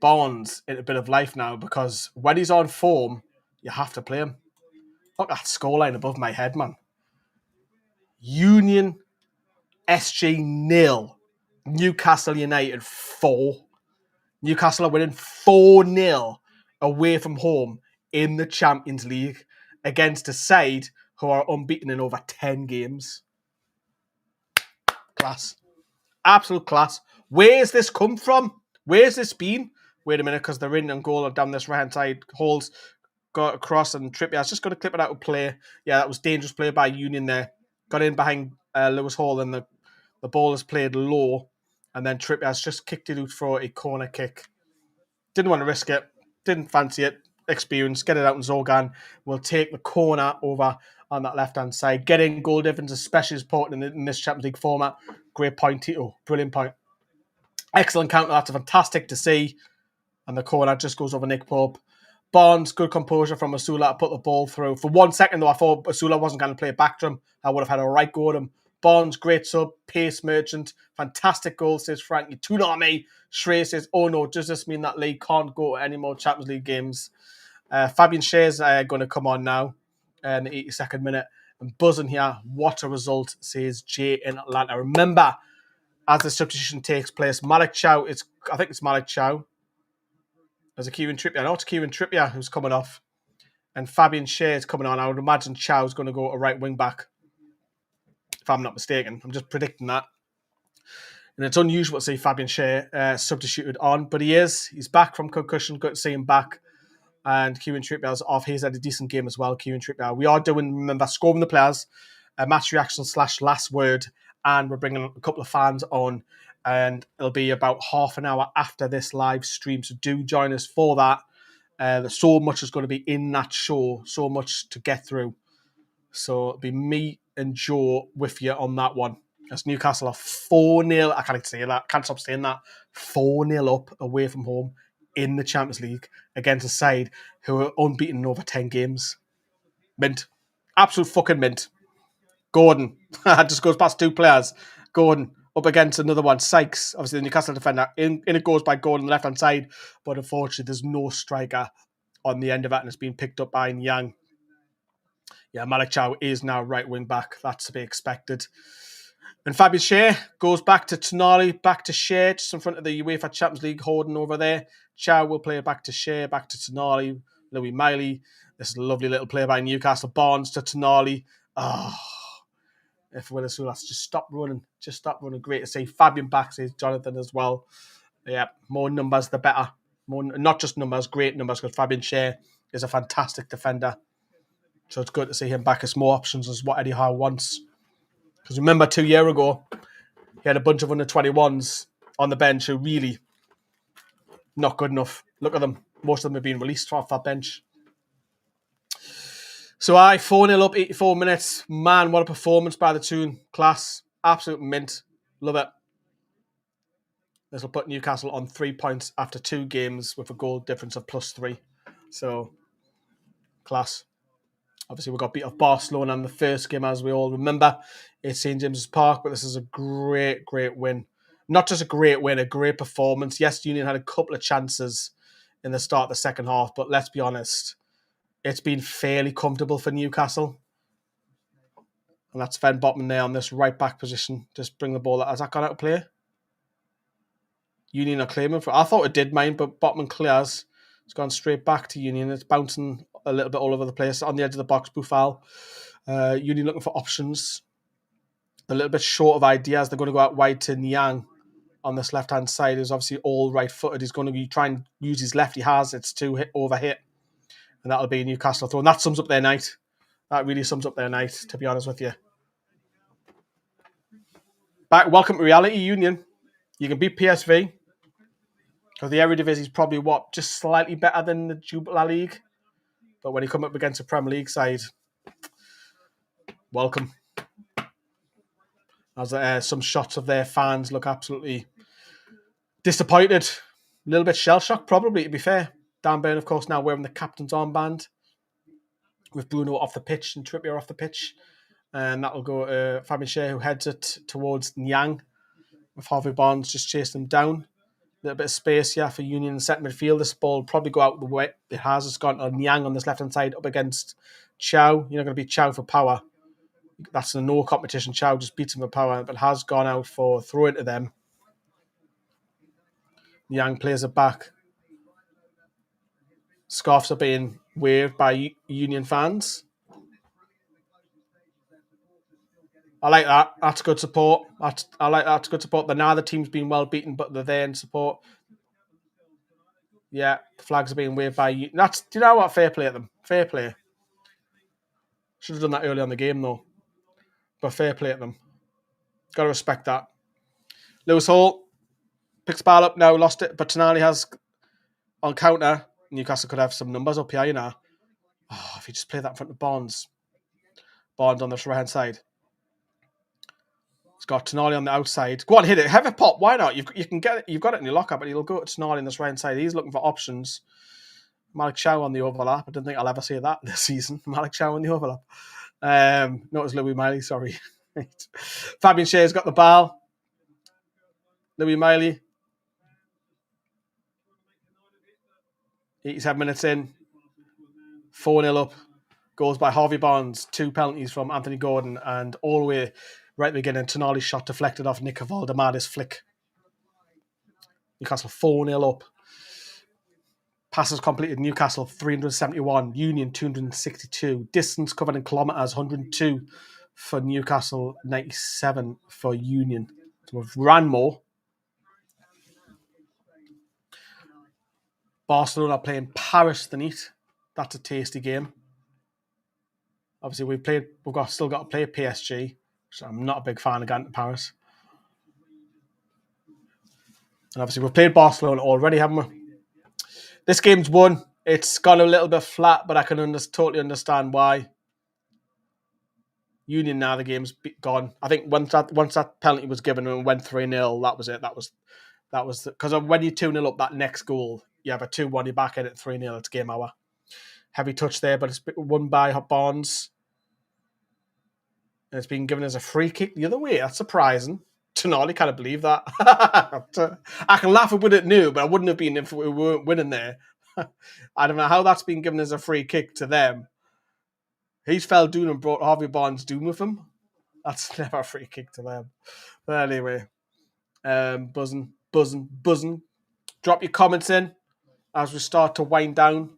Barnes in a bit of life now, because when he's on form, you have to play him. Look at that scoreline above my head, man. Union SG 0. Newcastle United 4. Newcastle are winning 4-0 away from home in the Champions League against a side who are unbeaten in over 10 games. Class. Absolute class. Where's this come from? Where's this been? Wait a minute, because they're in and goal down this right-hand side. Holes got across and Trippier's just going to clip it out of play. Yeah, that was dangerous play by Union there. Got in behind Lewis Hall and the ball is played low. And then Trippier's just kicked it out for a corner kick. Didn't want to risk it. Didn't fancy it. Experience. Get it out, and Zorgan will take the corner over on that left-hand side. Getting goal difference, especially important in this Champions League format. Great point, Tito. Brilliant point. Excellent counter. That's fantastic to see. And the corner just goes over Nick Pope. Barnes, good composure from Asula to put the ball through. For 1 second, though, I thought Asula wasn't going to play it back to him. I would have had a right go at him. Barnes, great sub. Pace merchant. Fantastic goal, says Frankie. 2-0 on me. Shrey says, oh no, does this mean that League can't go to any more Champions League games? Fabian Scher's going to come on now in the 82nd minute. And buzzing here, what a result, says Jay in Atlanta. Remember, as the substitution takes place, Malik Chow, I think it's Malik Chow. There's a Kieran Trippier. I know it's Kieran Trippier who's coming off. And Fabian Scher is coming on. I would imagine Chow's going to go a right wing back, if I'm not mistaken. I'm just predicting that. And it's unusual to see Fabian Scher substituted on, but he is. He's back from concussion. Good to see him back. And Kieran Trippier's off. He's had a decent game as well, Kieran Trippier. We are doing, remember, scoring the players, match reaction / last word, and we're bringing a couple of fans on, and it'll be about half an hour after this live stream, so do join us for that. There's so much is going to be in that show, so much to get through. So it'll be me and Joe with you on that one. As Newcastle are 4-0, I can't say that, can't stop saying that, 4-0 up away from home in the Champions League against a side who are unbeaten in over 10 games. Mint. Absolute fucking mint. Gordon. Just goes past 2 players. Gordon up against another one. Sykes, obviously the Newcastle defender. In it goes by Gordon on the left-hand side, but unfortunately there's no striker on the end of it, and it's been picked up by Nyang. Yeah, Malik Chow is now right wing back. That's to be expected. And Fabian Shea goes back to Tonali, back to Shea, just in front of the UEFA Champions League hoarding over there. Chow will play it back to Shea, back to Tonali, Louis Miley. This is a lovely little play by Newcastle. Barnes to Tonali. Oh, if Willis Ulas just stop running. Just stop running. Great to see. Fabian back, says Jonathan as well. Yeah, more numbers, the better. More, not just numbers, great numbers, because Fabian Shea is a fantastic defender. So it's good to see him back. It's more options as what Eddie Howe wants. Because remember 2 years ago, he had a bunch of under-21s on the bench who really not good enough. Look at them. Most of them have been released off that bench. So 4-0 up, 84 minutes. Man, what a performance by the Toon. Class. Absolute mint. Love it. This will put Newcastle on 3 points after 2 games with a goal difference of +3. So, class. Obviously, we got beat off Barcelona in the first game, as we all remember. It's St. James's Park, but this is a great, great win. Not just a great win, a great performance. Yes, Union had a couple of chances in the start of the second half, but let's be honest, it's been fairly comfortable for Newcastle. And that's Sven Botman there on this right back position. Just bring the ball out. Has that gone out of play? Union are claiming for it. I thought it did mine, but Botman clears. It's gone straight back to Union. It's bouncing a little bit all over the place on the edge of the box. Boufal. Union looking for options. A little bit short of ideas. They're going to go out wide to Niang on this left-hand side. He's obviously all right-footed. He's going to be trying to use his left. He has. It's too overhit. And that'll be Newcastle throw. And that sums up their night. That really sums up their night, to be honest with you. Back, welcome to reality, Union. You can beat PSV. Because the Eredivisie is probably, just slightly better than the Jupiler League. But when you come up against a Premier League side, welcome. As some shots of their fans look absolutely disappointed. A little bit shell-shocked, probably, to be fair. Dan Burn, of course, now wearing the captain's armband with Bruno off the pitch and Trippier off the pitch. And that'll go to Fabian Shea, who heads it towards Niang, with Harvey Barnes just chasing him down. A little bit of space here for Union in centre midfield. This ball will probably go out the way it has. It's gone to Niang on this left-hand side up against Chow. You're not going to beat Chow for power. That's a no competition. Chow just beats him for power, but has gone out for throw into them. Niang plays it back. Scarves are being waved by Union fans. I like that. That's good support. I like that. It's good support. The neither team's been well beaten, but they're there in support. Yeah, the flags are being waved by Union. Do you know what? Fair play at them. Fair play. Should have done that early on the game, though. But fair play at them. Got to respect that. Lewis Hall picks the ball up now, lost it, but Tonali has on counter. Newcastle could have some numbers up here, you know. Oh, if you just play that in front of Barnes. Barnes on the right-hand side. He's got Tonali on the outside. Go on, hit it. Have a pop. Why not? You can get it. You've got it in your locker, but he'll go to Tonali on this right-hand side. He's looking for options. Malik Chow on the overlap. I don't think I'll ever see that this season. Malik Chow on the overlap. No, it was Louis Miley. Sorry. Fabian Shea's got the ball. Louis Miley. 87 minutes in. 4-0 up. Goals by Harvey Barnes. 2 penalties from Anthony Gordon. And all the way right at the beginning, Tonali's shot deflected off Nick Valdemada's flick. Newcastle 4-0 up. Passes completed, Newcastle 371. Union 262. Distance covered in kilometres, 102 for Newcastle, 97 for Union. So we've ran more. Barcelona playing Paris tonight. That's a tasty game. Obviously, still got to play PSG, so I'm not a big fan of going to Paris. And obviously, we've played Barcelona already, haven't we? This game's won. It's gone a little bit flat, but I can totally understand why. Union now, the game's gone. I think once that penalty was given and went 3-0, that was it. That was because when you 2-0 up, that next goal, you have a 2-1, you're back in at 3-0. It's game over. Heavy touch there, but it's won by Barnes. And it's been given as a free kick the other way. That's surprising. Tonali can't believe that. I can laugh at it new, but I wouldn't have been if we weren't winning there. I don't know how that's been given as a free kick to them. He's fell down and brought Harvey Barnes down with him. That's never a free kick to them. But anyway, buzzing. Drop your comments in as we start to wind down.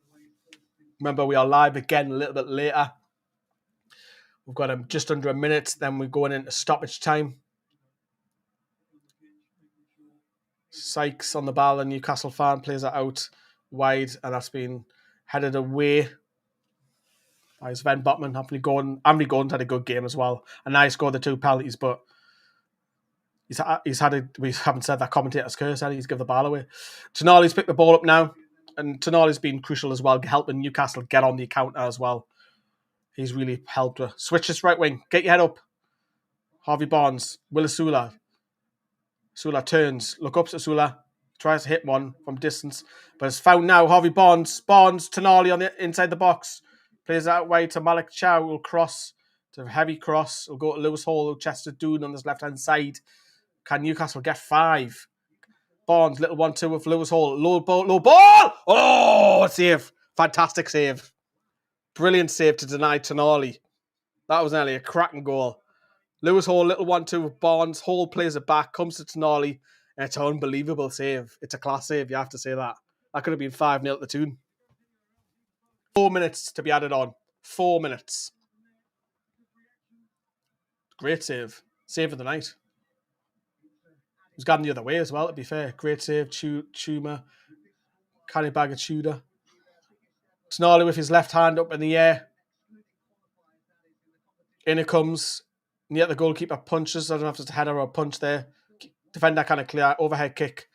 Remember, we are live again a little bit later. We've got just under a minute, then we're going into stoppage time. Sykes on the ball, a Newcastle fan, plays it out wide, and that's been headed away by Sven Botman. Anthony Gordon's had a good game as well. And now he scored the 2 penalties, but he's had a, we haven't said that commentator's curse, he's given the ball away. Tonali's picked the ball up now, and Tonali's been crucial as well, helping Newcastle get on the counter as well. He's really helped her. Switch this right wing. Get your head up. Harvey Barnes. Willa Sula. Sula turns. Look up to Sula. Tries to hit one from distance. But it's found now. Harvey Barnes. Tonali on the inside the box. Plays that way to Malik Chow. Will cross. To a heavy cross. Will go to Lewis Hall. Chester Doon on this left-hand side. Can Newcastle get 5? Barnes. Little 1-2 with Lewis Hall. Low ball. Oh, save. Fantastic save. Brilliant save to deny Tonali. That was nearly a cracking goal. Lewis Hall, little 1-2 with Barnes. Hall plays it back, comes to Tonali, and it's an unbelievable save. It's a class save, you have to say that. That could have been 5-0 to Toon. 4 minutes to be added on. 4 minutes. Great save. Save of the night. He's gone the other way as well, to be fair. Great save, Chuma. Canny bag of Tudor. Tonali with his left hand up in the air. In it comes. And yet the goalkeeper punches. I don't know if it's a header or a punch there. Defender kind of clear. Overhead kick.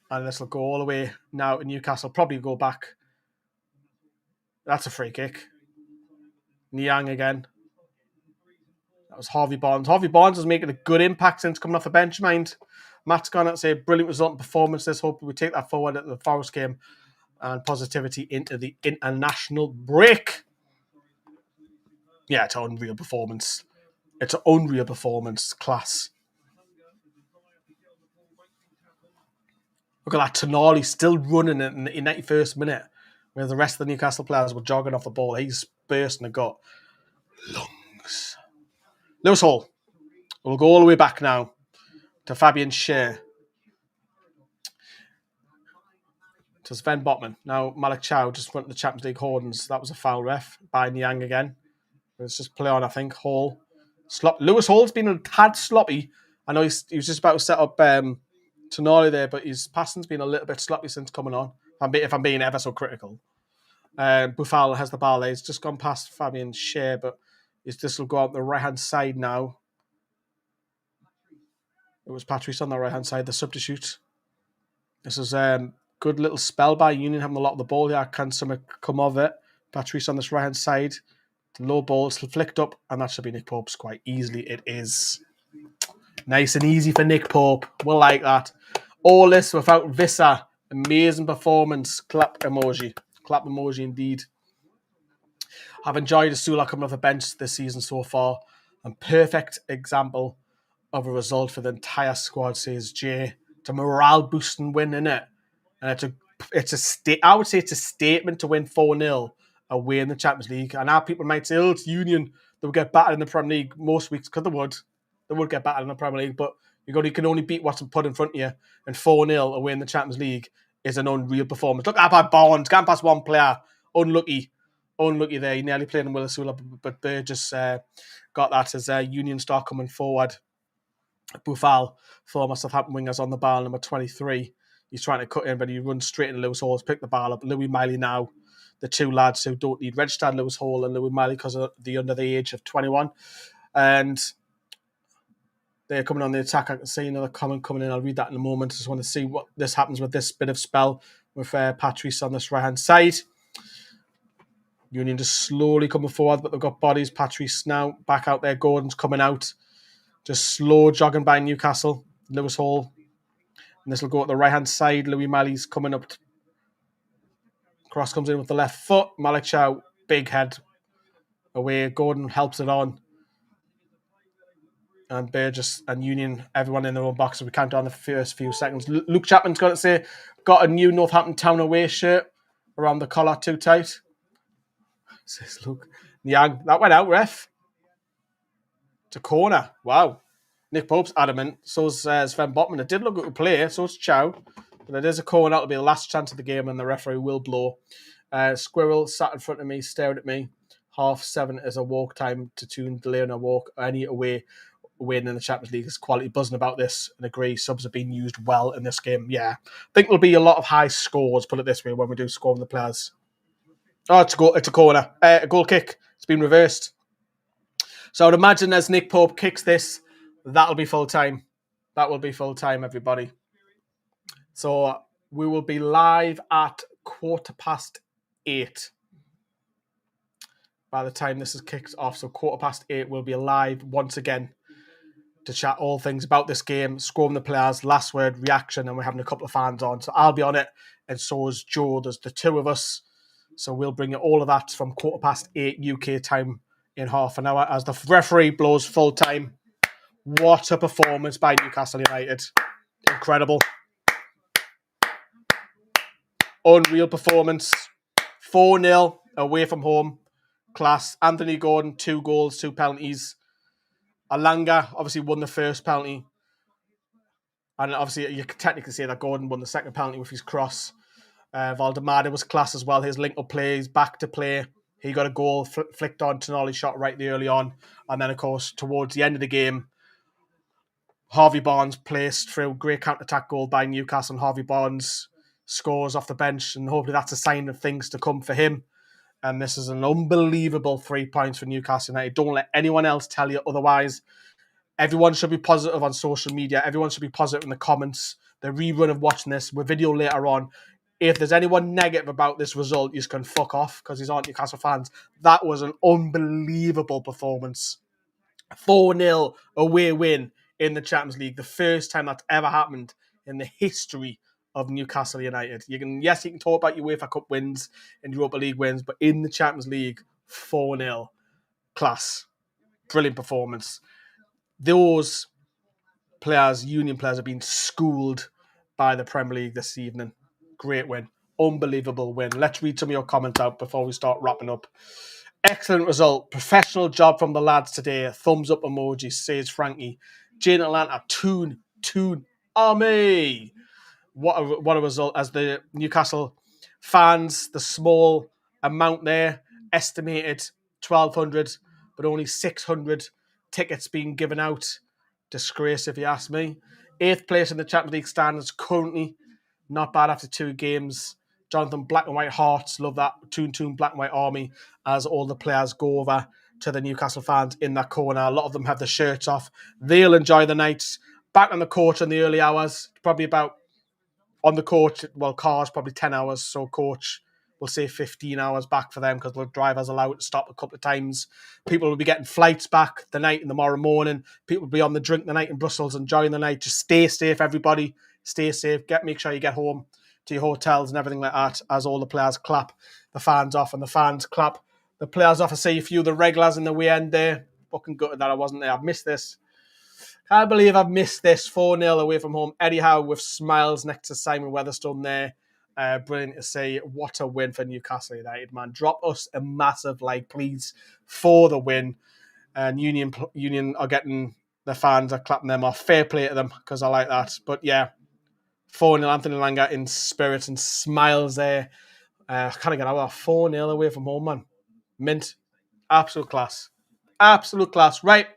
And this will go all the way now to Newcastle. Probably go back. That's a free kick. Niang again. That was Harvey Barnes. Harvey Barnes is making a good impact since coming off the bench, mind. Matt's gone out to say brilliant result and performance. Let's hope we take that forward at the Forest game and positivity into the international break. Yeah, it's an unreal performance. It's an unreal performance. Class. Look at that. Tonali still running in the 91st minute, where the rest of the Newcastle players were jogging off the ball. He's bursting the gut. Lungs. Lewis Hall. We'll go all the way back now to Fabian Schär. To Sven Botman. Now Malik Chow just went to the Champions League Hordens. That was a foul ref by Niang again. Let's just play on, I think. Hall. Lewis Hall's been a tad sloppy. I know he was just about to set up Tonali there, but his passing's been a little bit sloppy since coming on. If I'm being ever so critical. Buffal has the ball there. He's just gone past Fabian Schär, but this will go out the right-hand side now. It was Patrice on the right-hand side, the substitute. This is good little spell by Union, having a lot of the ball here. Can something come of it? Patrice on this right-hand side. Low balls flicked up, and that should be Nick Pope's quite easily. It is. Nice and easy for Nick Pope. We'll like that. All this without Visa. Amazing performance. Clap emoji. Clap emoji indeed. I've enjoyed Asula coming off the bench this season so far. A perfect example of a result for the entire squad, says Jay. It's a morale boosting win, isn't it? And I would say it's a statement to win 4-0 away in the Champions League. And now people might say, oh, it's Union. They would get battered in the Premier League most weeks, because they would. They would get battered in the Premier League, but you can only beat what's put in front of you. And 4-0 away in the Champions League is an unreal performance. Look at that Barnes, can't pass one player. Unlucky there. He nearly played in Willisula, but they just got that as Union start coming forward. Buffal, former Southampton wingers on the ball, number 23. He's trying to cut in, but he runs straight into Lewis Hall, pick the ball up. Louis Miley now, the two lads who don't need registered, Lewis Hall and Louis Miley, because of under the age of 21. And they're coming on the attack. I can see another comment coming in. I'll read that in a moment. I just want to see what this happens with this bit of spell with Patrice on this right-hand side. Union just slowly coming forward, but they've got bodies. Patrice now back out there. Gordon's coming out. Just slow jogging by Newcastle. Lewis Hall. And this will go at the right-hand side. Louis Miley's coming up. Cross comes in with the left foot. Malik Chow, big head away. Gordon helps it on. And Burgess and Union, everyone in their own box. So we count down the first few seconds. Luke Chapman's got to say, got a new Northampton Town away shirt around the collar, too tight. Says, look, Niang, that went out, ref. It's a corner. Wow. Nick Pope's adamant. So's Sven Botman. It did look good to play. So's Chow. But it is a corner. It'll be the last chance of the game, and the referee will blow. Squirrel sat in front of me, staring at me. 7:30 is a walk time to tune, delay on a walk. Any away win in the Champions League is quality. Buzzing about this and agree subs have been used well in this game. Yeah. I think there'll be a lot of high scores, put it this way, when we do score on the players. Oh, it's a corner. A goal kick. It's been reversed. So I would imagine as Nick Pope kicks this, that'll be full time. That will be full time, everybody. So we will be live at 8:15 by the time this is kicked off. So 8:15 we'll be live once again to chat all things about this game, scoring the players, last word, reaction, and we're having a couple of fans on. So I'll be on it, and so is Joe. There's the two of us. So we'll bring you all of that from 8:15 UK time in half an hour as the referee blows full time. What a performance by Newcastle United. Incredible. Unreal performance. 4-0 away from home. Class. Anthony Gordon, 2 goals, 2 penalties. Alanga obviously won the first penalty. And obviously you can technically say that Gordon won the second penalty with his cross. Valdemada was class as well. His link-up play, his back to play. He got a goal flicked on. Tonali shot right there early on. And then, of course, towards the end of the game, Harvey Barnes placed through. Great counter-attack goal by Newcastle. And Harvey Barnes scores off the bench. And hopefully that's a sign of things to come for him. And this is an unbelievable 3 points for Newcastle United. Don't let anyone else tell you otherwise. Everyone should be positive on social media. Everyone should be positive in the comments. The rerun of watching this with video later on. If there's anyone negative about this result, you can fuck off because he's aren't Newcastle fans. That was an unbelievable performance. 4-0 away win in the Champions League. The first time that's ever happened in the history of Newcastle United. You can talk about your UEFA Cup wins and Europa League wins, but in the Champions League, 4-0. Class. Brilliant performance. Those players, Union players, have been schooled by the Premier League this evening. Great win. Unbelievable win. Let's read some of your comments out before we start wrapping up. Excellent result. Professional job from the lads today. Thumbs up emoji, says Frankie. Jane Atlanta, Toon, Army. What a result. As the Newcastle fans, the small amount there, estimated 1,200, but only 600 tickets being given out. Disgrace, if you ask me. 8th place in the Champions League standings currently. Not bad after 2 games. Jonathan, Black and White Hearts. Love that. Toon, Black and White Army as all the players go over to the Newcastle fans in that corner. A lot of them have the shirts off. They'll enjoy the night. Back on the court in the early hours. Probably about on the court, well, cars probably 10 hours. So coach, we'll say 15 hours back for them because the driver's allowed to stop a couple of times. People will be getting flights back the night and tomorrow morning. People will be on the drink the night in Brussels, enjoying the night. Just stay safe, everybody. Stay safe. Make sure you get home to your hotels and everything like that as all the players clap the fans off and the fans clap the players off. I see a few of the regulars in the way end there. Fucking gutted that I wasn't there. I've missed this. Can't believe I've missed this. 4-0 away from home. Eddie Howe with smiles next to Simon Weatherstone there. Brilliant to see. What a win for Newcastle United, man. Drop us a massive like, please, for the win. And Union are getting the fans are clapping them off. Fair play to them because I like that. But yeah, 4-0 Anthony Langa in spirit and smiles there. Can't get out 4-0 away from home, man. Mint. Absolute class. Absolute class. Right.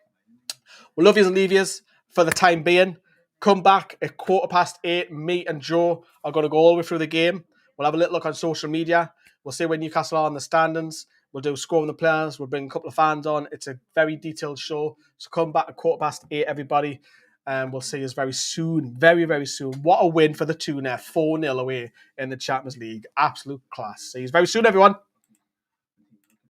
We'll love yous and leave yous for the time being. Come back at 8:15. Me and Joe are going to go all the way through the game. We'll have a little look on social media. We'll see where Newcastle are in the standings. We'll do scoring the players. We'll bring a couple of fans on. It's a very detailed show. So come back at 8:15, everybody. And we'll see you very soon. Very, very soon. What a win for the Tuna. 4-0 away in the Champions League. Absolute class. See you very soon, everyone.